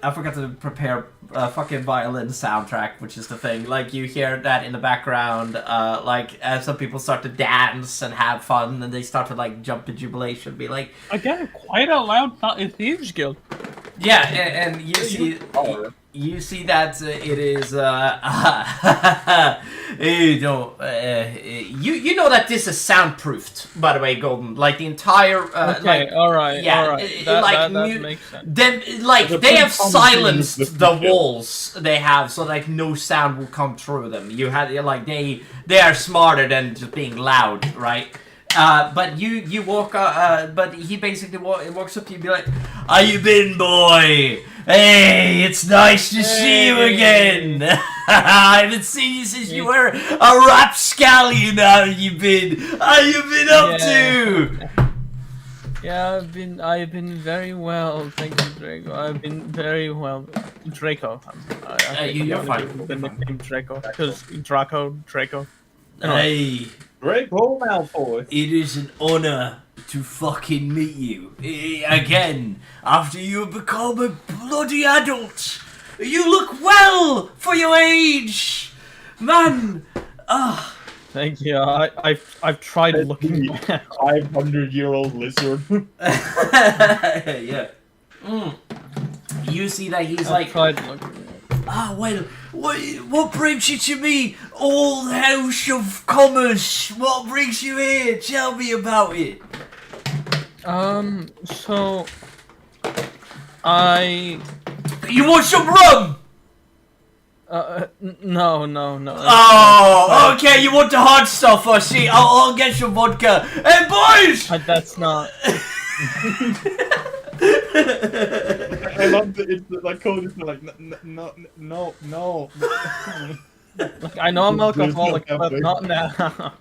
I forgot to prepare a fucking violin soundtrack, which is the thing. Like, you hear that in the background, like, as some people start to dance and have fun, and they start to, like, jump in jubilation, be like... Again, quite a loud Thieves Guild. Yeah, and you see... You see that it is, you know that this is soundproofed, by the way, Golden. Like, the entire, okay, alright, yeah, alright. That Makes sense. Them, like, they have silenced the walls they have, so, like, no sound will come through them. You had, like, they are smarter than just being loud, right? But you walk, but he basically walks up to you and be like, "How you been, boy? Hey, it's nice to see you again. I haven't seen you since you were a rapscallion. How you been? How you been up to?" Yeah, I've been very well, thank you, Draco. I've been very well, Draco. You're fine. The nickname Draco, because Draco. Hey, Draco Malfoy. it is an honor to fucking meet you again after you have become a bloody adult. You look well for your age, man. Thank you. I've tried looking back. 500-year-old lizard. Yeah. You see that he's like, tried looking. well, what brings you to me, old House of Commerce? What brings you here? Tell me about it. So You want some rum? No. Oh, okay, you want the hard stuff, I see. I'll get some vodka. Hey, boys! That's not. I love it's like Code is like no. Look, I know I'm alcoholic, but not now.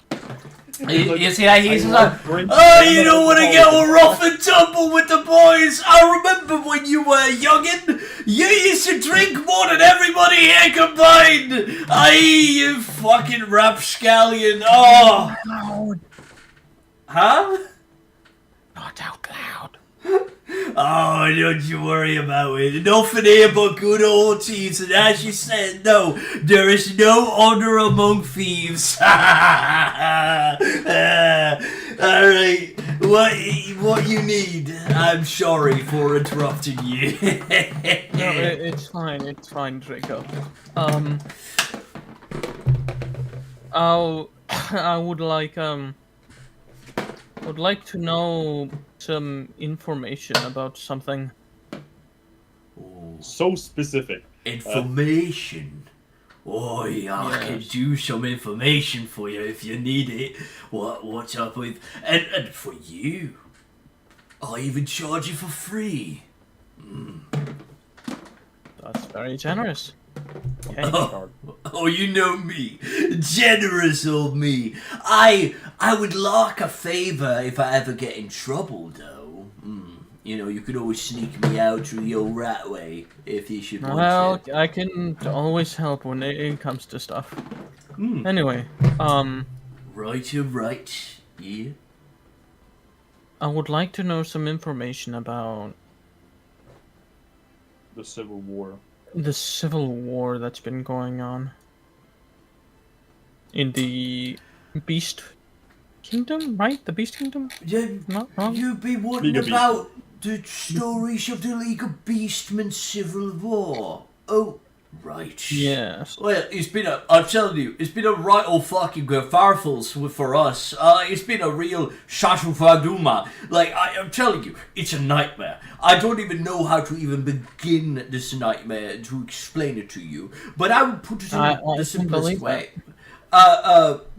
You see that he's like, "Oh, you don't want to get all rough and tumble with the boys. I remember when you were a youngin', you used to drink more than everybody here combined. You fucking rapscallion. Oh. Huh? Not out loud. Oh, don't you worry about it. Nothing here but good old thieves, and as you said, no, there is no honor among thieves. Alright, what you need? I'm sorry for interrupting you. No, it's fine, Draco. I would like to know some information about something. So specific. Information? I can do some information for you if you need it. What's up with... And for you, I'll even charge you for free. That's very generous. Okay. Oh, you know me. Generous old me. I would like a favor if I ever get in trouble, though. You know, you could always sneak me out through your rat way if you should want Well, to. I can always help when it comes to stuff. Anyway, Right, you're right. Yeah? I would like to know some information about The Civil War. the civil war that's been going on in the Beast Kingdom, right? The Beast Kingdom? Not wrong? You've been League wondering of Beasts. about the stories of the League of Beastmen Civil War. Oh, right. Yes. Well, I'm telling you, it's been a right old fucking farfels for us. It's been a real shashufaduma. Like, I'm telling you, it's a nightmare. I don't even know how to even begin this nightmare to explain it to you. But I would put it in I the can simplest believe way.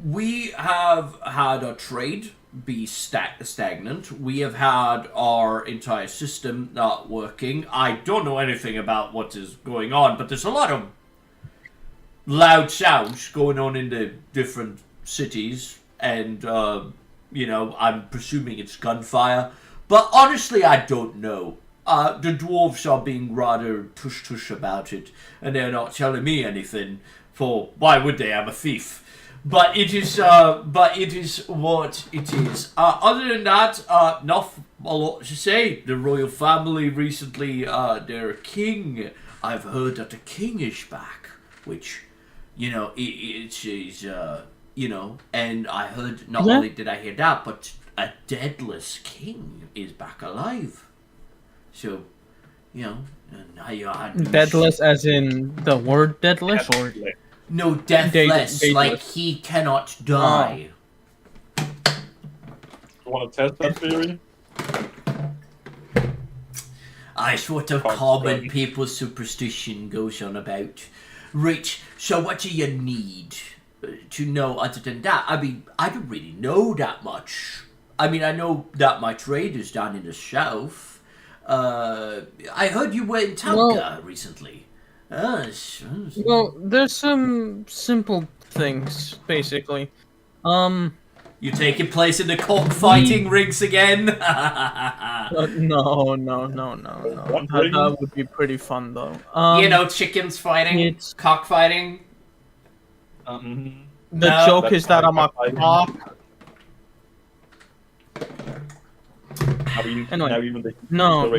We have had our trade be stagnant. We have had our entire system not working. I don't know anything about what is going on, but there's a lot of loud sounds going on in the different cities, and I'm presuming it's gunfire. But honestly, I don't know. The dwarves are being rather tush-tush about it, and they're not telling me anything. For why would they? I'm a thief. But it is what it is. Other than that, not a lot to say. The royal family recently, their king. I've heard that the king is back, which, it is, and I heard not only did I hear that, but a deadless king is back alive. So, and now you are Deadless as in the word deadless, or no, deathless, Daedalus. like he cannot die. You want to test that theory? It's what the common people's superstition goes on about. Right, so what do you need to know other than that? I mean, I don't really know that much. I mean, I know that my trade is down in the south. I heard you were in Tamka recently. Well, there's some simple things, basically. You taking place in the cockfighting rigs again? No. That would be pretty fun, though. Chickens fighting, it's- cockfighting. The joke is that I'm a cock. I mean, Anyway, now even the No.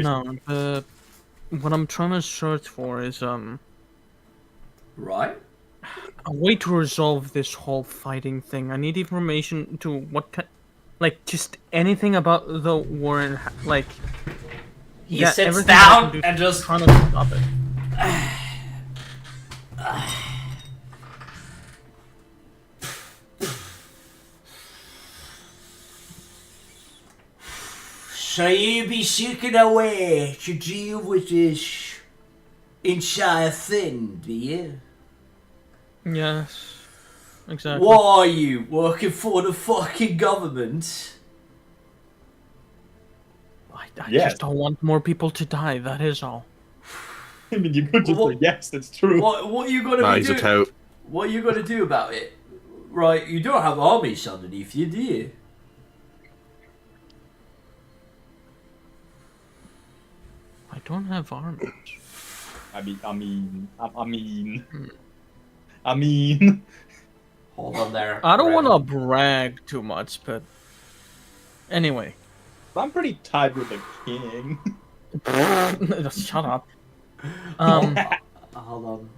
What I'm trying to search for is Right. a way to resolve this whole fighting thing. I need information to just anything about the war and He sits everything down I can do and just trying to stop it. So you be seeking a way to deal with this entire thing, do you? Yes, exactly. What are you, working for the fucking government? I Yes. just don't want more people to die. That is all. I mean, you could just What- say yes, it's true. What are you gonna Nah, be he's a doing? tout. What are you gonna do about it? Right, you don't have armies underneath you, do you? I don't have armies. I mean. Hold on there. I don't want to Revan. brag too much, but anyway. I'm pretty tied with the king. Shut up. Hold on.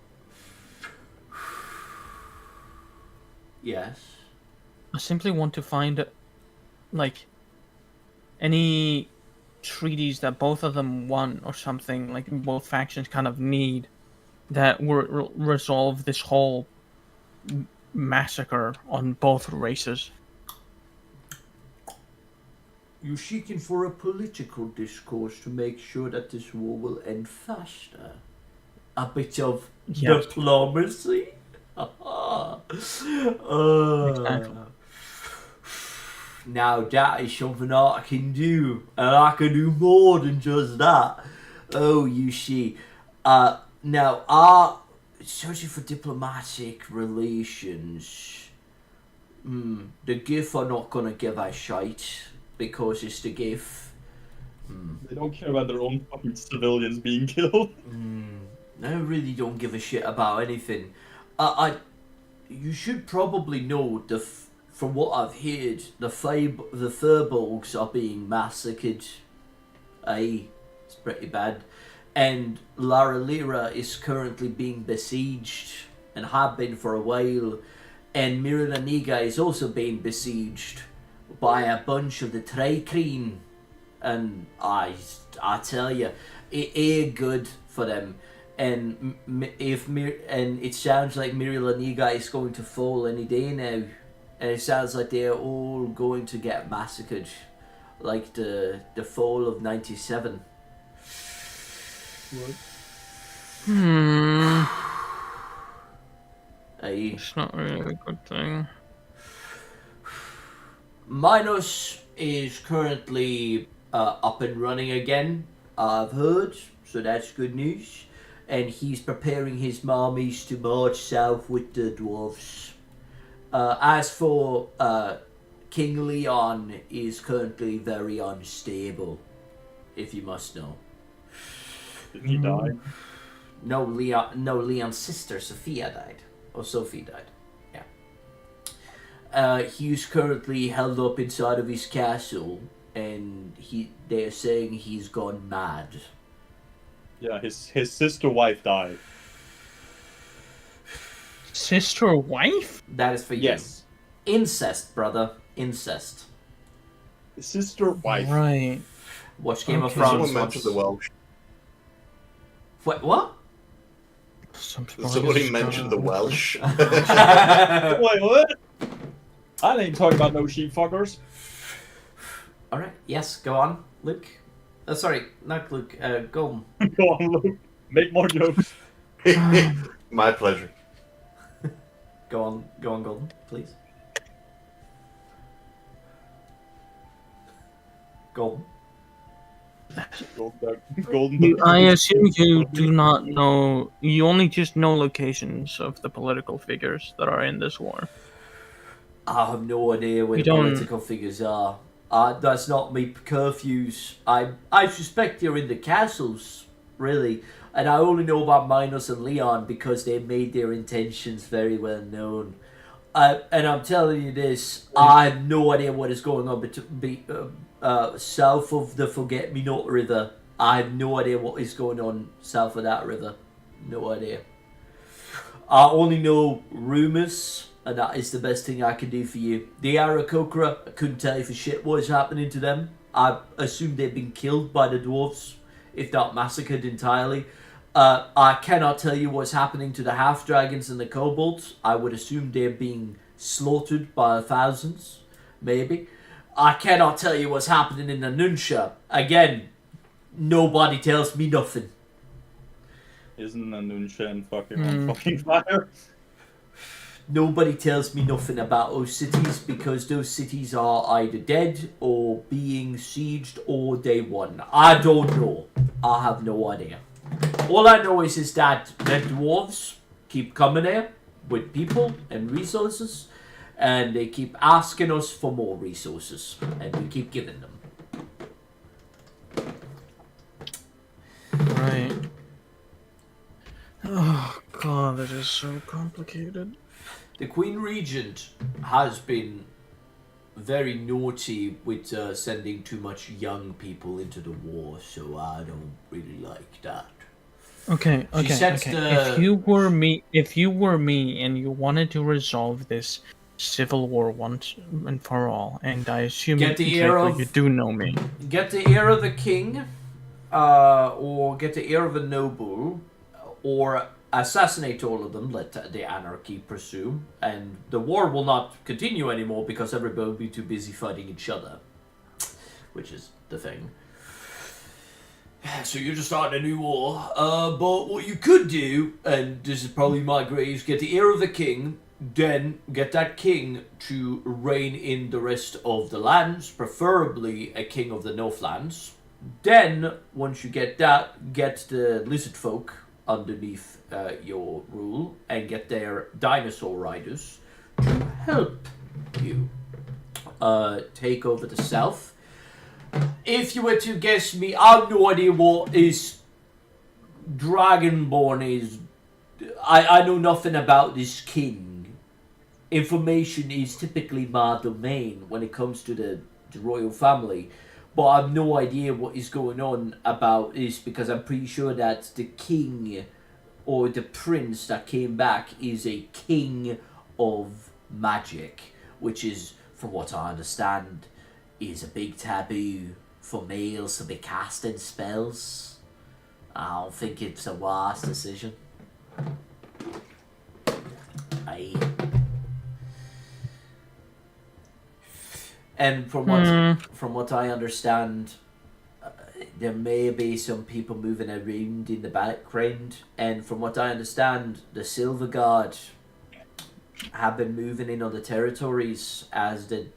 Yes. I simply want to find, any treaties that both of them won or something, like both factions kind of need, that will resolve this whole massacre on both races. You're seeking for a political discourse to make sure that this war will end faster. A bit of Yes. diplomacy. Exactly. Now that is something I can do, and I can do more than just that. Oh, you see. Now, searching for diplomatic relations. The GIF are not gonna give a shite, because it's the GIF. They don't care about their own fucking civilians being killed. I really don't give a shit about anything. You should probably know from what I've heard, the Furbolgs are being massacred. It's pretty bad. And Lara Lira is currently being besieged, and have been for a while. And Miralaniga is also being besieged. by a bunch of the Tricreen, and I tell you, it ain't good for them. And and it sounds like Miralaniga is going to fall any day now, and it sounds like they're all going to get massacred, like the fall of '97. It's not really a good thing. Minos is currently up and running again, I've heard, so that's good news. And he's preparing his armies to march south with the dwarves. As for King Leon, is currently very unstable, if you must know. Didn't he die? No, Leon's sister Sophia died, or Sophie died. He's currently held up inside of his castle, and they're saying he's gone mad. Yeah, his sister wife died. Sister wife? That is for you. Yes. Incest, brother. Incest. His sister wife. Right. Watch Game of Okay. Thrones. Someone mentioned the Welsh. What? Somebody mentioned the Welsh. Wait, what? I ain't talking about no sheep fuckers. Alright, yes, go on, Luke. Sorry, not Luke, Golden. Go on, Luke. Make more jokes. My pleasure. Go on, Golden, please. Golden. Golden. I assume you do not know. You only just know locations of the political figures that are in this war. I have no idea where You the don't- political figures are. That's not me curfews. I suspect they're in the castles, really. And I only know about Minos and Leon because they made their intentions very well known. And I'm telling you this, I have no idea what is going on south of the Forget-Me-Not River. I have no idea what is going on south of that river. No idea. I only know rumours, and that is the best thing I can do for you. The Aarakocra, I couldn't tell you for shit what is happening to them. I assume they've been killed by the dwarves, if not massacred entirely. I cannot tell you what's happening to the half-dragons and the kobolds. I would assume they're being slaughtered by thousands, maybe. I cannot tell you what's happening in the Nunsha. Again, nobody tells me nothing. Isn't Anunsha fucking on fucking fire? Nobody tells me nothing about those cities because those cities are either dead or being sieged or they won. I don't know. I have no idea. All I know is that the dwarves keep coming here with people and resources, and they keep asking us for more resources, and we keep giving them. Right. Oh god, that is so complicated. The Queen Regent has been very naughty with sending too much young people into the war, so I don't really like that. Okay. sets the- If you were me and you wanted to resolve this civil war once and for all, and I assume Get the ear of- you do know me. Get the ear of the king, or get the ear of a noble, or assassinate all of them, let the anarchy pursue, and the war will not continue anymore because everybody will be too busy fighting each other, which is the thing. So you're just starting a new war, but what you could do, and this is probably my greatest, get the ear of the king, then get that king to reign in the rest of the lands, preferably a king of the Northlands. Then, once you get that, get the lizard folk underneath your rule and get their dinosaur riders to help you take over the south. If you were to guess me, I have no idea what is Dragonborn is. I know nothing about this king. Information is typically my domain when it comes to the royal family. But I have no idea what is going on about this because I'm pretty sure that the king or the prince that came back is a king of magic, which is from what I understand, is a big taboo for males to be casting spells. I don't think it's a wise decision. And from what I understand, there may be some people moving around in the background, and from what I understand, the Silver Guard have been moving in other territories, as did...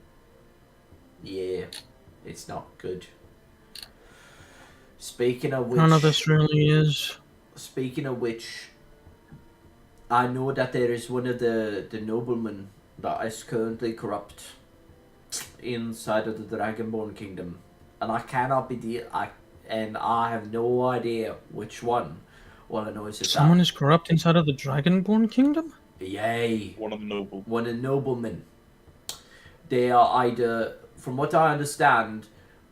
Yeah, it's not good. Speaking of which... None of this really is. Speaking of which, I know that there is one of the noblemen that is currently corrupt inside of the Dragonborn Kingdom, and I cannot be and I have no idea which one. All I know is that Someone is corrupt inside of the Dragonborn Kingdom? Yay. One of the nobles. One of the noblemen. They are either, from what I understand,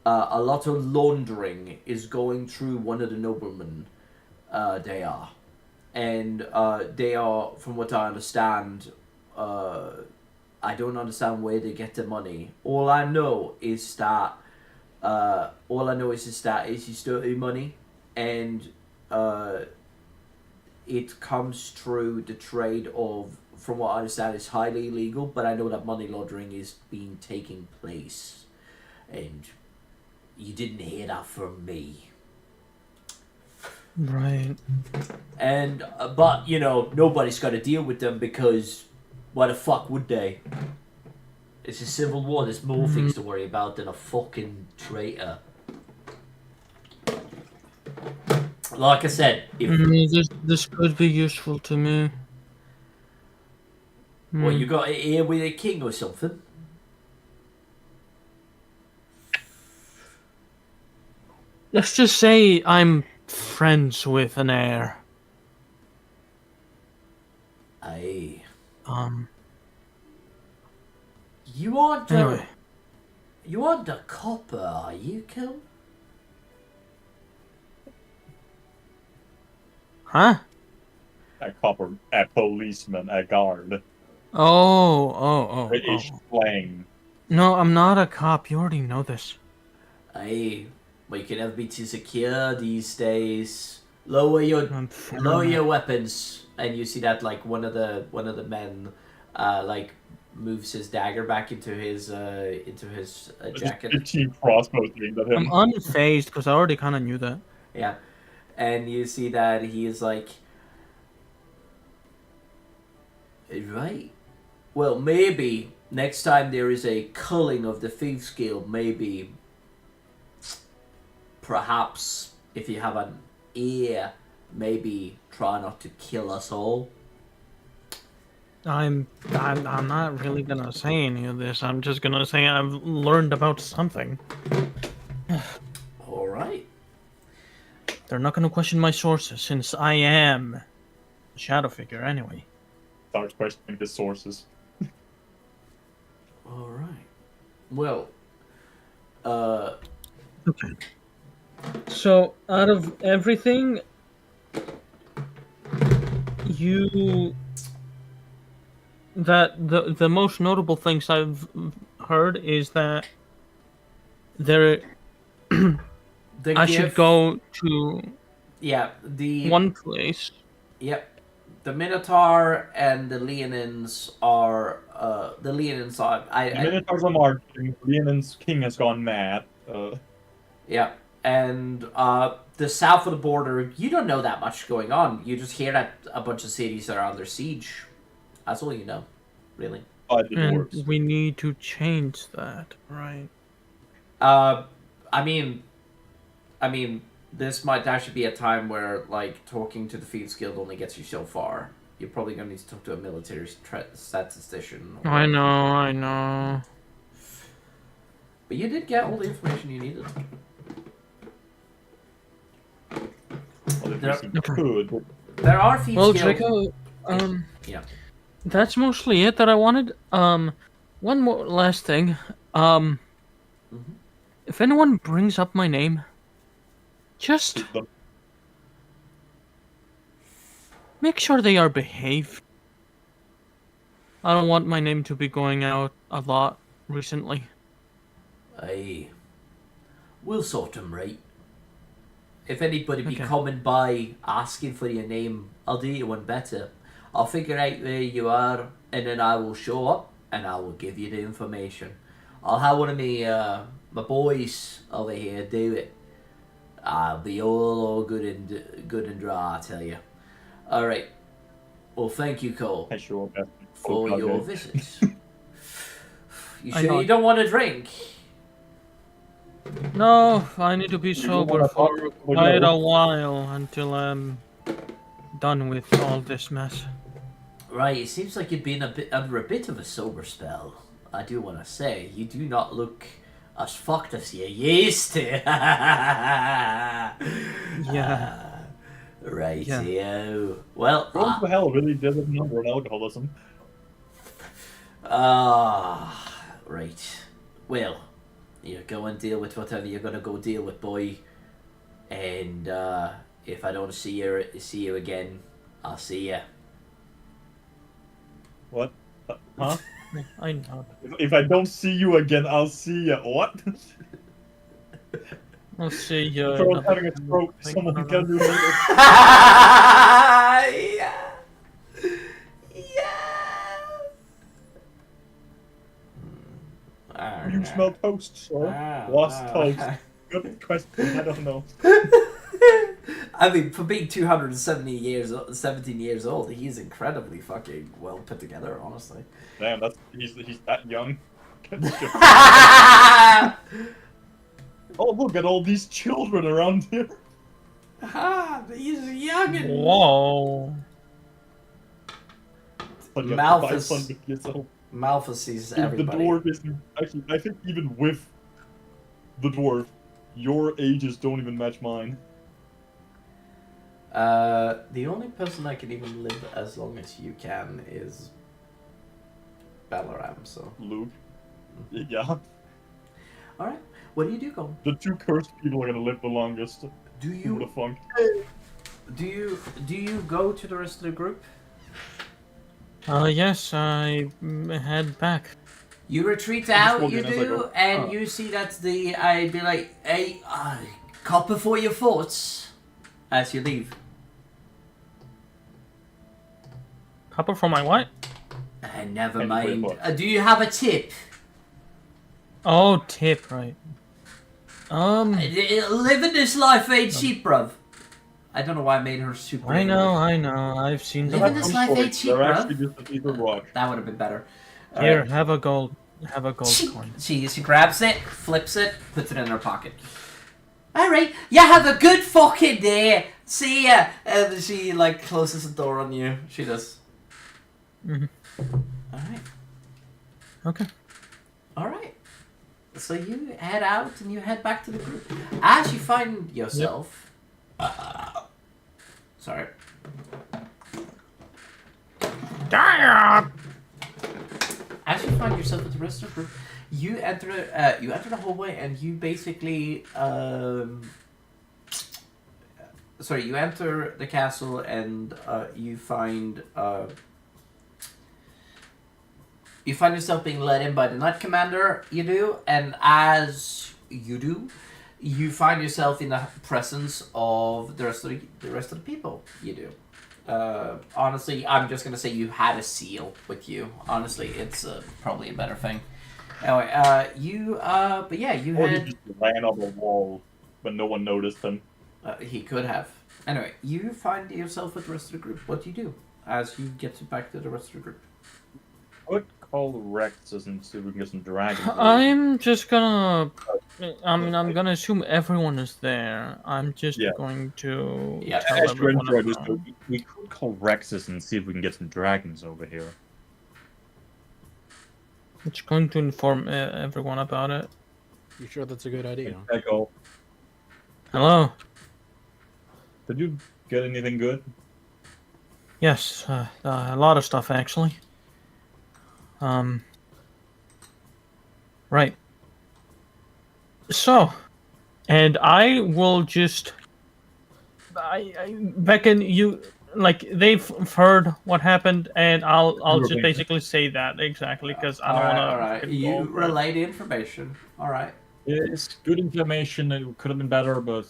a lot of laundering is going through one of the noblemen. They are. And they are, from what I understand, I don't understand where they get the money. All I know is that it's dirty money, and it comes through the trade of, from what I understand, is highly illegal. But I know that money laundering is taking place, and you didn't hear that from me. Right. And but you know, nobody's got to deal with them because why the fuck would they? It's a civil war. There's more things to worry about than a fucking traitor. Like I said, if This could be useful to me. well, you got it here with a king or something. Let's just say I'm friends with an heir. Aye. Anyway. You aren't a copper, are you, Kel? Huh? A copper, a policeman, a guard. Oh. British slang. No, I'm not a cop. You already know this. Aye. Well, you can never be too secure these days. Lower your weapons, and you see that like one of the men, like moves his dagger back into his jacket. Just cheap crossbow thing at him. I'm unfazed because I already kind of knew that. Yeah, and you see that he is like, right. Well, maybe next time there is a culling of the Thieves Guild, maybe, perhaps if you have an ear, maybe try not to kill us all. I'm not really gonna say any of this. I'm just gonna say I've learned about something. All right. They're not gonna question my sources since I am a shadow figure anyway. Starts questioning his sources. All right. Well, Okay. So, out of everything, the most notable things I've heard is that I should go to one place. Yep. The Minotaur and the Leonins are the Leonins are The Minotaurs are marching. Leonins king has gone mad. Yeah. And the south of the border, you don't know that much going on. You just hear that a bunch of cities are under siege. That's all you know, really. And we need to change that, right? I mean, this might actually be a time where, like, talking to the Thieves Guild only gets you so far. You're probably going to need to talk to a military statistician. I know. But you did get all the information you needed. There are Thieves Well, Guild... Draco, yeah. That's mostly it that I wanted. One more last thing. If anyone brings up my name, just make sure they are behaved. I don't want my name to be going out a lot recently. Aye. We'll sort them right. If anybody be Okay. coming by asking for your name, I'll do you one better. I'll figure out where you are, and then I will show up, and I will give you the information. I'll have one of my boys over here do it. I'll be all good and dry, I tell you. All right. Well, thank you, Cole, I sure bet. for Oh, your God, visit. You I sure know. you don't want a drink? No, I need to be don't sober wanna for talk? quite No. a while until I'm done with all this mess. Right, it seems like you've been under a bit of a sober spell. I do want to say, you do not look as fucked as you used to. Yeah. Right, Yeah. Well, Going to hell really doesn't number on alcoholism. right. Well, you go and deal with whatever you're gonna go deal with, boy. And if I don't see you again, I'll see you. What? Huh? I know. If I don't see you again, I'll see you. What? I'll see you. Someone's having a stroke. Someone can do it. Yeah. You smell toast, sir. What's toast? Good question. I don't know. I mean, for being 17 years old, he's incredibly fucking well put together, honestly. Damn, he's that young. Oh, look at all these children around here. He's young and Whoa. But yeah, Malthus. 500 years old. Malthus sees Dude, the everybody. dwarf is actually. I think even with the dwarf, your ages don't even match mine. The only person I can even live as long as you can is Balaram, so. Luke. Yeah. Alright, what do you do, Colin? The two cursed people are gonna live the longest. Do Who you would have thunk? do you go to the rest of the group? Yes, I head back. You retreat just out, walk you in as I do, go. and you see that I'd be like, hey, copper for your thoughts as you leave. Copper for my what? Never And for your mind. thoughts. Do you have a tip? Oh, tip, right. Living this life ain't cheap, bruv. I don't know why I made her super. I know. I've seen Living them. this life ain't cheap, They're bruv. actually just a piece of rock. That would have been better. Here, Alright. have a gold coin. She grabs it, flips it, puts it in her pocket. Alright, you have a good fucking day. See ya. And she like closes the door on you. She does. Mhm. Alright. Okay. Alright. So you head out and you head back to the group. As you find yourself. Sorry. Damn! As you find yourself with the rest of the group, you enter the hallway and you basically you enter the castle and you find yourself being led in by the Knight Commander. You do, and as you do, you find yourself in the presence of the rest of the people. You do. Honestly, I'm just gonna say you had a seal with you. Honestly, it's probably a better thing. Anyway, you Or he had. just ran up a wall, but no one noticed him. He could have. Anyway, you find yourself with the rest of the group. What do you do as you get back to the rest of the group? I would call Rexus and see if we can get some dragons. I'm just gonna. I'm gonna assume everyone is there. I'm just Yeah. going to Yeah. tell As you everyone. enjoy this, about- we could call Rexus and see if we can get some dragons over here. I'm just going to inform everyone about it. You sure that's a good idea? Echo, Hello. did you get anything good? Yes, a lot of stuff actually. Right. So, and I will just. I beckon you. like they've heard what happened, and I'll just Everything. basically say that exactly because I don't All want right. to You relay the information. All right. It's good information. It could have been better, but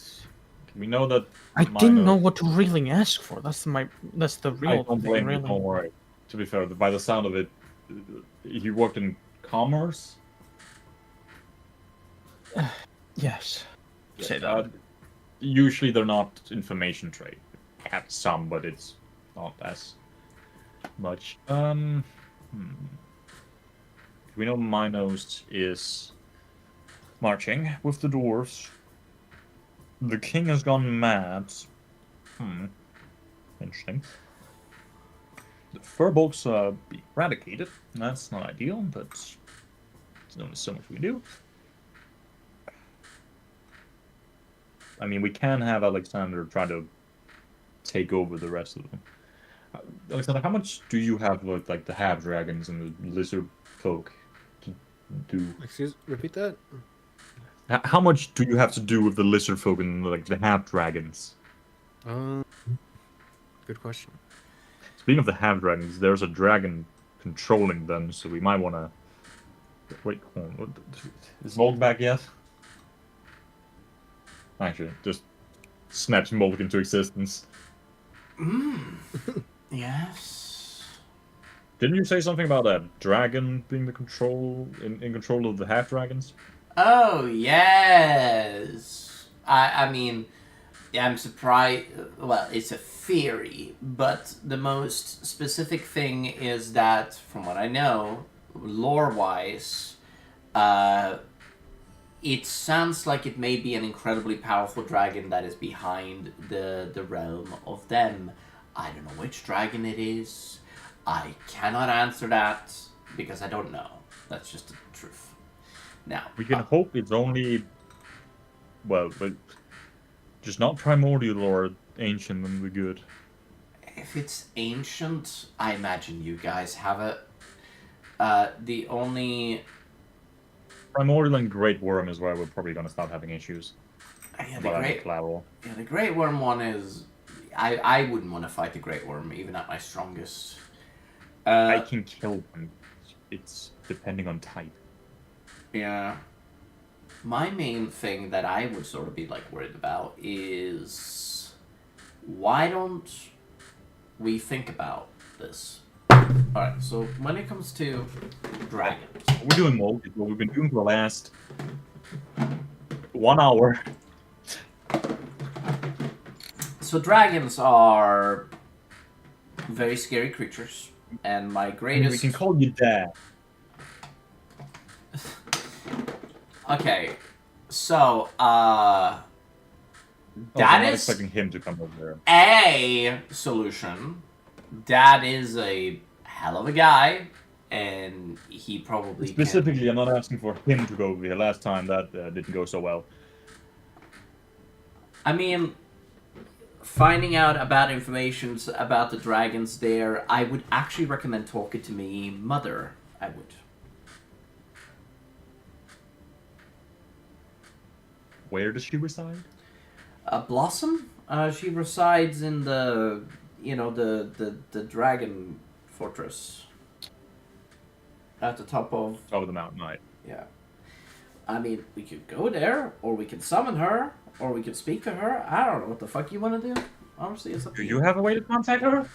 we know that. I didn't know what to really ask for. That's the I real don't thing, blame you. really. Don't worry. To be fair, by the sound of it, he worked in commerce. Yes. Say that. Usually they're not information trade. Have some, but it's not as much. We know Minos is marching with the dwarves. The king has gone mad. Interesting. The furbolgs are eradicated. That's not ideal, but there's only so much we can do. I mean, we can have Alexander try to take over the rest of them. Alexander, how much do you have with like the half dragons and the lizard folk to do? Repeat that? How much do you have to do with the lizard folk and like the half dragons? Good question. Speaking of the half dragons, there's a dragon controlling them, so we might want to. Wait, hold on. What... Is Volk back yet? Actually, just snaps Volk into existence. Yes. Didn't you say something about that dragon being the in control of the half dragons? Oh, yes. I mean, I'm surprised. Well, it's a theory, but the most specific thing is that, from what I know, lore-wise, it sounds like it may be an incredibly powerful dragon that is behind the realm of them. I don't know which dragon it is. I cannot answer that because I don't know. That's just the truth. Now, We can hope it's only, well, but just not primordial or ancient, then we're good. if it's ancient, I imagine you guys have it. The only... Primordial and Great Worm is where we're probably going to start having issues. Yeah, But I'm collateral. the Great Worm one is... I wouldn't want to fight the Great Worm, even at my strongest. I can kill them. It's depending on type. Yeah. My main thing that I would sort of be like worried about is why don't we think about this? Alright, so when it comes to dragons. What we're doing, Mo, is what we've been doing for the last 1 hour. So dragons are very scary creatures, and my greatest... We can call you Dad. Okay, so, I'm that not is expecting him to come over there. a solution. Dad is a hell of a guy, and he probably Specifically, I'm not asking for him to go over here. Last time that didn't go so well. I mean, finding out about information about the dragons there, I would actually recommend talking to me mother. I would. Where does she reside? Blossom? She resides in the, the dragon fortress. At the top of... Oh, the mountain, right. Yeah. I mean, we could go there, or we could summon her, or we could speak to her. I don't know what the fuck you want to do. Honestly, it's up to Do you have a way to contact her?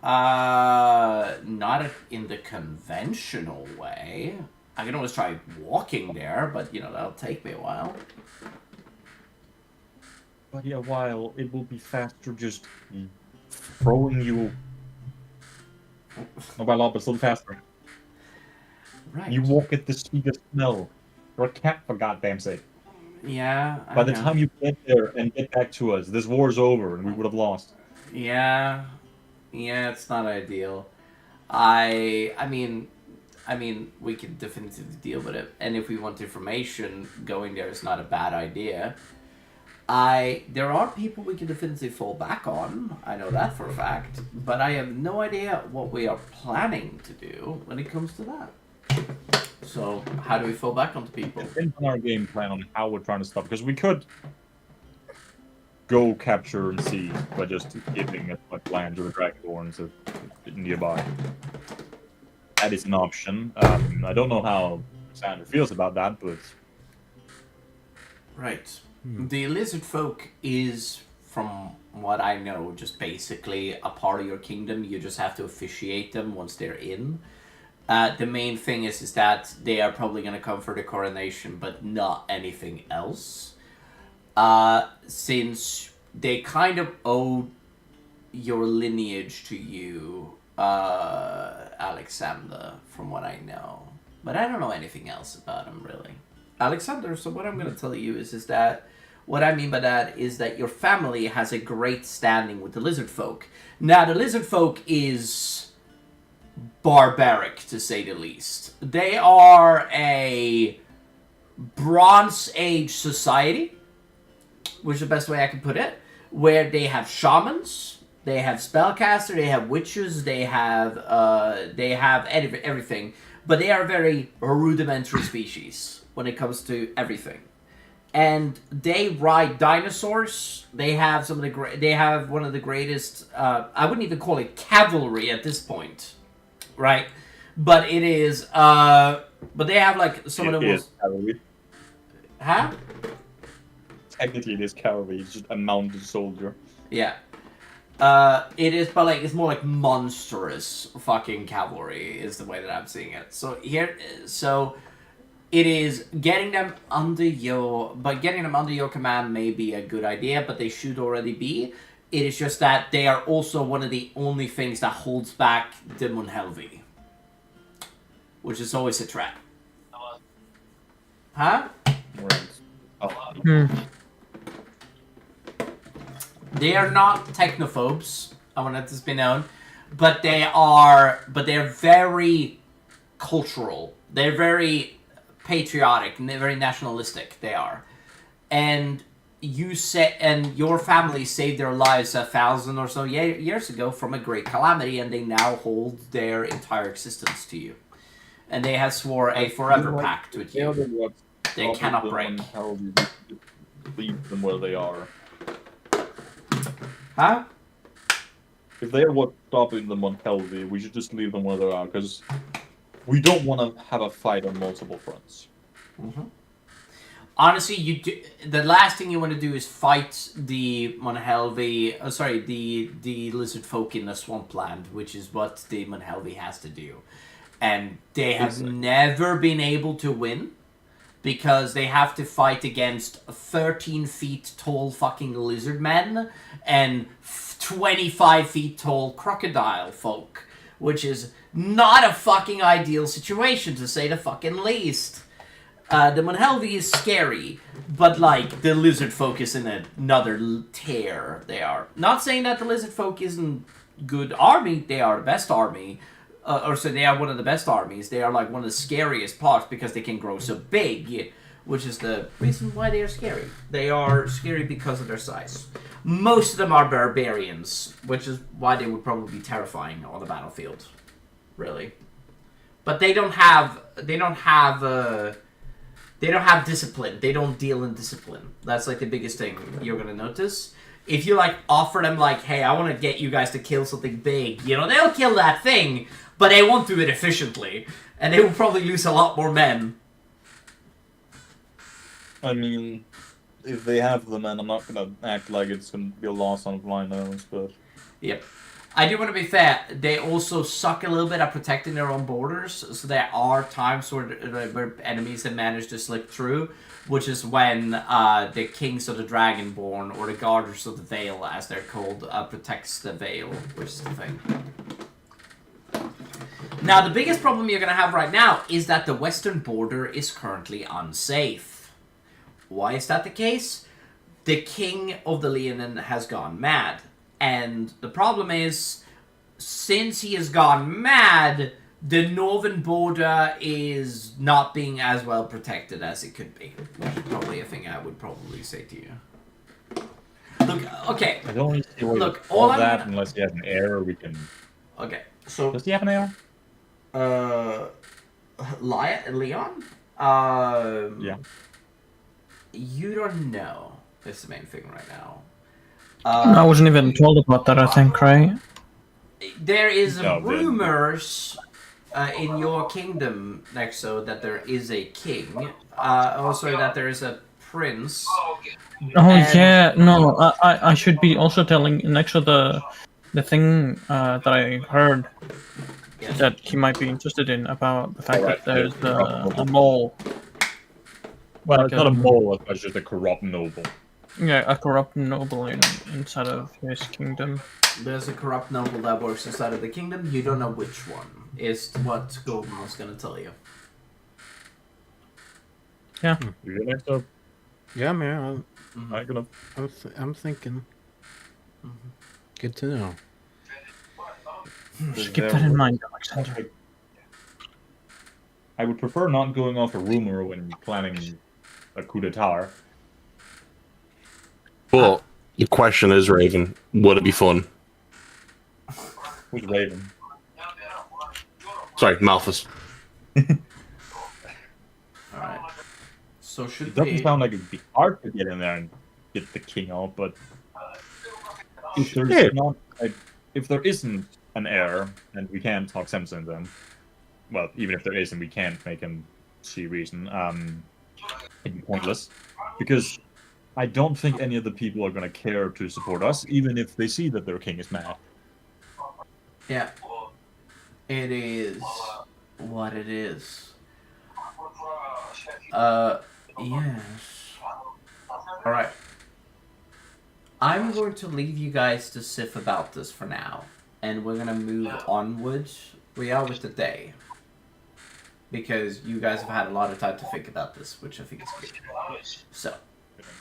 Not in the conventional way. I can always try walking there, but, that'll take me a while. But yeah, while it will be faster just throwing you... Not by a lot, but still faster. Right. You walk at the speed of smell. You're a cat, for goddamn sake. Yeah. By the time you get there and get back to us, this war's over and we would have lost. Yeah. Yeah, it's not ideal. I mean, we can definitively deal with it. And if we want information, going there is not a bad idea. There are people we can definitively fall back on. I know that for a fact. But I have no idea what we are planning to do when it comes to that. So, how do we fall back onto people? Depends on our game plan on how we're trying to stop. Because we could go capture and see by just giving it like land or dragonborns nearby. That is an option. I don't know how Sander feels about that, but Right. The lizard folk is, from what I know, just basically a part of your kingdom. You just have to officiate them once they're in. The main thing is that they are probably going to come for the coronation, but not anything else. Since they kind of owe your lineage to you, Alexander, from what I know. But I don't know anything else about him, really. Alexander, so what I'm going to tell you is that what I mean by that is that your family has a great standing with the lizard folk. Now, the lizard folk is barbaric, to say the least. They are a Bronze Age society, which is the best way I can put it, where they have shamans, they have spellcaster, they have witches, they have everything, but they are a very rudimentary species when it comes to everything. And they ride dinosaurs. They have they have one of the greatest. I wouldn't even call it cavalry at this point, right? But it is. But they have like some of the most. Cavalry. Huh? Technically, it is cavalry. It's just a mounted soldier. Yeah. It is, but like it's more like monstrous fucking cavalry is the way that I'm seeing it. So it is getting them under your command may be a good idea, but they should already be. It is just that they are also one of the only things that holds back the Munhelvi, which is always a threat. Huh? Right. They are not technophobes. I want that to be known, but they're very cultural. They're very patriotic and they're very nationalistic. They are, and your family saved their lives 1,000 or so years ago from a great calamity, and they now hold their entire existence to you, and they have swore a forever pact with you. They cannot break. How do you leave them where they are? Huh? If they are what's stopping them on Helvey, we should just leave them where they are, because we don't want to have a fight on multiple fronts. Mm-hmm. Honestly, the last thing you want to do is fight the Munhelvi, the lizard folk in the swampland, which is what the Munhelvi has to do. And they have never been able to win, because they have to fight against 13 feet tall fucking lizard men and 25 feet tall crocodile folk, which is not a fucking ideal situation, to say the fucking least. The Munhelvi is scary, but like the lizard folk is in another tier. They are not saying that the lizard folk isn't good army. They are the best army. They are one of the best armies. They are like one of the scariest parts because they can grow so big, which is the reason why they are scary. They are scary because of their size. Most of them are barbarians, which is why they would probably be terrifying on the battlefield, really. But they don't have discipline. They don't deal in discipline. That's like the biggest thing you're gonna notice. If you like offer them like, hey, I want to get you guys to kill something big, they'll kill that thing, but they won't do it efficiently, and they will probably lose a lot more men. I mean, if they have the men, I'm not gonna act like it's gonna be a loss on blind nose, but... Yep. I do want to be fair, they also suck a little bit at protecting their own borders, so there are times where enemies have managed to slip through, which is when the Kings of the Dragonborn, or the Guardians of the Veil, as they're called, protects the Veil, which is the thing. Now, the biggest problem you're going to have right now is that the western border is currently unsafe. Why is that the case? The King of the Leonin has gone mad. And the problem is, since he has gone mad, the northern border is not being as well protected as it could be. Which is probably a thing I would probably say to you. Look, okay. I don't really see why Look, all that unless he has an heir, we can... Okay, so... Does he have an heir? Leon? Yeah. You don't know. That's the main thing right now. I wasn't even told about that, I think, right? There is No, then- rumors in your kingdom, Nexo, that there is a king. Also, that there is a prince. Oh And- yeah, no, I should be also telling next to the thing that I heard Yes. that he might be interested in about the fact Alright, that there's yeah. a mole. Well, Like it's not a a- mole, it's just a corrupt noble. Yeah, a corrupt noble inside of his kingdom. There's a corrupt noble that works inside of the kingdom. You don't know which one. Is what Golden was going to tell you. Yeah. You get next up? Yeah, man. I'm gonna. I'm thinking. Good to know. Just keep that in mind, Alexander. I would prefer not going off a rumor when planning a coup d'etat. But the question is, Raven, would it be fun? Who's Raven? Sorry, Malthus. Alright. So should It doesn't we... sound like it'd be hard to get in there and get the king out, but if there's Yeah. not, if there isn't an heir and we can't talk sense in them, well, even if there isn't, we can't make him see reason. It'd be pointless because I don't think any of the people are gonna care to support us, even if they see that their king is mad. Yeah. It is what it is. Yes. Alright. I'm going to leave you guys to sif about this for now. And we're gonna move onwards. We are with the day. Because you guys have had a lot of time to think about this, which I think is good. So.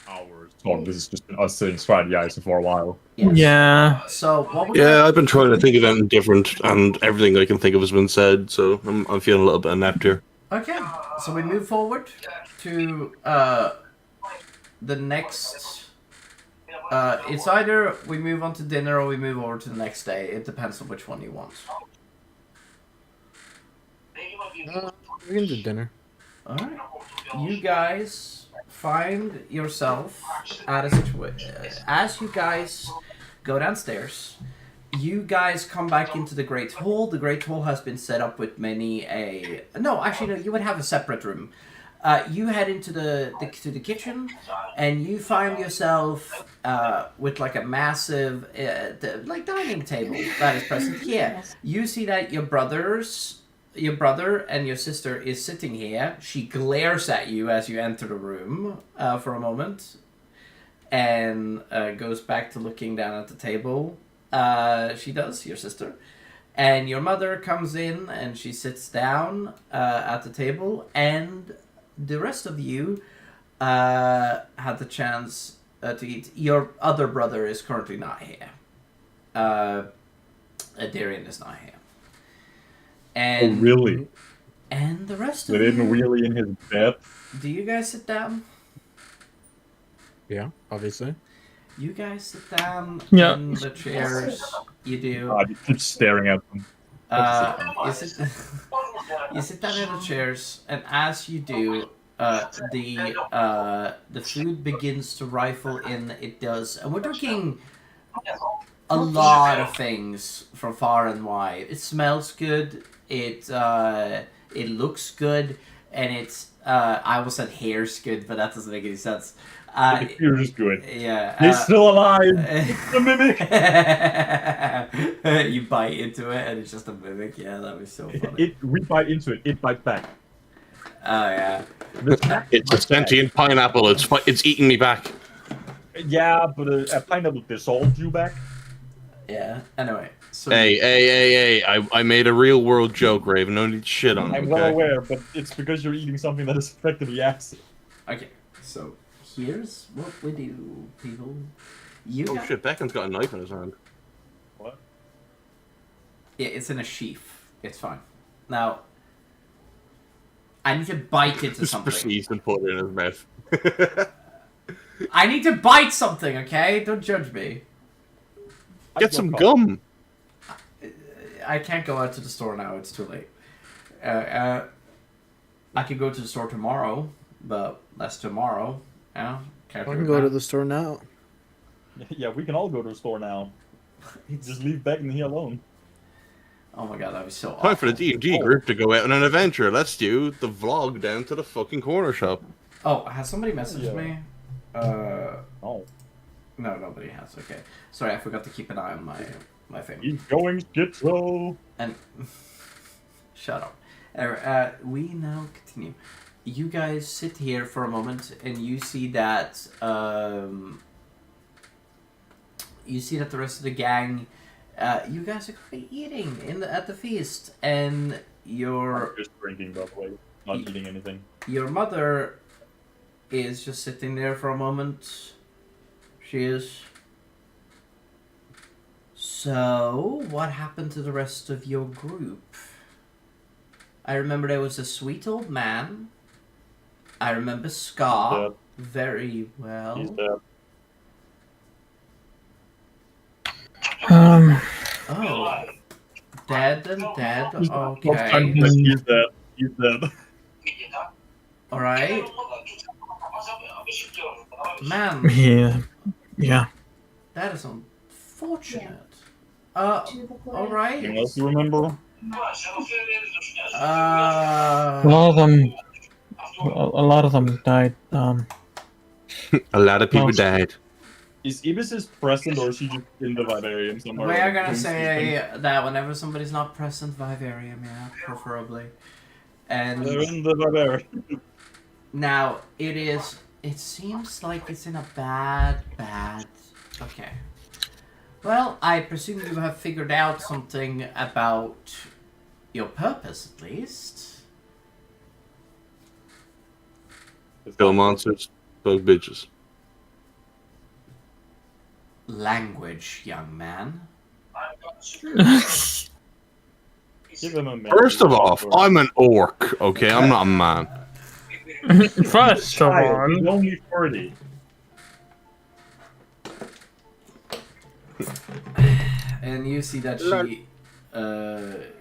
Hours. Oh, this is just been us sitting strategizing for a while. Yes. Yeah. So what we're Yeah, gonna... I've been trying to think of anything different, and everything I can think of has been said, so I'm feeling a little bit inept here. Okay, so we move forward to the next. It's either we move on to dinner or we move over to the next day. It depends on which one you want. We can do dinner. All right, you guys find yourself at a situation. As you guys go downstairs, you guys come back into the Great Hall. The Great Hall has been set up with many a... No, actually, no, you would have a separate room. You head into the kitchen, and you find yourself with like a massive like dining table that is present here. You see that your brother and your sister is sitting here. She glares at you as you enter the room for a moment, and goes back to looking down at the table. She does, your sister. And your mother comes in and she sits down at the table, and the rest of you had the chance to eat. Your other brother is currently not here. Darian is not here. And, Oh, really? And the rest They of didn't you, wheelie in his bed? do you guys sit down? Yeah, obviously. You guys sit down Yeah. in the chairs. You do. God, he keeps staring at them. You sit you sit down in the chairs, and as you do, the food begins to rifle in. It does, and we're talking a lot of things from far and wide. It smells good. It looks good, and it's I almost said hair's good, but that doesn't make any sense. You're just good. Yeah. He's still alive! It's a mimic! You bite into it and it's just a mimic. Yeah, that was so funny. We bite into it, it bites back. Oh yeah. It's a sentient pineapple. It's eating me back. Yeah, but a pineapple dissolved you back. Yeah. Anyway. So Hey! I made a real world joke, Raven. No need to shit on it. I'm Okay? well aware, but it's because you're eating something that is effectively acid. Okay. So here's what we do, people. You Oh got... shit! Beckham's got a knife in his hand. What? Yeah, it's in a sheath. It's fine. Now I need to bite into Just something. proceeds and put it in his mouth. I need to bite something, okay? Don't judge me. Get some gum. I can't go out to the store now. It's too late. I could go to the store tomorrow, but that's tomorrow. Yeah, I can go to the store now. Yeah, we can all go to the store now. Just leave Beck and he alone. Oh my god, that'd be so awful. Time for the D&D group to go out on an adventure. Let's do the vlog down to the fucking corner shop. Oh, has somebody messaged Yeah. me? Oh. No, nobody has. Okay. Sorry, I forgot to keep an eye on my thing. He's going schizo. And shut up. We now continue. You guys sit here for a moment, and you see that the rest of the gang, you guys are gonna be eating at the feast, and I'm just drinking, by the way. Not eating anything. your mother is just sitting there for a moment. She is. So, what happened to the rest of your group? I remember there was a sweet old man. I remember Scar Dead. very well. He's dead. Oh. Dead and dead. He's Okay. dead. He's dead. Alright. Man, Yeah. that is unfortunate. Alright. Anything else you remember? A lot of them died. A lot of people No. died. Is Ibis present or is she just in the Vivarium somewhere? We are like, gonna doing say something? that whenever somebody's not present, Vivarium, yeah, preferably. And They're in the Vivarium. now it seems like it's in a bad. Okay. Well, I presume you have figured out something about your purpose, at least. Kill monsters, bug bitches. Language, young man. Give him a minute. First of all, I'm an orc, okay? I'm not a man. First of Child, all, he's only 30. And you see that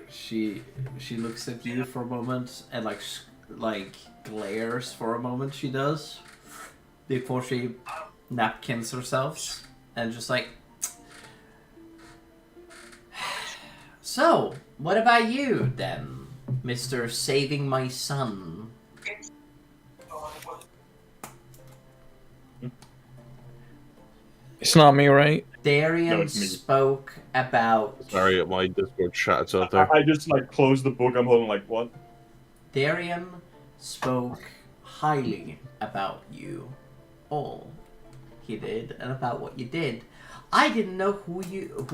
she looks at you for a moment and like glares for a moment. She does before she napkins herself and just like. So, what about you then, Mr. Saving My Son? it's not me, right? Darian No, it's me. spoke about. Sorry, my Discord chat's out there. I just like closed the book. I'm holding like what? Darian spoke highly about you all. He did, and about what you did. I didn't know who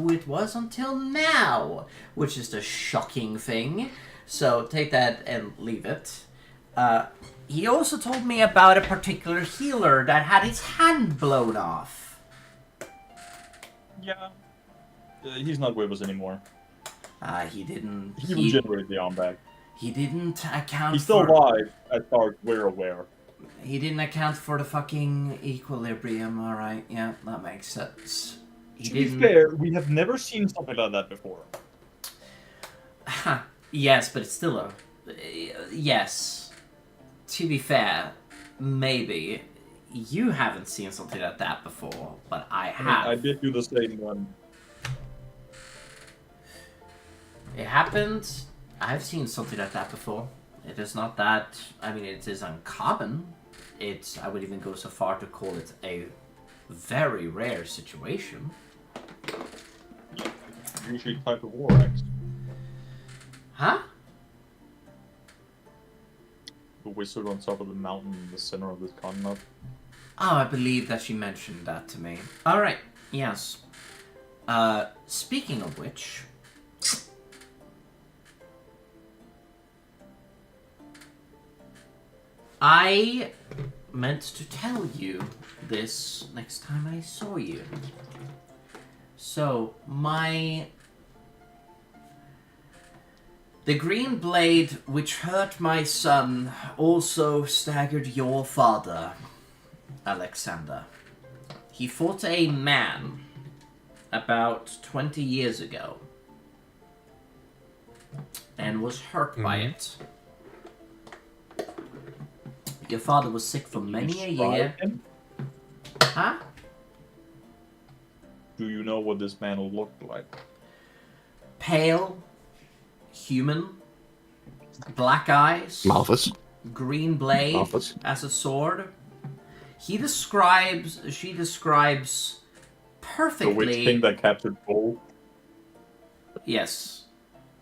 it was until now, which is the shocking thing. So take that and leave it. He also told me about a particular healer that had his hand blown off. Yeah. He's not with us anymore. He didn't. He regenerated the arm back. He didn't account He's still for. alive, as far as we're aware. He didn't account for the fucking equilibrium. All right, yeah, that makes sense. He To be didn't. fair, we have never seen something like that before. Yes, but it's still a. Yes. To be fair, maybe you haven't seen something like that before, but I I mean, have. I did do the same one. It happened. I've seen something like that before. It is not that. I mean, it is uncommon. It's. I would even go so far to call it a very rare situation. Usually type of war axe. Huh? The wizard on top of the mountain in the center of this continent. Oh, I believe that she mentioned that to me. Alright, yes. Speaking of which... I meant to tell you this next time I saw you. So, the green blade which hurt my son also staggered your father, Alexander. He fought a man about 20 years ago and was hurt by it. Your father was sick for many a year. Him? Huh? do you know what this man looked like? Pale, human, black eyes, Malthus. green blade Malthus. as a sword. She describes The perfectly. Witch King that captured Cole? Yes.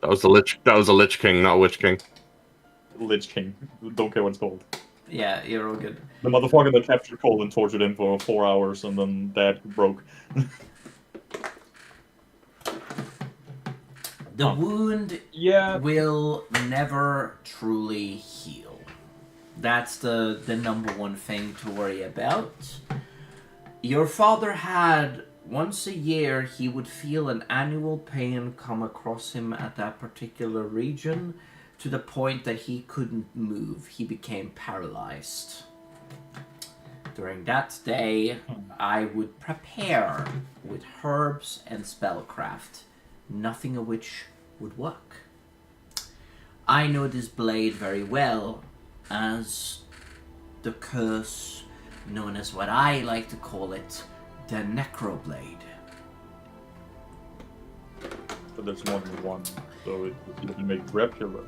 That was the Lich. That was a Lich King, not a Witch King. Lich King. Don't care what it's called. Yeah, you're all good. The motherfucker that captured Cole and tortured him for 4 hours and then that broke. The wound Yeah. will never truly heal. That's the number one thing to worry about. Your father had, once a year, he would feel an annual pain come across him at that particular region to the point that he couldn't move. He became paralyzed. During that day, I would prepare with herbs and spellcraft, nothing of which would work. I know this blade very well as the curse known as what I like to call it, the Necroblade. But there's more than one, so it can make Dracula.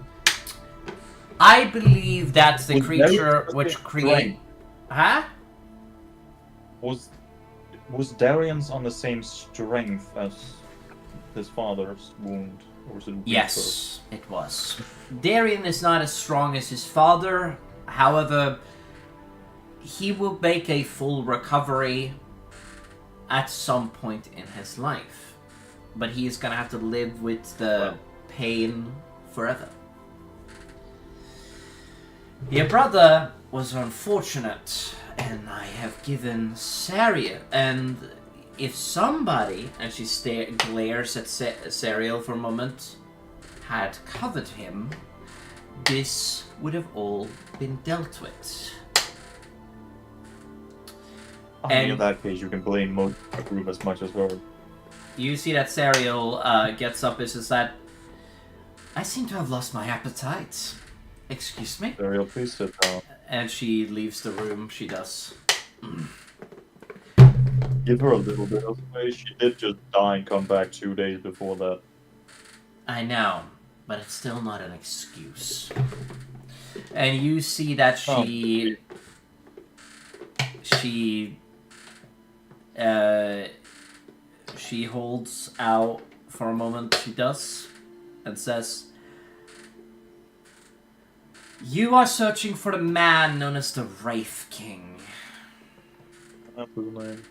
I believe that's the Was creature Darius which the create. strength? Huh? Was Darius on the same strength as his father's wound? Or was it weaker? Yes, it was. Darian is not as strong as his father. However, he will make a full recovery at some point in his life. But he is going to have to live with the pain forever. Your brother was unfortunate, and I have given Saria, and if somebody, and she glares at Sariel for a moment, had covered him, this would have all been dealt with. In that case, you can blame most of the group as much as her. You see that Sariel gets up and says that, I seem to have lost my appetite. Excuse me? Ariel, please sit down. And she leaves the room, she does. Give her a little bit of space. She did just die and come back 2 days before that. I know, but it's still not an excuse. And you see that she holds out for a moment, she does, and says, you are searching for the man known as the Wraith King. That's his name.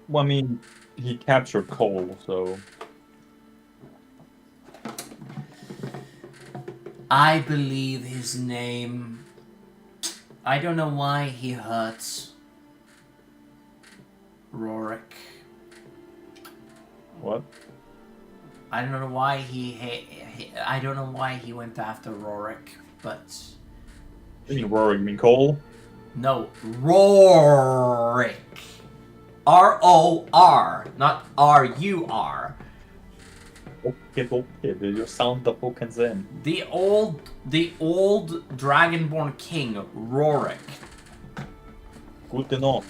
Well, I mean, he captured Cole, so... I believe his name... I don't know why he hurts Rorik. What? I don't know why I don't know why he went after Rorik, but... You mean Rorik, you mean Cole? No, Rorik. R-O-R, not R-U-R. Okay, you sound the fucking zen. The old Dragonborn king, Rorik. Good to know.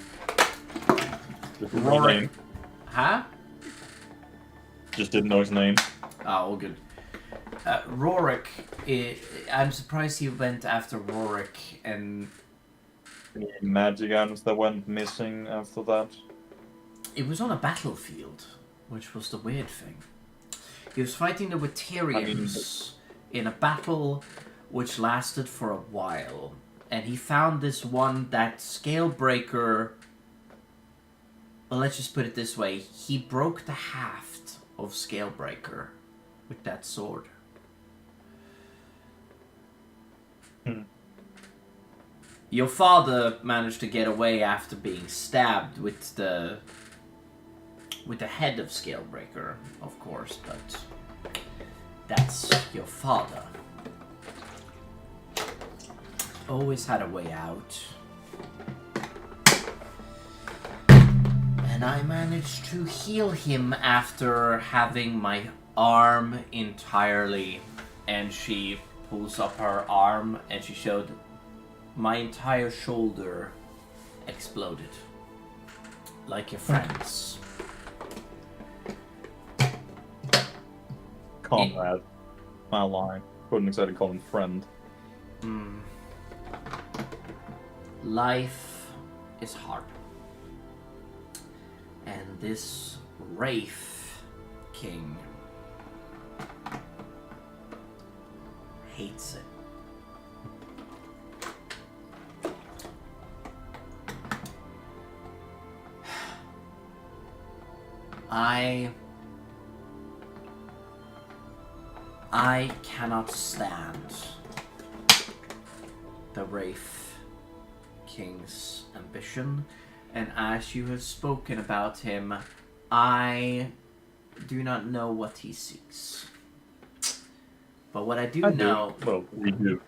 Just didn't know his Rorik. name. Huh? Just didn't know his name. Oh, good. Rorik, I'm surprised he went after Rorik, and Any magic items that went missing after that? it was on a battlefield, which was the weird thing. He was fighting the Waterians in a battle which lasted for a while, and he found this one, that Scalebreaker. Well, let's just put it this way: he broke the haft of Scalebreaker with that sword. Your father managed to get away after being stabbed with the head of Scalebreaker, of course, but that's your father. Always had a way out. And I managed to heal him after having my arm entirely. And she pulls up her arm and she showed my entire shoulder exploded. Like your friends. comrade. My line. Couldn't exactly call him friend. Life is hard. And this Wraith King hates it. I cannot stand the Wraith King's ambition, and as you have spoken about him, I do not know what he seeks. But what I do know... Well, we do.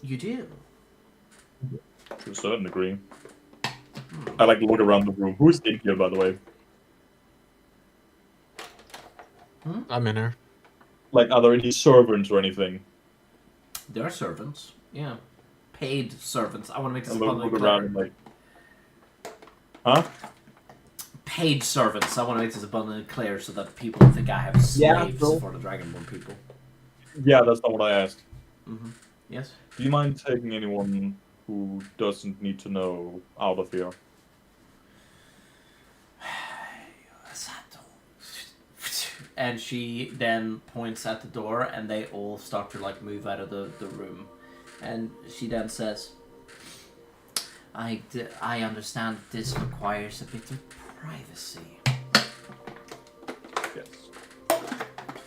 You do? To a certain degree. I like to look around the room. Who's in here, by the way? I'm in her. Like, are there any servants or anything? There are servants, yeah. Paid servants. I want to make this I look abundantly around clear. like... Huh? Paid servants. I want to make this abundantly clear so that people think I have slaves for the Dragonborn people. Yeah, that's not what I asked. Yes? Do you mind taking anyone who doesn't need to know out of here? And she then points at the door, and they all start to like move out of the room. And she then says, I understand this requires a bit of privacy. Yes.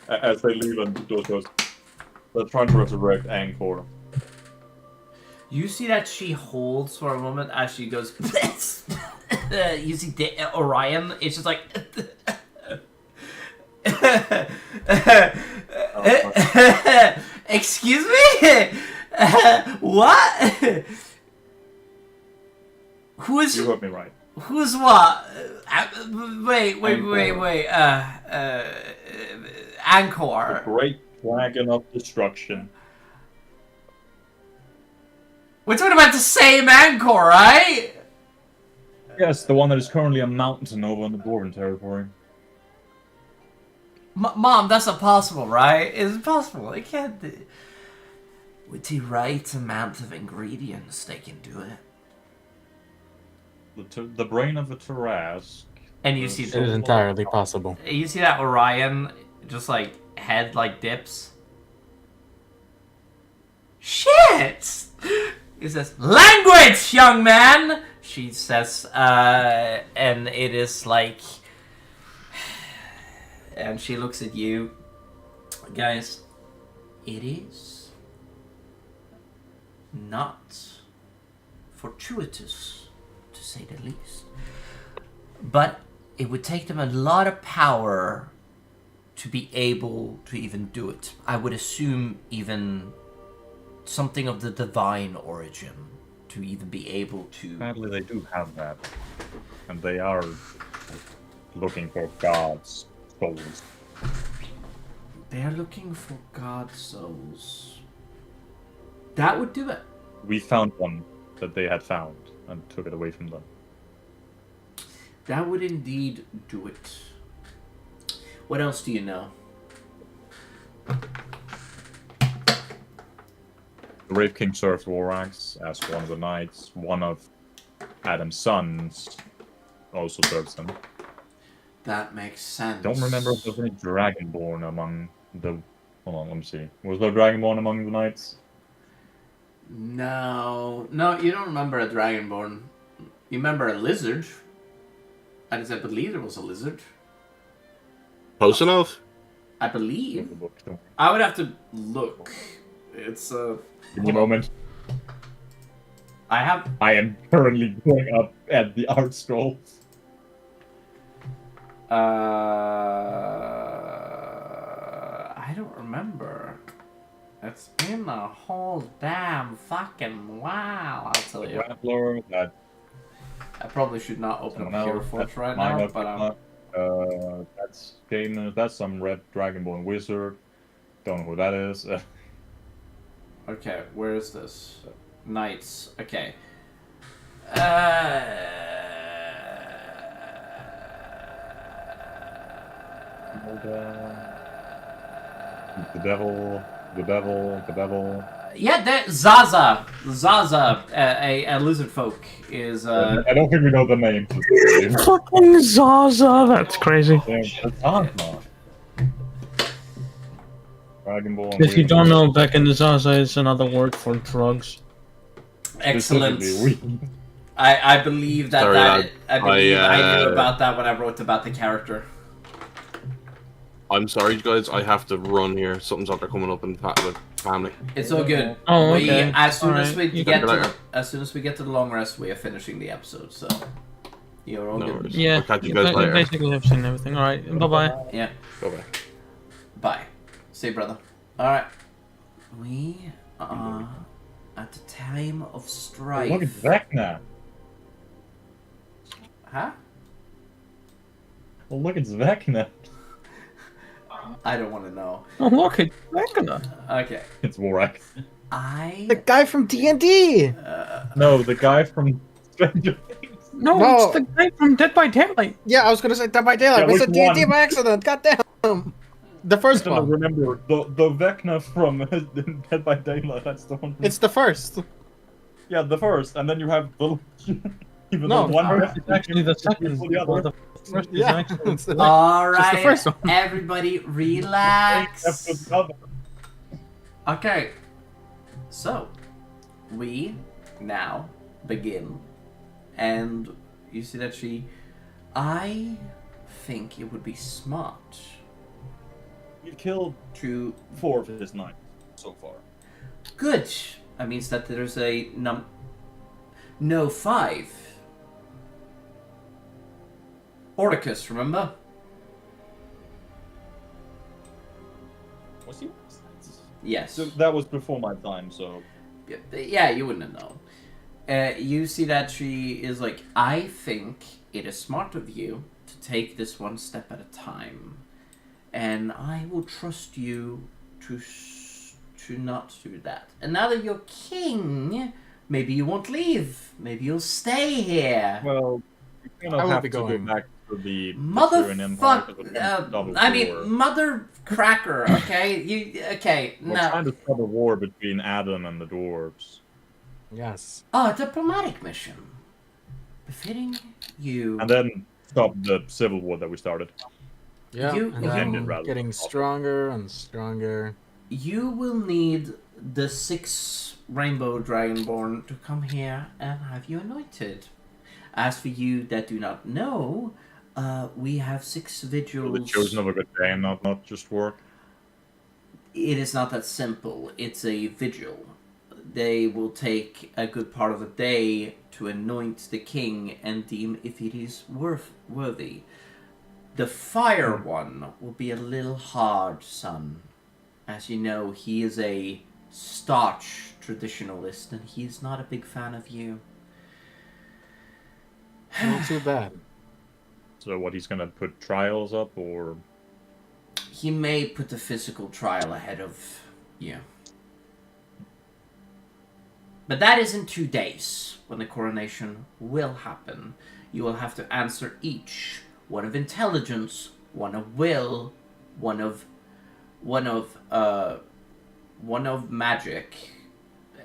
As they leave and the door goes, they're trying to resurrect Angkor. You see that she holds for a moment as she goes, you see Orion, it's just like... Excuse me? What? Who's... You heard me right. Who's what? Wait. Angkor. The great dragon of destruction. We're talking about the same Angkor, right? Yes, the one that is currently a mountain over in the Dwarven territory. Mom, that's not possible, right? It's impossible. It can't. With the right amount of ingredients, they can do it. The brain of a Tarask. And you see It is entirely possible. You see that Orion just like head like dips. Shit! He says, "Language, young man!" She says, and it is like, and she looks at you, guys. It is not fortuitous, to say the least, but it would take them a lot of power to be able to even do it. I would assume even something of the divine origin to even be able to... Sadly, they do have that. And they are looking for God's souls. They're looking for God's souls. That would do it. We found one that they had found and took it away from them. That would indeed do it. What else do you know? The Wraith King served Vorax as one of the knights. One of Adam's sons also serves him. That makes sense. Don't remember if there was any Dragonborn among the... Hold on, let me see. Was there Dragonborn among the knights? No, you don't remember a Dragonborn. You remember a lizard. I believe there was a lizard. Close enough? I believe. I would have to look. It's a... Give me a moment. I am currently going up at the art scroll. I don't remember. It's been a whole damn fucking while, I'll tell you. Grappler, that... I probably should not open up Pure Force right Mine now, up, but that's that's some red Dragonborn wizard. Don't know who that is. okay, where is this? Knights. Okay. The devil, the devil, the devil. Yeah, Zaza. Zaza, a lizard folk, is. I don't think we know the name. Fucking Zaza, that's crazy. Zaza. Dragon Ball. If you don't know, back in the Zaza is another word for drugs. Excellent. Specifically, I believe that, Sorry, that I believe I knew uh, about that when I wrote about the character. I'm sorry, guys. I have to run here. Something's out there coming up in with family. It's all good. Oh, We, okay. as soon as Alright. we You get can- to as soon as we get to the long rest, we are finishing the episode. So you're all No good. worries. Yeah, I'll catch you guys later. basically have seen everything. Alright, bye bye. Yeah. Bye bye. Bye. See you, brother. All right. We are at the time of strife. look at Vecna. Huh? Well, look, it's Vecna. I don't want to know. Oh look, it's Vecna. Okay. It's Vorak. The guy from D&D. No, the guy from Stranger Things. No, No. it's the guy from Dead by Daylight. Yeah, I was gonna say Dead by Daylight. Yeah, I said which D&D one? by accident. Goddamn. The first I don't one. remember the Vecna from Dead by Daylight. That's the one. From... It's the first. Yeah, the first, and then you have the. Even No, though one First is actually the second. the other. Or the first is Yeah. actually It's the- All Just the right. first one. Everybody, After relax. the other. Okay. So, we now begin, and you see that I think it would be smart You killed to 4 of his 9 so far. Good. That means that there's a no 5. Orticus, remember? Was he? Yes. So that was before my time, so. Yeah, you wouldn't have known. You see that she is like, I think it is smart of you to take this one step at a time, and I will trust you to not do that. And now that you're king, maybe you won't leave. Maybe you'll stay here. Well, you're I gonna will have be to go going. back to the Syrian Empire. because we're in double I mean, war. mother cracker. Okay, okay. We're No. trying to stop a war between Adam and the dwarves. Yes. Oh, a diplomatic mission, befitting you. And then stop the civil war that we started. Yeah. You- and you- then rather getting than- stronger and stronger. You will need the 6 Rainbow Dragonborn to come here and have you anointed. As for you that do not know, we have 6 vigils. The chosen of a good day and not just work. It is not that simple. It's a vigil. They will take a good part of the day to anoint the king and deem if it is worthy. The fire one will be a little hard, son. As you know, he is a staunch traditionalist, and he is not a big fan of you. Not too bad. So what, he's gonna put trials up, or... He may put the physical trial ahead of you. But that is in 2 days, when the coronation will happen. You will have to answer each. One of intelligence, one of will, one of magic,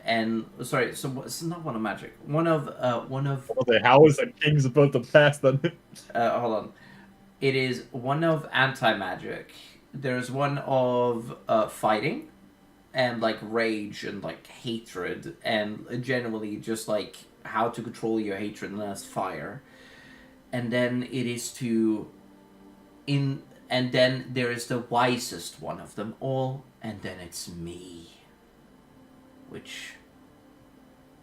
and sorry, so it's not one of magic. One of Okay, how is a king supposed to pass that? hold on. It is one of anti-magic. There's one of fighting, and like rage and like hatred, and generally just like how to control your hatred, and that's fire. And then it is and then there is the wisest one of them all, and then it's me. Which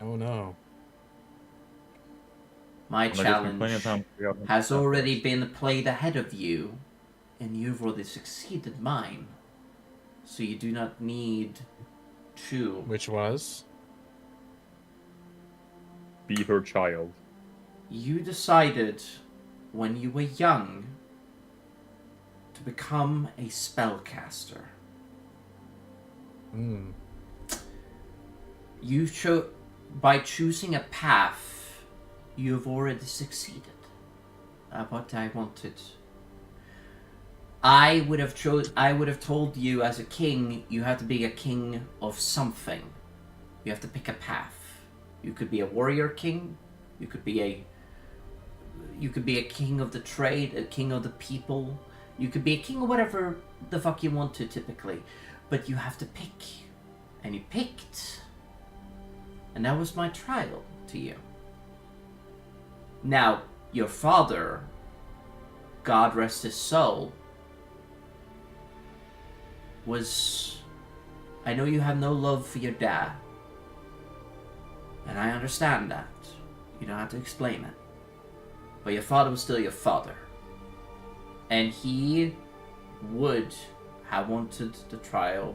Oh no. my Well, I guess we're plenty of challenge time to figure out has stuff already first. been played ahead of you, and you've already succeeded mine. So you do not need to. Which was? Be her child. You decided when you were young to become a spellcaster. Hmm. You by choosing a path, you've already succeeded. What I wanted. I would have told you as a king, you have to be a king of something. You have to pick a path. You could be a warrior king. You could be a king of the trade, a king of the people. You could be a king of whatever the fuck you want to, typically. But you have to pick. And you picked. And that was my trial to you. Now, your father, God rest his soul, was... I know you have no love for your dad. And I understand that. You don't have to explain it. But your father was still your father. And he would have wanted the trial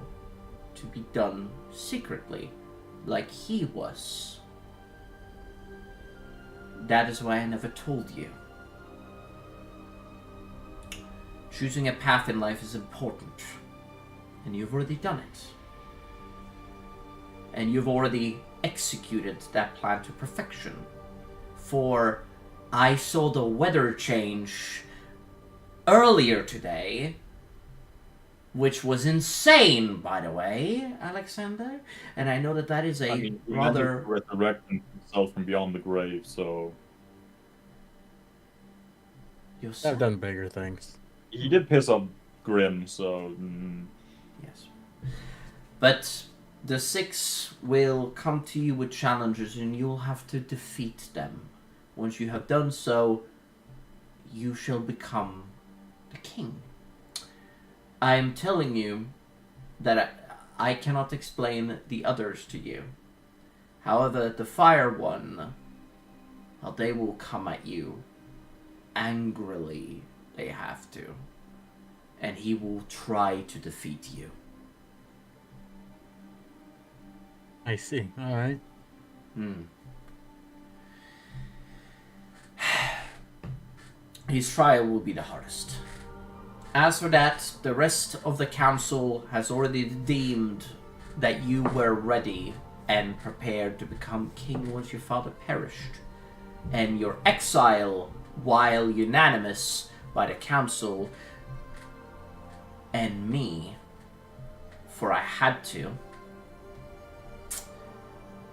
to be done secretly, like he was. That is why I never told you. Choosing a path in life is important. And you've already done it. And you've already executed that plan to perfection. For I saw the weather change earlier today, which was insane, by the way, Alexander. And I know that that is a rather... resurrecting himself from beyond the grave, so... I've done bigger things. He did piss off Grim, so... Yes. But the six will come to you with challenges, and you'll have to defeat them. Once you have done so, you shall become the king. I am telling you that I cannot explain the others to you. However, the fire one, well, they will come at you angrily. They have to. And he will try to defeat you. I see. All right. His trial will be the hardest. As for that, the rest of the council has already deemed that you were ready and prepared to become king once your father perished. And your exile, while unanimous by the council and me, for I had to,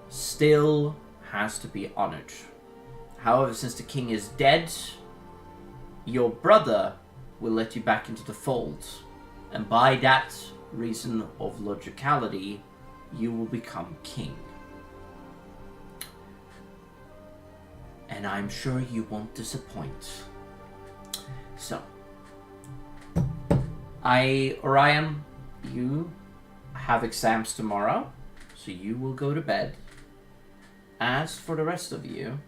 still has to be honored. However, since the king is dead, your brother will let you back into the fold. And by that reason of logicality, you will become king. And I'm sure you won't disappoint. So, Orion, you have exams tomorrow, so you will go to bed. As for the rest of you,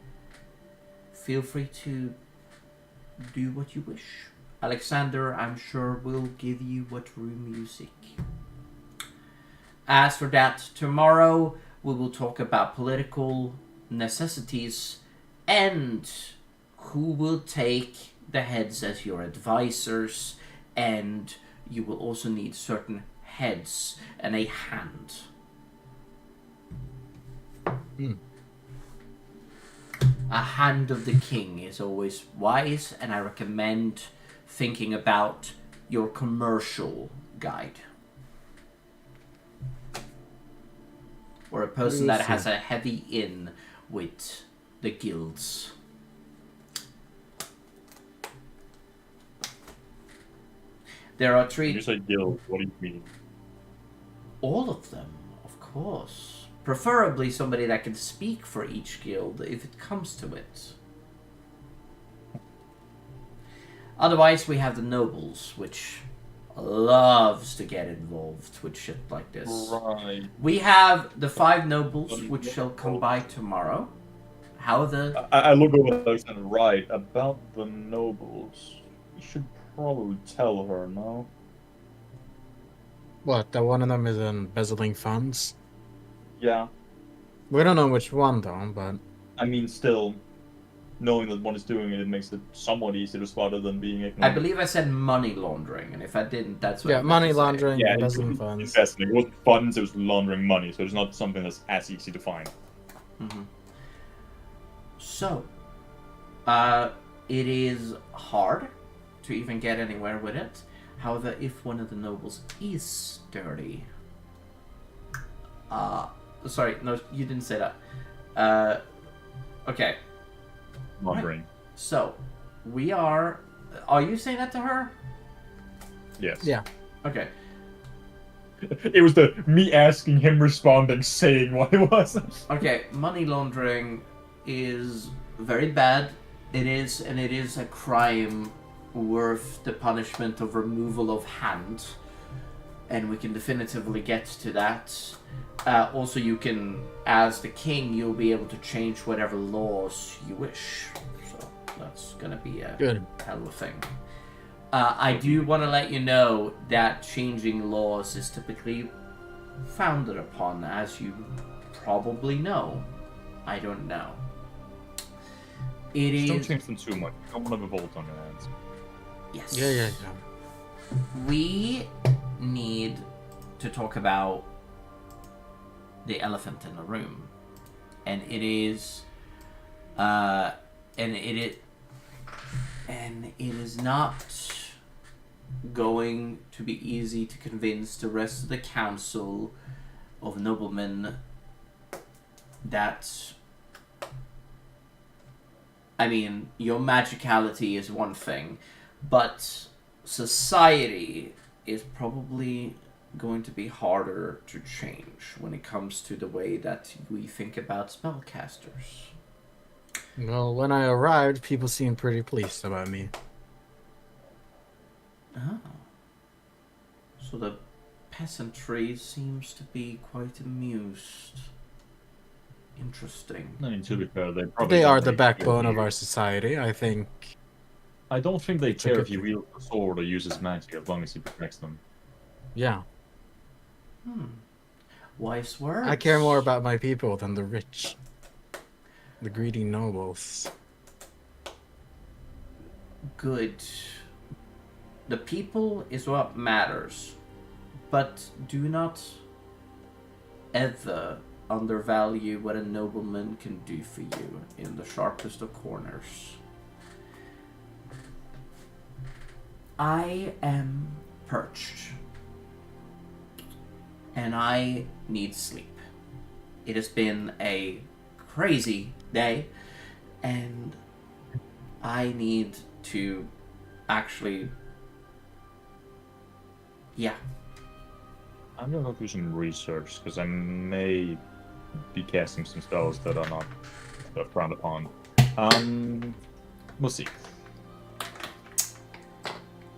feel free to do what you wish. Alexander, I'm sure, will give you what room you seek. As for that, tomorrow we will talk about political necessities and who will take the heads as your advisors, and you will also need certain heads and a hand. A hand of the king is always wise, and I recommend thinking about your commercial guide. Or a person that has a heavy in with the guilds. There are three... When you say guild, what do you mean? All of them, of course. Preferably somebody that can speak for each guild if it comes to it. Otherwise, we have the nobles, which loves to get involved with shit like this. Right. We have the 5 nobles, which shall come by tomorrow. However... I look over those and right, about the nobles. You should probably tell her, no? What, that one of them is embezzling funds? Yeah. We don't know which one, though, but... I mean, still, knowing that one is doing it, it makes it somewhat easier to spot it than being ignorant. I believe I said money laundering, and if I didn't, that's what I Yeah, meant money to say. laundering, Yeah, embezzling funds. It wasn't funds, it was laundering money, so it's not something that's as easy to find. Mm-hmm. So, it is hard to even get anywhere with it. However, if one of the nobles is dirty... sorry, no, you didn't say that. Okay. Wondering. So, we are... Are you saying that to her? Yes. Yeah. Okay. It was me asking, him responding, saying what it was. Okay, money laundering is very bad. It is, and it is a crime worth the punishment of removal of hand. And we can definitively get to that. Also, you can, as the king, you'll be able to change whatever laws you wish. So that's gonna be a Good. hell of a thing. I do want to let you know that changing laws is typically founded upon, as you probably know. I don't know. It Just is. don't change them too much. I don't want to revolt on your hands. Yes. Yeah. We need to talk about the elephant in the room, and it is, and it is not going to be easy to convince the rest of the council of noblemen that. I mean, your magicality is one thing, but society is probably going to be harder to change when it comes to the way that we think about spellcasters. Well, when I arrived, people seemed pretty pleased about me. Oh. So the peasantry seems to be quite amused. Interesting. I mean, to be fair, they They are don't the really backbone care of our society. I think. I don't think they It's a care good if he thing. wields a sword or uses magic, as long as he protects them. Yeah. Wise words. I care more about my people than the rich. The greedy nobles. Good. The people is what matters, but do not ever undervalue what a nobleman can do for you in the sharpest of corners. I am perched, and I need sleep. It has been a crazy day, and I need to actually... Yeah. I'm gonna go do some research, because I may be casting some spells that are not frowned upon. We'll see.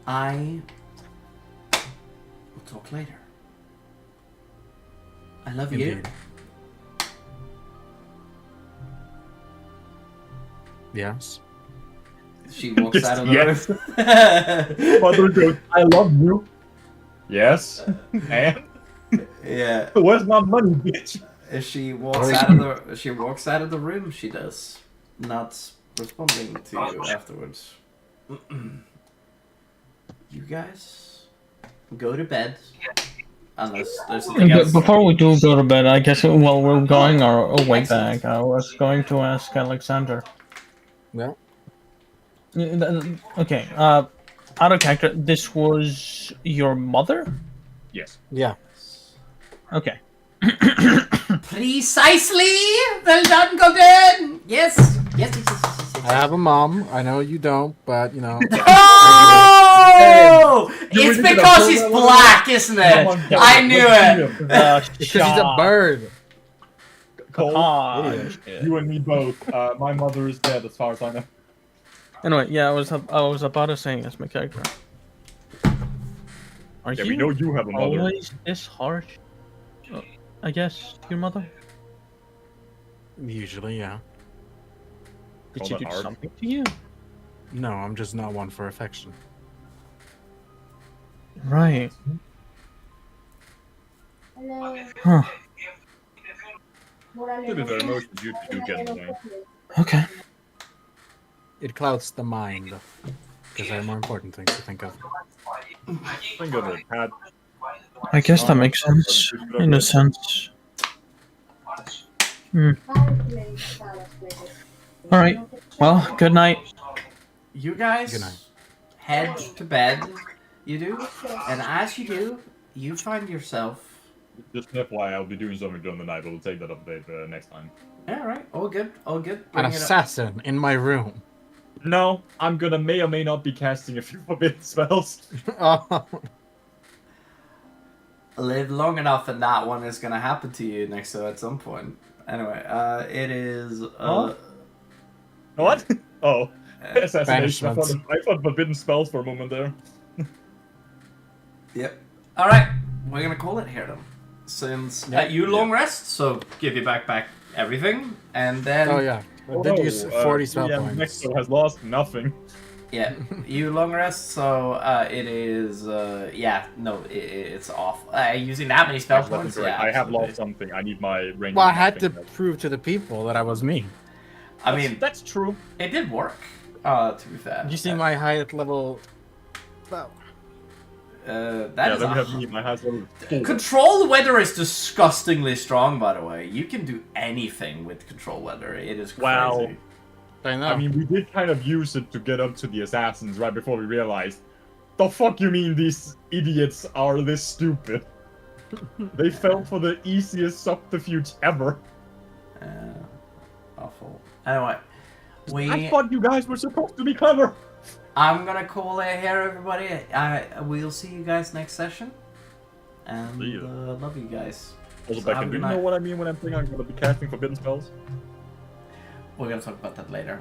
I will talk later. I love you. Indeed. Yes. She walks out of the Yes. room. Mother goes, I love you. Yes. And? Yeah. Where's my money, bitch? She walks out of the room. She does, not responding to you afterwards. You guys go to bed, unless there's something else. Before we do go to bed, I guess while we're going our way back, I was going to ask Alexander. Well, Okay, out of character, this was your mother? Yes. yeah. Okay. Precisely. Well done, Golden. Yes. Yes. I have a mom. I know you don't, but you know. Oh! It's because he's black, isn't it? I knew it. Because he's a bird. Cole, Ah, you and me both. My mother is dead, as far as I know. Anyway, yeah, I was about to say as my character. Are Yeah, you we know you have a mother. always this harsh? I guess your mother. Usually, yeah. Did Call she that do hard? something to you? No, I'm just not one for affection. Right. Huh. To be fair, emotions usually do get in the way. Okay. It clouds the mind. Because there are more important things to think of. Think of it, Pat. I guess that makes sense. In a sense. Alright. Well, good night. You guys Good night. head to bed, You do, and as you do, you find yourself. Just FYI, I'll be doing something during the night, but we'll take that update next time. All right, all good, all good. An Bring it up. assassin in my room. No, I'm gonna may or may not be casting a few forbidden spells. Oh, Live long enough, and that one is gonna happen to you next to at some point. Anyway, it is. Huh? What? Oh, assassination. I banishment. thought forbidden spells for a moment there. Yep. All right, we're gonna call it here then. Since you long rest, so give you back everything, and then oh yeah. I did use 40 spell points. Nexo has lost nothing. yeah, you long rest. So it is it's off. Using that many spell points, yeah. I have absolutely. lost something. I need my range. Well, I had to prove to the people that I was me. I mean, that's true. it did work. To be fair. Did you see my highest level? That Yeah, is then we a have me. My highest level. 4. Control weather is disgustingly strong, by the way. You can do anything with control weather. It is crazy. Wow. I know. I mean, we did kind of use it to get up to the assassins right before we realized, the fuck you mean these idiots are this stupid? They fell for the easiest subterfuge ever. Awful. Anyway, I thought you guys were supposed to be clever. I'm gonna call it here, everybody. We'll see you guys next session. And See ya. love you guys. Also, So Becca, have a do good you know night. what I mean when I'm saying I'm going to be casting forbidden spells? We're gonna talk about that later.